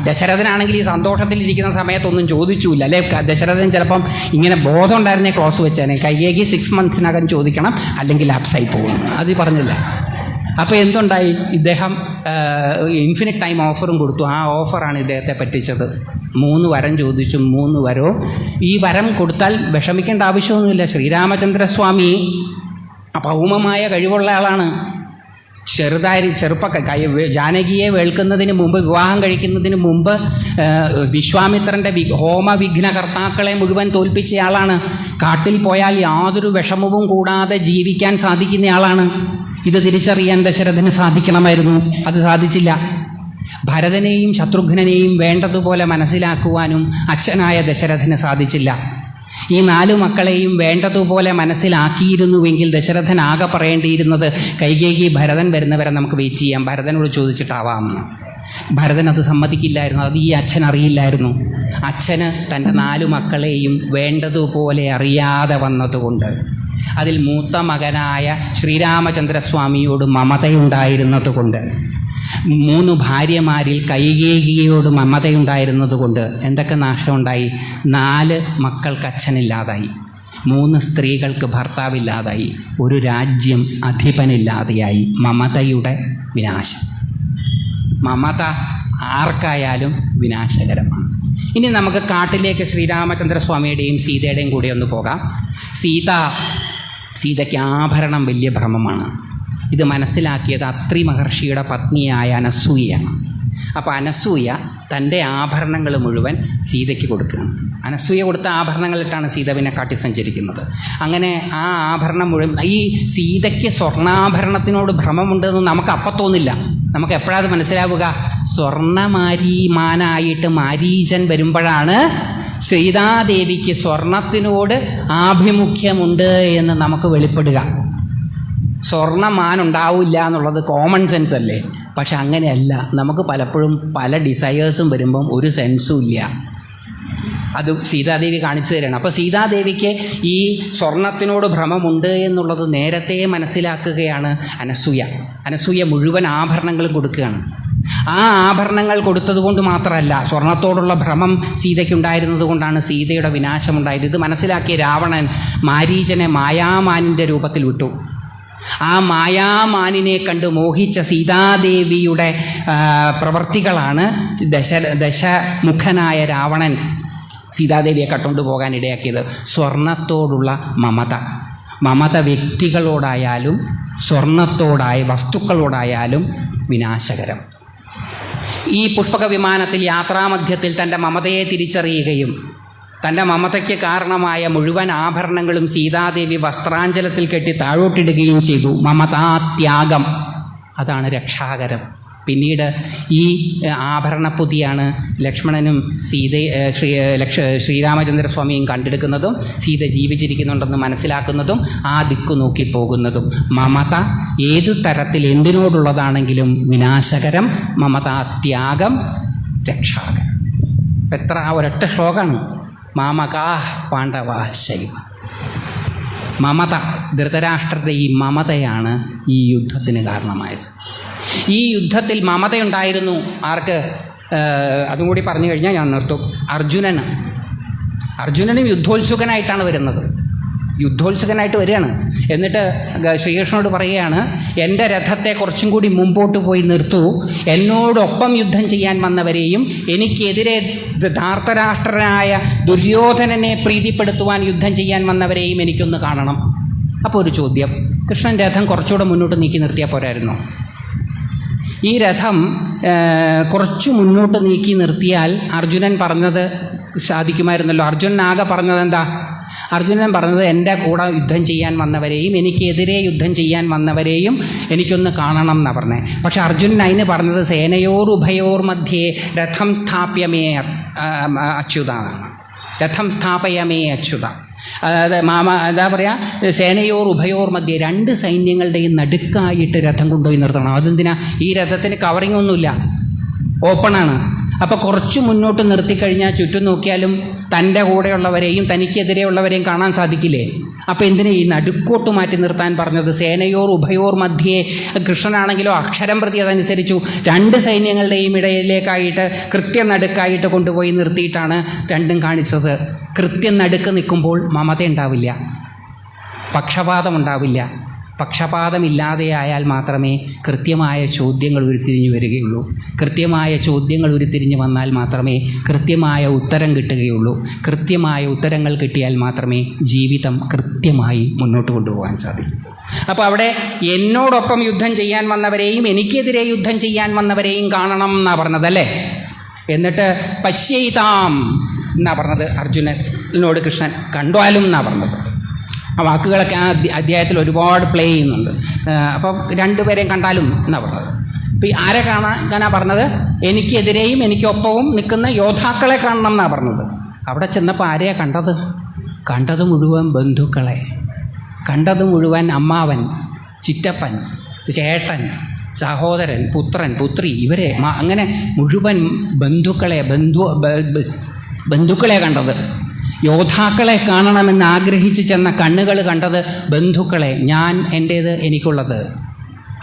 ദശരഥനാണെങ്കിൽ ഈ സന്തോഷത്തിലിരിക്കുന്ന സമയത്തൊന്നും ചോദിച്ചില്ല, അല്ലെ? ദശരഥൻ ചിലപ്പം ഇങ്ങനെ ബോധം ഉണ്ടായിരുന്നേ ക്ലോസ് വെച്ചേനെ. കൈകേയിക്ക് 6 monthsനകം ചോദിക്കണം, അല്ലെങ്കിൽ ലാപ്സായി പോകും. അത് പറഞ്ഞില്ല. അപ്പോൾ എന്തുണ്ടായി? ഇദ്ദേഹം ഇൻഫിനിറ്റ് ടൈം ഓഫറും കൊടുത്തു. ആ ഓഫറാണ് ഇദ്ദേഹത്തെ പറ്റിച്ചത്. 3 വരം ചോദിച്ചു. 3 വരവും ഈ വരം കൊടുത്താൽ വിഷമിക്കേണ്ട ആവശ്യമൊന്നുമില്ല. ശ്രീരാമചന്ദ്രസ്വാമി അഭൗമമായ കഴിവുള്ള ആളാണ്. ജാനകിയെ വേൾക്കുന്നതിന് മുമ്പ്, വിവാഹം കഴിക്കുന്നതിന് മുമ്പ് വിശ്വാമിത്രൻ്റെ ഹോമവിഘ്നകർത്താക്കളെ മുഴുവൻ തോൽപ്പിച്ചയാളാണ്. കാട്ടിൽ പോയാൽ യാതൊരു വിഷമവും കൂടാതെ ജീവിക്കാൻ സാധിക്കുന്നയാളാണ്. ഇത് തിരിച്ചറിയാൻ ദശരഥന് സാധിക്കണമായിരുന്നു. അത് സാധിച്ചില്ല. ഭരതനെയും ശത്രുഘ്നെയും വേണ്ടതുപോലെ മനസ്സിലാക്കുവാനും അച്ഛനായ ദശരഥന് സാധിച്ചില്ല. ഈ 4 മക്കളെയും വേണ്ടതുപോലെ മനസ്സിലാക്കിയിരുന്നുവെങ്കിൽ ദശരഥൻ ആകെ പറയേണ്ടിയിരുന്നത് കൈകേയി ഭരതൻ വരുന്നവരെ നമുക്ക് വെയിറ്റ് ചെയ്യാം, ഭരതനോട് ചോദിച്ചിട്ടാവാമെന്ന്. ഭരതൻ അത് സമ്മതിക്കില്ലായിരുന്നു. അത് ഈ അച്ഛൻ അറിയില്ലായിരുന്നു. അച്ഛന് തൻ്റെ 4 മക്കളെയും വേണ്ടതുപോലെ അറിയാതെ വന്നതുകൊണ്ട്, അതിൽ മൂത്ത മകനായ ശ്രീരാമചന്ദ്രസ്വാമിയോട് മമതയുണ്ടായിരുന്നത് കൊണ്ട്, 3 ഭാര്യമാരിൽ കൈകേയിയോട് മമതയുണ്ടായിരുന്നത് കൊണ്ട് എന്തൊക്കെ നാശമുണ്ടായി? 4 മക്കൾക്ക് അച്ഛനില്ലാതായി, 3 സ്ത്രീകൾക്ക് ഭർത്താവില്ലാതായി, ഒരു രാജ്യം അധിപനില്ലാതെയായി. മമതയുടെ വിനാശം. മമത ആർക്കായാലും വിനാശകരമാണ്. ഇനി നമുക്ക് കാട്ടിലേക്ക് ശ്രീരാമചന്ദ്രസ്വാമിയുടെയും സീതയുടെയും കൂടെ ഒന്ന് പോകാം. സീതയ്ക്ക് ആഭരണം വലിയ ഭ്രമമാണ്. ഇത് മനസ്സിലാക്കിയത് അത്രി മഹർഷിയുടെ പത്നിയായ അനസൂയയാണ്. അപ്പോൾ അനസൂയ തൻ്റെ ആഭരണങ്ങൾ മുഴുവൻ സീതയ്ക്ക് കൊടുക്കുകയാണ്. അനസൂയ കൊടുത്ത ആഭരണങ്ങളിട്ടാണ് സീത പിന്നെ കാട്ടി സഞ്ചരിക്കുന്നത്. അങ്ങനെ ആ ആഭരണം മുഴുവൻ, ഈ സീതയ്ക്ക് സ്വർണ്ണാഭരണത്തിനോട് ഭ്രമമുണ്ടെന്ന് നമുക്ക് അപ്പം തോന്നില്ല. നമുക്ക് എപ്പോഴത് മനസ്സിലാവുക? സ്വർണ്ണമാരീമാനായിട്ട് മാരീചൻ വരുമ്പോഴാണ് സീതാദേവിക്ക് സ്വർണത്തിനോട് ആഭിമുഖ്യമുണ്ട് എന്ന് നമുക്ക് വെളിപ്പെടുക. സ്വർണ്ണമാനുണ്ടാവില്ല എന്നുള്ളത് കോമൺ സെൻസ് അല്ലേ? പക്ഷെ അങ്ങനെയല്ല. നമുക്ക് പലപ്പോഴും പല ഡിസയേഴ്സും വരുമ്പം ഒരു സെൻസും ഇല്ല. അത് സീതാദേവി കാണിച്ചു തരണം. അപ്പോൾ സീതാദേവിക്ക് ഈ സ്വർണത്തിനോട് ഭ്രമമുണ്ട് എന്നുള്ളത് നേരത്തെ മനസ്സിലാക്കുകയാണ് അനസൂയ മുഴുവൻ ആഭരണങ്ങളും കൊടുക്കുകയാണ്. ആ ആഭരണങ്ങൾ കൊടുത്തതുകൊണ്ട് മാത്രമല്ല, സ്വർണത്തോടുള്ള ഭ്രമം സീതയ്ക്കുണ്ടായിരുന്നത് കൊണ്ടാണ് സീതയുടെ വിനാശമുണ്ടായത്. ഇത് മനസ്സിലാക്കിയ രാവണൻ മാരീചനെ മായാമാനിൻ്റെ രൂപത്തിൽ വിട്ടു. ആ മായാമാനിനെ കണ്ട് മോഹിച്ച സീതാദേവിയുടെ പ്രവൃത്തികളാണ് ദശമുഖനായ രാവണൻ സീതാദേവിയെ കട്ടുകൊണ്ട് പോകാൻ ഇടയാക്കിയത്. സ്വർണത്തോടുള്ള മമത വ്യക്തികളോടായാലും വസ്തുക്കളോടായാലും വിനാശകരം. ഈ പുഷ്പക വിമാനത്തിൽ യാത്രാമധ്യത്തിൽ തൻ്റെ മമതയെ തിരിച്ചറിയുകയും തൻ്റെ മമതയ്ക്ക് കാരണമായ മുഴുവൻ ആഭരണങ്ങളും സീതാദേവി വസ്ത്രാഞ്ചലത്തിൽ കെട്ടി താഴോട്ടിടുകയും ചെയ്തു. മമതാത്യാഗം, അതാണ് രക്ഷാകരം. പിന്നീട് ഈ ആഭരണപ്പൊതിയാണ് ലക്ഷ്മണനും ശ്രീരാമചന്ദ്രസ്വാമിയും കണ്ടെടുക്കുന്നതും സീത ജീവിച്ചിരിക്കുന്നുണ്ടെന്ന് മനസ്സിലാക്കുന്നതും ആ ദിക്കു നോക്കി പോകുന്നതും. മമത ഏതു തരത്തിൽ എന്തിനോടുള്ളതാണെങ്കിലും വിനാശകരം. മമതാത്യാഗം രക്ഷാകരം. എത്ര ഒരൊറ്റ ശ്ലോകമാണ്. മാമകാ പാണ്ഡവാശ്ചൈവ. മമത, ധൃതരാഷ്ട്രരുടെ ഈ മമതയാണ് ഈ യുദ്ധത്തിന് കാരണമായത്. ഈ യുദ്ധത്തിൽ മമതയുണ്ടായിരുന്നു. ആർക്ക്? അതും കൂടി പറഞ്ഞു കഴിഞ്ഞാൽ ഞാൻ നിർത്തും. അർജുനനും യുദ്ധോത്സുകനായിട്ടാണ് വരുന്നത്. യുദ്ധോത്സുകനായിട്ട് വരികയാണ്. എന്നിട്ട് ശ്രീകൃഷ്ണനോട് പറയുകയാണ്, എൻ്റെ രഥത്തെ കുറച്ചും കൂടി മുമ്പോട്ട് പോയി നിർത്തൂ. എന്നോടൊപ്പം യുദ്ധം ചെയ്യാൻ വന്നവരെയും എനിക്കെതിരെ ധാർത്തരാഷ്ട്രനായ ദുര്യോധനനെ പ്രീതിപ്പെടുത്തുവാൻ യുദ്ധം ചെയ്യാൻ വന്നവരെയും എനിക്കൊന്ന് കാണണം. അപ്പോൾ ഒരു ചോദ്യം, കൃഷ്ണൻ രഥം കുറച്ചുകൂടെ മുന്നോട്ട് നീക്കി നിർത്തിയാൽ പോരായിരുന്നോ? ഈ രഥം കുറച്ചു മുന്നോട്ട് നീക്കി നിർത്തിയാൽ അർജുനൻ പറഞ്ഞത് സാധിക്കുമായിരുന്നല്ലോ. അർജുനൻ ആകെ പറഞ്ഞത് എന്താ? അർജുനൻ പറഞ്ഞത് എൻ്റെ കൂടെ യുദ്ധം ചെയ്യാൻ വന്നവരെയും എനിക്കെതിരെ യുദ്ധം ചെയ്യാൻ വന്നവരെയും എനിക്കൊന്ന് കാണണം എന്നാണ് പറഞ്ഞത്. പക്ഷെ അർജുനൻ അതിന് പറഞ്ഞത് സേനയോർ മധ്യേ രഥം സ്ഥാപ്യമേ അച്യുതാണ്. രഥം സ്ഥാപയമേ അച്യുത. അതായത് എന്താ പറയുക, സേനയോർ മധ്യേ 2 സൈന്യങ്ങളുടെയും നടുക്കായിട്ട് രഥം കൊണ്ടുപോയി നിർത്തണം. അതെന്തിനാ? ഈ രഥത്തിന് കവറിങ് ഒന്നുമില്ല, ഓപ്പണാണ്. അപ്പോൾ കുറച്ച് മുന്നോട്ട് നിർത്തിക്കഴിഞ്ഞാൽ ചുറ്റും നോക്കിയാലും തൻ്റെ കൂടെയുള്ളവരെയും തനിക്കെതിരെയുള്ളവരെയും കാണാൻ സാധിക്കില്ലേ? അപ്പോൾ എന്തിനാ ഈ നടുക്കോട്ട് മാറ്റി നിർത്താൻ പറഞ്ഞത്? സേനയോർ മധ്യേ. കൃഷ്ണനാണെങ്കിലോ അക്ഷരം പ്രതി അതനുസരിച്ചു 2 സൈന്യങ്ങളുടെയും ഇടയിലേക്കായിട്ട് കൃത്യം നടുക്കായിട്ട് കൊണ്ടുപോയി നിർത്തിയിട്ടാണ് രണ്ടും കാണിച്ചത്. കൃത്യം നടുക്ക് നിൽക്കുമ്പോൾ മമത ഉണ്ടാവില്ല, പക്ഷപാതം ഉണ്ടാവില്ല, പക്ഷപാതമില്ലാതെയായാൽ മാത്രമേ കൃത്യമായ ചോദ്യങ്ങൾ ഉരുത്തിരിഞ്ഞു വരികയുള്ളൂ. കൃത്യമായ ചോദ്യങ്ങൾ ഉരുത്തിരിഞ്ഞ് വന്നാൽ മാത്രമേ കൃത്യമായ ഉത്തരം കിട്ടുകയുള്ളൂ. കൃത്യമായ ഉത്തരങ്ങൾ കിട്ടിയാൽ മാത്രമേ ജീവിതം കൃത്യമായി മുന്നോട്ട് കൊണ്ടുപോകാൻ സാധിക്കൂ. അപ്പോൾ അവിടെ എന്നോടൊപ്പം യുദ്ധം ചെയ്യാൻ വന്നവരെയും എനിക്കെതിരെ യുദ്ധം ചെയ്യാൻ വന്നവരെയും കാണണം എന്നാണ് പറഞ്ഞതല്ലേ. എന്നിട്ട് പശ്യയിതാം എന്നാണ് പറഞ്ഞത് അർജുനനോട് കൃഷ്ണൻ. കണ്ടാലും എന്നാണ് പറഞ്ഞത്. ആ വാക്കുകളൊക്കെ ആ അധ്യായത്തിൽ ഒരുപാട് പ്ലേ ചെയ്യുന്നുണ്ട്. അപ്പം രണ്ടുപേരെയും കണ്ടാലും എന്നാണ് പറഞ്ഞത്. ഇപ്പം ആരെ കാണാനാണ് പറഞ്ഞത്? എനിക്കെതിരെയും എനിക്കൊപ്പവും നിൽക്കുന്ന യോദ്ധാക്കളെ കാണണം എന്നാണ് പറഞ്ഞത്. അവിടെ ചെന്നപ്പോൾ ആരെയാണ് കണ്ടത്? കണ്ടത് മുഴുവൻ ബന്ധുക്കളെ, കണ്ടത് മുഴുവൻ അമ്മാവൻ, ചിറ്റപ്പൻ, ചേട്ടൻ, സഹോദരൻ, പുത്രൻ, പുത്രി, ഇവരെ അങ്ങനെ മുഴുവൻ ബന്ധുക്കളെ കണ്ടത്. യോദ്ധാക്കളെ കാണണമെന്ന് ആഗ്രഹിച്ച് ചെന്ന കണ്ണുകൾ കണ്ടത് ബന്ധുക്കളെ, ഞാൻ എൻ്റേത് എനിക്കുള്ളത്.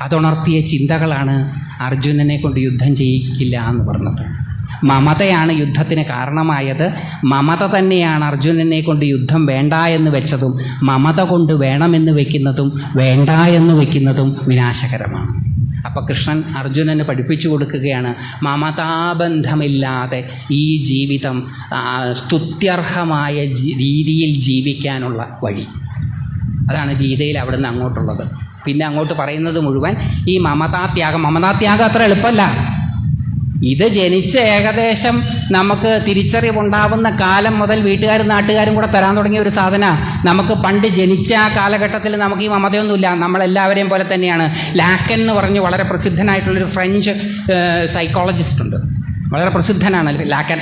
അതുണർത്തിയ ചിന്തകളാണ് അർജുനനെ കൊണ്ട് യുദ്ധം ചെയ്യിക്കില്ല എന്ന് പറഞ്ഞത്. മമതയാണ് യുദ്ധത്തിന് കാരണമായത്. മമത തന്നെയാണ് അർജുനനെ കൊണ്ട് യുദ്ധം വേണ്ട എന്ന് വെച്ചതും. മമത കൊണ്ട് വേണമെന്ന് വയ്ക്കുന്നതും വേണ്ട എന്ന് വയ്ക്കുന്നതും വിനാശകരമാണ്. അപ്പോൾ കൃഷ്ണൻ അർജുനന് പഠിപ്പിച്ചു കൊടുക്കുകയാണ്, മമതാബന്ധമില്ലാതെ ഈ ജീവിതം സ്തുത്യർഹമായ രീതിയിൽ ജീവിക്കാനുള്ള വഴി. അതാണ് ഗീതയിൽ അവിടുന്ന് അങ്ങോട്ടുള്ളത്. പിന്നെ അങ്ങോട്ട് പറയുന്നത് മുഴുവൻ ഈ മമതാത്യാഗം അത്ര എളുപ്പമല്ല. ഇത് ജനിച്ച് ഏകദേശം നമുക്ക് തിരിച്ചറിവുണ്ടാവുന്ന കാലം മുതൽ വീട്ടുകാരും നാട്ടുകാരും കൂടെ തരാൻ തുടങ്ങിയ ഒരു സാധന. നമുക്ക് പണ്ട് ജനിച്ച ആ കാലഘട്ടത്തിൽ നമുക്ക് ഈ മമതയൊന്നുമില്ല. നമ്മളെല്ലാവരെയും പോലെ തന്നെയാണ്. ലാക്കൻ എന്ന് പറഞ്ഞ് വളരെ പ്രസിദ്ധനായിട്ടുള്ളൊരു ഫ്രഞ്ച് സൈക്കോളജിസ്റ്റ് ഉണ്ട്. വളരെ പ്രസിദ്ധനാണ് ലാക്കൻ,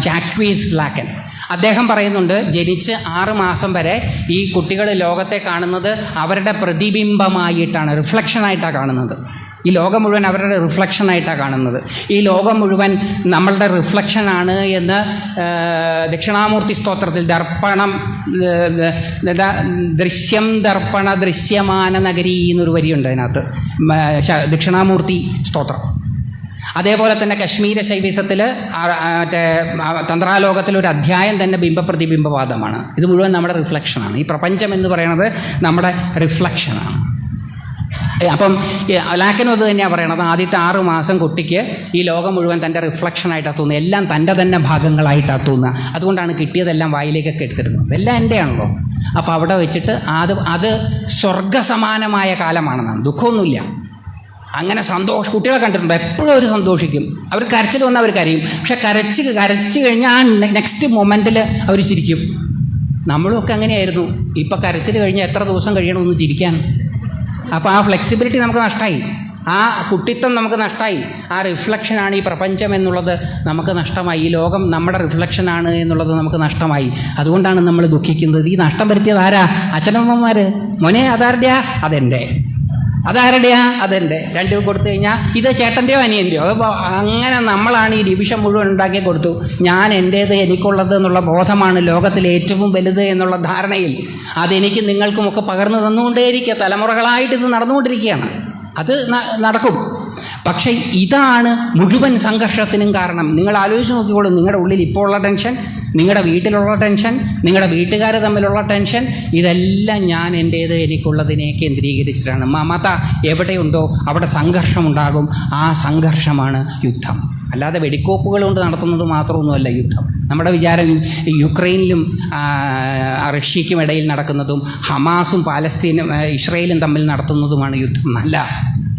ജാക്വീസ് ലാക്കൻ. അദ്ദേഹം പറയുന്നുണ്ട്, ജനിച്ച് 6 മാസം വരെ ഈ കുട്ടികൾ ലോകത്തെ കാണുന്നത് അവരുടെ പ്രതിബിംബമായിട്ടാണ്, റിഫ്ലക്ഷനായിട്ടാണ് കാണുന്നത്. ഈ ലോകം മുഴുവൻ അവരുടെ റിഫ്ലക്ഷനായിട്ടാണ് കാണുന്നത്. ഈ ലോകം മുഴുവൻ നമ്മളുടെ റിഫ്ലക്ഷനാണ് എന്ന് ദക്ഷിണാമൂർത്തി സ്തോത്രത്തിൽ ദൃശ്യം ദർപ്പണ ദൃശ്യമാന നഗരി എന്നൊരു വരിയുണ്ട് അതിനകത്ത്, ദക്ഷിണാമൂർത്തി സ്തോത്രം. അതേപോലെ തന്നെ കശ്മീര ശൈവിസത്തിൽ മറ്റേ തന്ത്രാലോകത്തിൽ ഒരു അധ്യായം തന്നെ ബിംബപ്രതിബിംബവാദമാണ്. ഇത് മുഴുവൻ നമ്മുടെ റിഫ്ലക്ഷനാണ്. ഈ പ്രപഞ്ചം എന്ന് പറയുന്നത് നമ്മുടെ റിഫ്ലക്ഷനാണ്. അപ്പം ലാക്കനും അത് തന്നെയാണ് പറയണത്. ആദ്യത്തെ 6 മാസം കുട്ടിക്ക് ഈ ലോകം മുഴുവൻ തൻ്റെ റിഫ്ലക്ഷനായിട്ടാണ് തോന്നുന്നത്. എല്ലാം തൻ്റെ തന്നെ ഭാഗങ്ങളായിട്ടാണ് തോന്നുക. അതുകൊണ്ടാണ് കിട്ടിയതെല്ലാം വായിലേക്കൊക്കെ എടുത്തിരുന്നത്. ഇതെല്ലാം എൻ്റെ ആണല്ലോ. അപ്പോൾ അവിടെ വെച്ചിട്ട് അത് സ്വർഗസമാനമായ കാലമാണെന്നാണ്. ദുഃഖമൊന്നുമില്ല. അങ്ങനെ കുട്ടികളെ കണ്ടിട്ടുണ്ട്, എപ്പോഴും അവർ സന്തോഷിക്കും. അവർ കരച്ചിൽ വന്നാൽ അവർ കരയും. പക്ഷെ കരച്ച് കഴിഞ്ഞാൽ ആ നെക്സ്റ്റ് മൊമെൻറ്റിൽ അവർ ചിരിക്കും. നമ്മളുമൊക്കെ അങ്ങനെയായിരുന്നു. ഇപ്പം കരച്ചിൽ കഴിഞ്ഞാൽ എത്ര ദിവസം കഴിയണമെന്ന് ചിരിക്കാൻ. അപ്പോൾ ആ ഫ്ലെക്സിബിലിറ്റി നമുക്ക് നഷ്ടമായി, ആ കുട്ടിത്വം നമുക്ക് നഷ്ടമായി. ആ റിഫ്ലക്ഷനാണ് ഈ പ്രപഞ്ചം എന്നുള്ളത് നമുക്ക് നഷ്ടമായി. ഈ ലോകം നമ്മുടെ റിഫ്ലക്ഷനാണ് എന്നുള്ളത് നമുക്ക് നഷ്ടമായി. അതുകൊണ്ടാണ് നമ്മൾ ദുഃഖിക്കുന്നത്. ഈ നഷ്ടം വരുത്തിയത് ആരാ? അച്ഛനമ്മമാർ. മോനെ അതാരുടെയാ? അതെൻ്റെ. അതാരുടെയാ? അതെൻ്റെ. രണ്ടും കൊടുത്തു കഴിഞ്ഞാൽ ഇത് ചേട്ടൻ്റെയോ അനിയൻ്റെയോ. അങ്ങനെ നമ്മളാണ് ഈ ഡിവിഷൻ മുഴുവൻ ഉണ്ടാക്കി കൊടുത്തു. ഞാൻ എൻ്റേത് എനിക്കുള്ളത് എന്നുള്ള ബോധമാണ് ലോകത്തിൽ ഏറ്റവും വലുത് എന്നുള്ള ധാരണയിൽ അതെനിക്ക് നിങ്ങൾക്കുമൊക്കെ പകർന്നു തന്നുകൊണ്ടേയിരിക്കുക. തലമുറകളായിട്ട് ഇത് നടന്നുകൊണ്ടിരിക്കുകയാണ്. അത് നടക്കും. പക്ഷേ ഇതാണ് മുഴുവൻ സംഘർഷത്തിനും കാരണം. നിങ്ങൾ ആലോചിച്ച് നോക്കിക്കോളൂ. നിങ്ങളുടെ ഉള്ളിൽ ഇപ്പോൾ ഉള്ള ടെൻഷൻ, നിങ്ങളുടെ വീട്ടിലുള്ള ടെൻഷൻ, നിങ്ങളുടെ വീട്ടുകാർ തമ്മിലുള്ള ടെൻഷൻ, ഇതെല്ലാം ഞാൻ എൻ്റേത് എനിക്കുള്ളതിനെ കേന്ദ്രീകരിച്ചിട്ടാണ്. മമത എവിടെയുണ്ടോ അവിടെ സംഘർഷമുണ്ടാകും. ആ സംഘർഷമാണ് യുദ്ധം. അല്ലാതെ വെടിക്കോപ്പുകൾ കൊണ്ട് നടത്തുന്നത് മാത്രമൊന്നുമല്ല യുദ്ധം. നമ്മുടെ വിചാരം യുക്രൈനിലും റഷ്യയ്ക്കും ഇടയിൽ നടക്കുന്നതും ഹമാസും പാലസ്തീനും ഇസ്രയേലും തമ്മിൽ നടത്തുന്നതുമാണ് യുദ്ധം. അല്ല,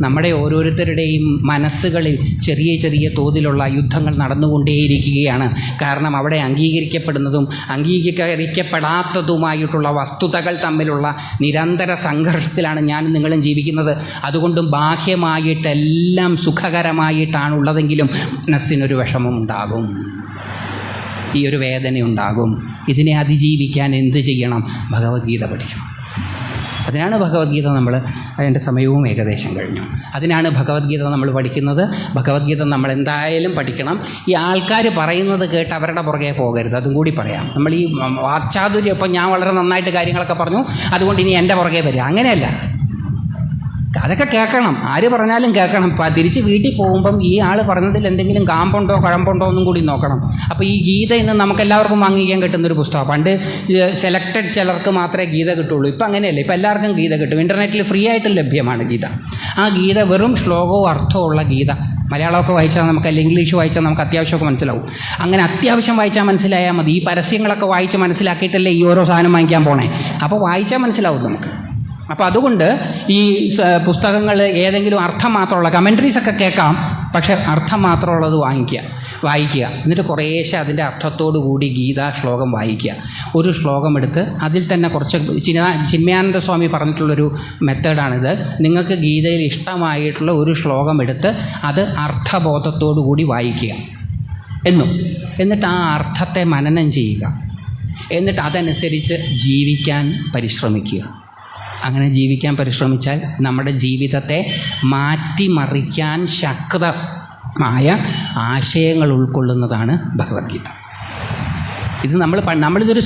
നമ്മുടെ ഓരോരുത്തരുടെയും മനസ്സുകളിൽ ചെറിയ ചെറിയ തോതിലുള്ള യുദ്ധങ്ങൾ നടന്നുകൊണ്ടേയിരിക്കുകയാണ്. കാരണം അവിടെ അംഗീകരിക്കപ്പെടുന്നതും അംഗീകരിക്കപ്പെടാത്തതുമായിട്ടുള്ള വസ്തുതകൾ തമ്മിലുള്ള നിരന്തര സംഘർഷത്തിലാണ് ഞാനും നിങ്ങളും ജീവിക്കുന്നത്. അതുകൊണ്ടും ബാഹ്യമായിട്ടെല്ലാം സുഖകരമായിട്ടാണുള്ളതെങ്കിലും മനസ്സിനൊരു വിഷമമുണ്ടാകും, ഈ ഒരു വേദനയുണ്ടാകും. ഇതിനെ അതിജീവിക്കാൻ എന്ത് ചെയ്യണം? ഭഗവത്ഗീത പഠിക്കണം. അതിനാണ് ഭഗവത്ഗീത അതിൻ്റെ സമയവും ഏകദേശം കഴിഞ്ഞു. അതിനാണ് ഭഗവത്ഗീത നമ്മൾ പഠിക്കുന്നത്. ഭഗവത്ഗീത നമ്മൾ എന്തായാലും പഠിക്കണം. ഈ ആൾക്കാർ പറയുന്നത് കേട്ട് അവരുടെ പുറകെ പോകരുത്. അതും കൂടി പറയാം. നമ്മൾ ഈ വാക്ചാതുര്യം, ഇപ്പം ഞാൻ വളരെ നന്നായിട്ട് കാര്യങ്ങളൊക്കെ പറഞ്ഞു, അതുകൊണ്ട് ഇനി എൻ്റെ പുറകെ വരിക, അങ്ങനെയല്ല. അതൊക്കെ കേൾക്കണം, ആര് പറഞ്ഞാലും കേൾക്കണം. തിരിച്ച് വീട്ടിൽ പോകുമ്പം ഈ ആൾ പറഞ്ഞതിൽ എന്തെങ്കിലും കാമ്പുണ്ടോ കഴമ്പുണ്ടോ എന്നും കൂടി നോക്കണം. അപ്പോൾ ഈ ഗീത ഇന്ന് നമുക്കെല്ലാവർക്കും വാങ്ങിക്കാൻ കിട്ടുന്നൊരു പുസ്തകമാണ്. പണ്ട് സെലക്റ്റഡ് ചിലർക്ക് മാത്രമേ ഗീത കിട്ടുള്ളൂ. ഇപ്പം അങ്ങനെയല്ല, ഇപ്പം എല്ലാവർക്കും ഗീത കിട്ടും. ഇൻ്റർനെറ്റിൽ ഫ്രീ ആയിട്ട് ലഭ്യമാണ് ഗീത. ആ ഗീത വെറും ശ്ലോകവും അർത്ഥമുള്ള ഗീത. മലയാളമൊക്കെ വായിച്ചാൽ നമുക്ക്, അല്ലെങ്കിൽ ഇംഗ്ലീഷ് വായിച്ചാൽ നമുക്ക് അത്യാവശ്യമൊക്കെ മനസ്സിലാവും. അങ്ങനെ അത്യാവശ്യം വായിച്ചാൽ മനസ്സിലായാൽ മതി. ഈ പരസ്യങ്ങളൊക്കെ വായിച്ച് മനസ്സിലാക്കിയിട്ടല്ലേ ഈ ഓരോ സാധനം വാങ്ങിക്കാൻ പോണേ. അപ്പോൾ വായിച്ചാൽ മനസ്സിലാവും നമുക്ക്. അപ്പോൾ അതുകൊണ്ട് ഈ പുസ്തകങ്ങൾ ഏതെങ്കിലും അർത്ഥം മാത്രമുള്ള കമൻട്രീസൊക്കെ കേൾക്കാം, പക്ഷേ അർത്ഥം മാത്രമുള്ളത് വായിക്കുക. എന്നിട്ട് കുറേശ്ശെ അതിൻ്റെ അർത്ഥത്തോടു കൂടി ഗീതാ ശ്ലോകം വായിക്കുക. ഒരു ശ്ലോകം എടുത്ത് അതിൽ തന്നെ കുറച്ച് ചിന്മയാനന്ദ സ്വാമി പറഞ്ഞിട്ടുള്ളൊരു മെത്തേഡാണിത്. നിങ്ങൾക്ക് ഗീതയിൽ ഇഷ്ടമായിട്ടുള്ള ഒരു ശ്ലോകം എടുത്ത് അത് അർത്ഥബോധത്തോടു കൂടി വായിക്കുക എന്നിട്ട് ആ അർത്ഥത്തെ മനനം ചെയ്യുക. എന്നിട്ട് അതനുസരിച്ച് ജീവിക്കാൻ പരിശ്രമിക്കുക. അങ്ങനെ ജീവിക്കാൻ പരിശ്രമിച്ചാൽ നമ്മുടെ ജീവിതത്തെ മാറ്റിമറിക്കാൻ ശക്തമായ ആശയങ്ങൾ ഉൾക്കൊള്ളുന്നതാണ് ഭഗവത്ഗീത. ഇത് നമ്മളിതൊരു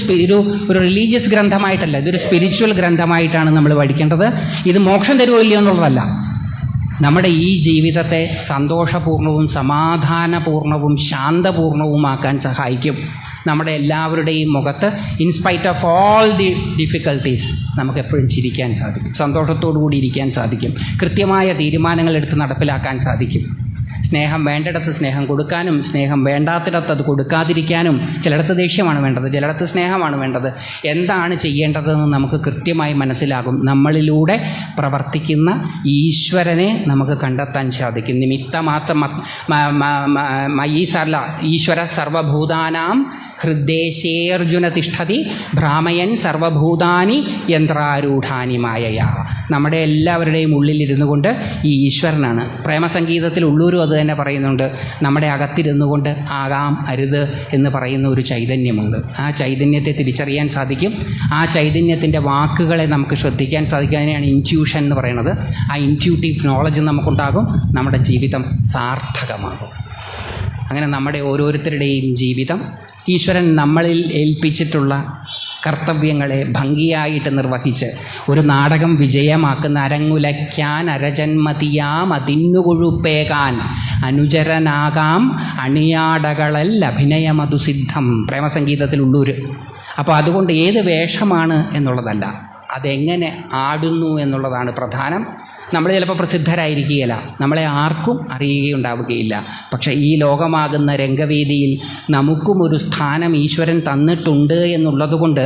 ഒരു റിലീജിയസ് ഗ്രന്ഥമായിട്ടല്ല, ഇതൊരു സ്പിരിച്വൽ ഗ്രന്ഥമായിട്ടാണ് നമ്മൾ പഠിക്കേണ്ടത്. ഇത് മോക്ഷം തരുമോ ഇല്ലയോ എന്നുള്ളതല്ല, നമ്മുടെ ഈ ജീവിതത്തെ സന്തോഷപൂർണവും സമാധാനപൂർണവും ശാന്തപൂർണവുമാക്കാൻ സഹായിക്കും. നമ്മുടെ എല്ലാവരുടെയും മുഖത്ത് in spite of all the difficulties നമുക്കെപ്പോഴും ചിരിക്കാൻ സാധിക്കും, സന്തോഷത്തോടു കൂടി ഇരിക്കാൻ സാധിക്കും, കൃത്യമായ തീരുമാനങ്ങൾ എടുത്ത് നടപ്പിലാക്കാൻ സാധിക്കും. സ്നേഹം വേണ്ടിടത്ത് സ്നേഹം കൊടുക്കാനും സ്നേഹം വേണ്ടാത്തിടത്ത് അത് കൊടുക്കാതിരിക്കാനും. ചിലയിടത്ത് ദേഷ്യമാണ് വേണ്ടത്, ചിലയിടത്ത് സ്നേഹമാണ് വേണ്ടത്. എന്താണ് ചെയ്യേണ്ടതെന്ന് നമുക്ക് കൃത്യമായി മനസ്സിലാകും. നമ്മളിലൂടെ പ്രവർത്തിക്കുന്ന ഈശ്വരനെ നമുക്ക് കണ്ടെത്താൻ സാധിക്കും. നിമിത്തമാത്ര ഈശ്വര സർവഭൂതാനാം ഹൃദ്ദേശേർജുന തിഷ്ഠതി ഭ്രാമയൻ സർവഭൂതാനി യന്ത്രാരൂഢാനി മായയാ. നമ്മുടെ എല്ലാവരുടെയും ഉള്ളിലിരുന്നു കൊണ്ട് ഈ ഈശ്വരനാണ്. പ്രേമസംഗീതത്തിൽ ഉള്ളൂരും അത് തന്നെ പറയുന്നുണ്ട്. നമ്മുടെ അകത്തിരുന്നു കൊണ്ട് ആകാം അരുത് എന്ന് പറയുന്ന ഒരു ചൈതന്യമുണ്ട്. ആ ചൈതന്യത്തെ തിരിച്ചറിയാൻ സാധിക്കും. ആ ചൈതന്യത്തിൻ്റെ വാക്കുകളെ നമുക്ക് ശ്രദ്ധിക്കാൻ സാധിക്കും. അതിനെയാണ് ഇൻറ്റ്യൂഷൻ എന്ന് പറയുന്നത്. ആ ഇൻറ്റ്യൂട്ടീവ് നോളജ് നമുക്കുണ്ടാകും, നമ്മുടെ ജീവിതം സാർത്ഥകമാകും. അങ്ങനെ നമ്മുടെ ഓരോരുത്തരുടെയും ജീവിതം ഈശ്വരൻ നമ്മളിൽ ഏൽപ്പിച്ചിട്ടുള്ള കർത്തവ്യങ്ങളെ ഭംഗിയായിട്ട് നിർവഹിച്ച് ഒരു നാടകം വിജയമാക്കുന്ന അരങ്ങുലയ്ക്കാൻ അരജന്മതിയാം അതിന്നുകൊഴുപ്പേകാൻ അനുചരനാകാം അണിയാടകളൽ അഭിനയമതു സിദ്ധം. പ്രേമസംഗീതത്തിൽ ഉള്ളൂര്. അപ്പോൾ അതുകൊണ്ട് ഏത് വേഷമാണ് എന്നുള്ളതല്ല, അതെങ്ങനെ ആടുന്നു എന്നുള്ളതാണ് പ്രധാനം. നമ്മൾ ചിലപ്പോൾ പ്രസിദ്ധരായിരിക്കുകയില്ല, നമ്മളെ ആർക്കും അറിയുകയുണ്ടാവുകയില്ല. പക്ഷേ ഈ ലോകമാകുന്ന രംഗവേദിയിൽ നമുക്കും ഒരു സ്ഥാനം ഈശ്വരൻ തന്നിട്ടുണ്ട് എന്നുള്ളതുകൊണ്ട്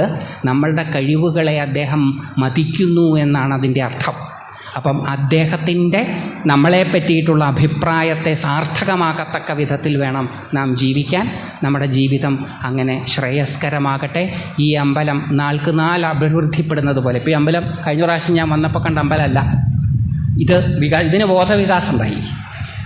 നമ്മളുടെ കഴിവുകളെ അദ്ദേഹം മതിക്കുന്നു എന്നാണ് അതിൻ്റെ അർത്ഥം. അപ്പം അദ്ദേഹത്തിൻ്റെ നമ്മളെ പറ്റിയിട്ടുള്ള അഭിപ്രായത്തെ സാർത്ഥകമാകത്തക്ക വിധത്തിൽ വേണം നാം ജീവിക്കാൻ. നമ്മുടെ ജീവിതം അങ്ങനെ ശ്രേയസ്കരമാകട്ടെ. ഈ അമ്പലം നാൾക്ക് നാൾ അഭിവൃദ്ധിപ്പെടുന്നത് പോലെ, ഇപ്പോൾ ഈ അമ്പലം കഴിഞ്ഞ പ്രാവശ്യം ഞാൻ വന്നപ്പോൾ കണ്ട അമ്പലമല്ല ഇതിന് ബോധവികാസം ഉണ്ടായി.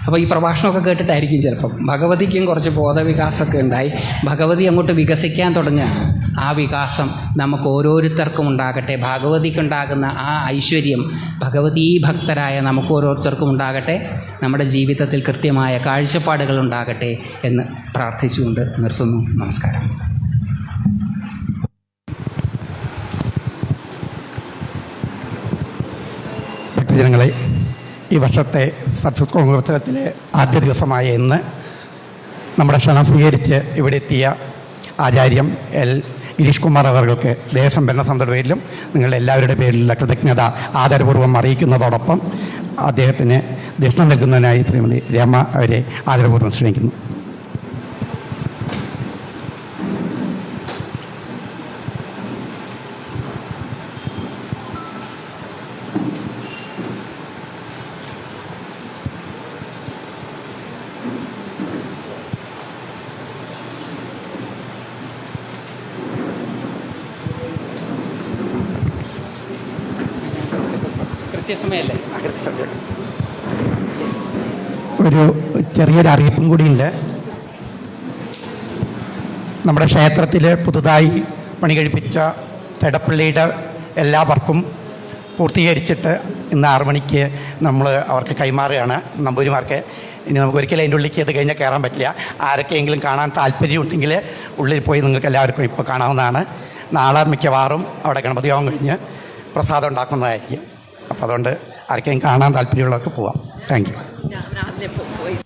അപ്പോൾ ഈ പ്രഭാഷണമൊക്കെ കേട്ടിട്ടായിരിക്കും ചിലപ്പം ഭഗവതിക്കും കുറച്ച് ബോധവികാസമൊക്കെ ഉണ്ടായി. ഭഗവതി അങ്ങോട്ട് വികസിക്കാൻ തുടങ്ങുകയാണ്. ആ വികാസം നമുക്ക് ഓരോരുത്തർക്കും ഉണ്ടാകട്ടെ. ഭഗവതിക്കുണ്ടാകുന്ന ആ ഐശ്വര്യം ഭഗവതീ ഭക്തരായ നമുക്ക് ഓരോരുത്തർക്കും ഉണ്ടാകട്ടെ. നമ്മുടെ ജീവിതത്തിൽ കൃത്യമായ കാഴ്ചപ്പാടുകൾ ഉണ്ടാകട്ടെ എന്ന് പ്രാർത്ഥിച്ചുകൊണ്ട് നിർത്തുന്നു. നമസ്കാരം. ഭക്തജനങ്ങളെ, ഈ വർഷത്തെ സരസ്വതി മഹോത്സവത്തിലെ ആദ്യ ദിവസമായ ഇന്ന് നമ്മുടെ ക്ഷണം സ്വീകരിച്ച് ഇവിടെ എത്തിയ ആചാര്യം എൽ ഗിരീഷ് കുമാർ അവർക്ക് ദേവസംഭരണ സമിതിയുടെ പേരിലും നിങ്ങളുടെ എല്ലാവരുടെ പേരിലുള്ള കൃതജ്ഞത ആദരപൂർവ്വം അറിയിക്കുന്നതോടൊപ്പം അദ്ദേഹത്തിന് ദക്ഷിണ നൽകുന്നതിനായി ശ്രീമതി രമ അവരെ ആദരപൂർവ്വം ക്ഷണിക്കുന്നു. ഒരു ചെറിയൊരു അറിയിപ്പും കൂടിയുണ്ട്. നമ്മുടെ ക്ഷേത്രത്തിൽ പുതുതായി പണി കഴിപ്പിച്ച തെടപ്പള്ളിയുടെ എല്ലാ വർക്കും പൂർത്തീകരിച്ചിട്ട് ഇന്ന് 6 മണിക്ക് നമ്മൾ അവർക്ക് കൈമാറുകയാണ്, നമ്പൂരിമാർക്ക്. ഇനി നമുക്ക് ഒരിക്കലും അതിൻ്റെ ഉള്ളിലേക്ക് അത് കഴിഞ്ഞാൽ കയറാൻ പറ്റില്ല. ആരൊക്കെയെങ്കിലും കാണാൻ താല്പര്യമുണ്ടെങ്കിൽ ഉള്ളിൽ പോയി നിങ്ങൾക്ക് എല്ലാവർക്കും ഇപ്പോൾ കാണാവുന്നതാണ്. നാളെ മിക്കവാറും അവിടെ ഗണപതി ഹോമം കഴിഞ്ഞ് പ്രസാദം ഉണ്ടാക്കുന്നതായിരിക്കും. അപ്പോൾ അതുകൊണ്ട് ആർക്കെങ്കിലും കാണാൻ താല്പര്യമുള്ളവർക്ക് പോവാം. Thank you. രാവിലെ പോയി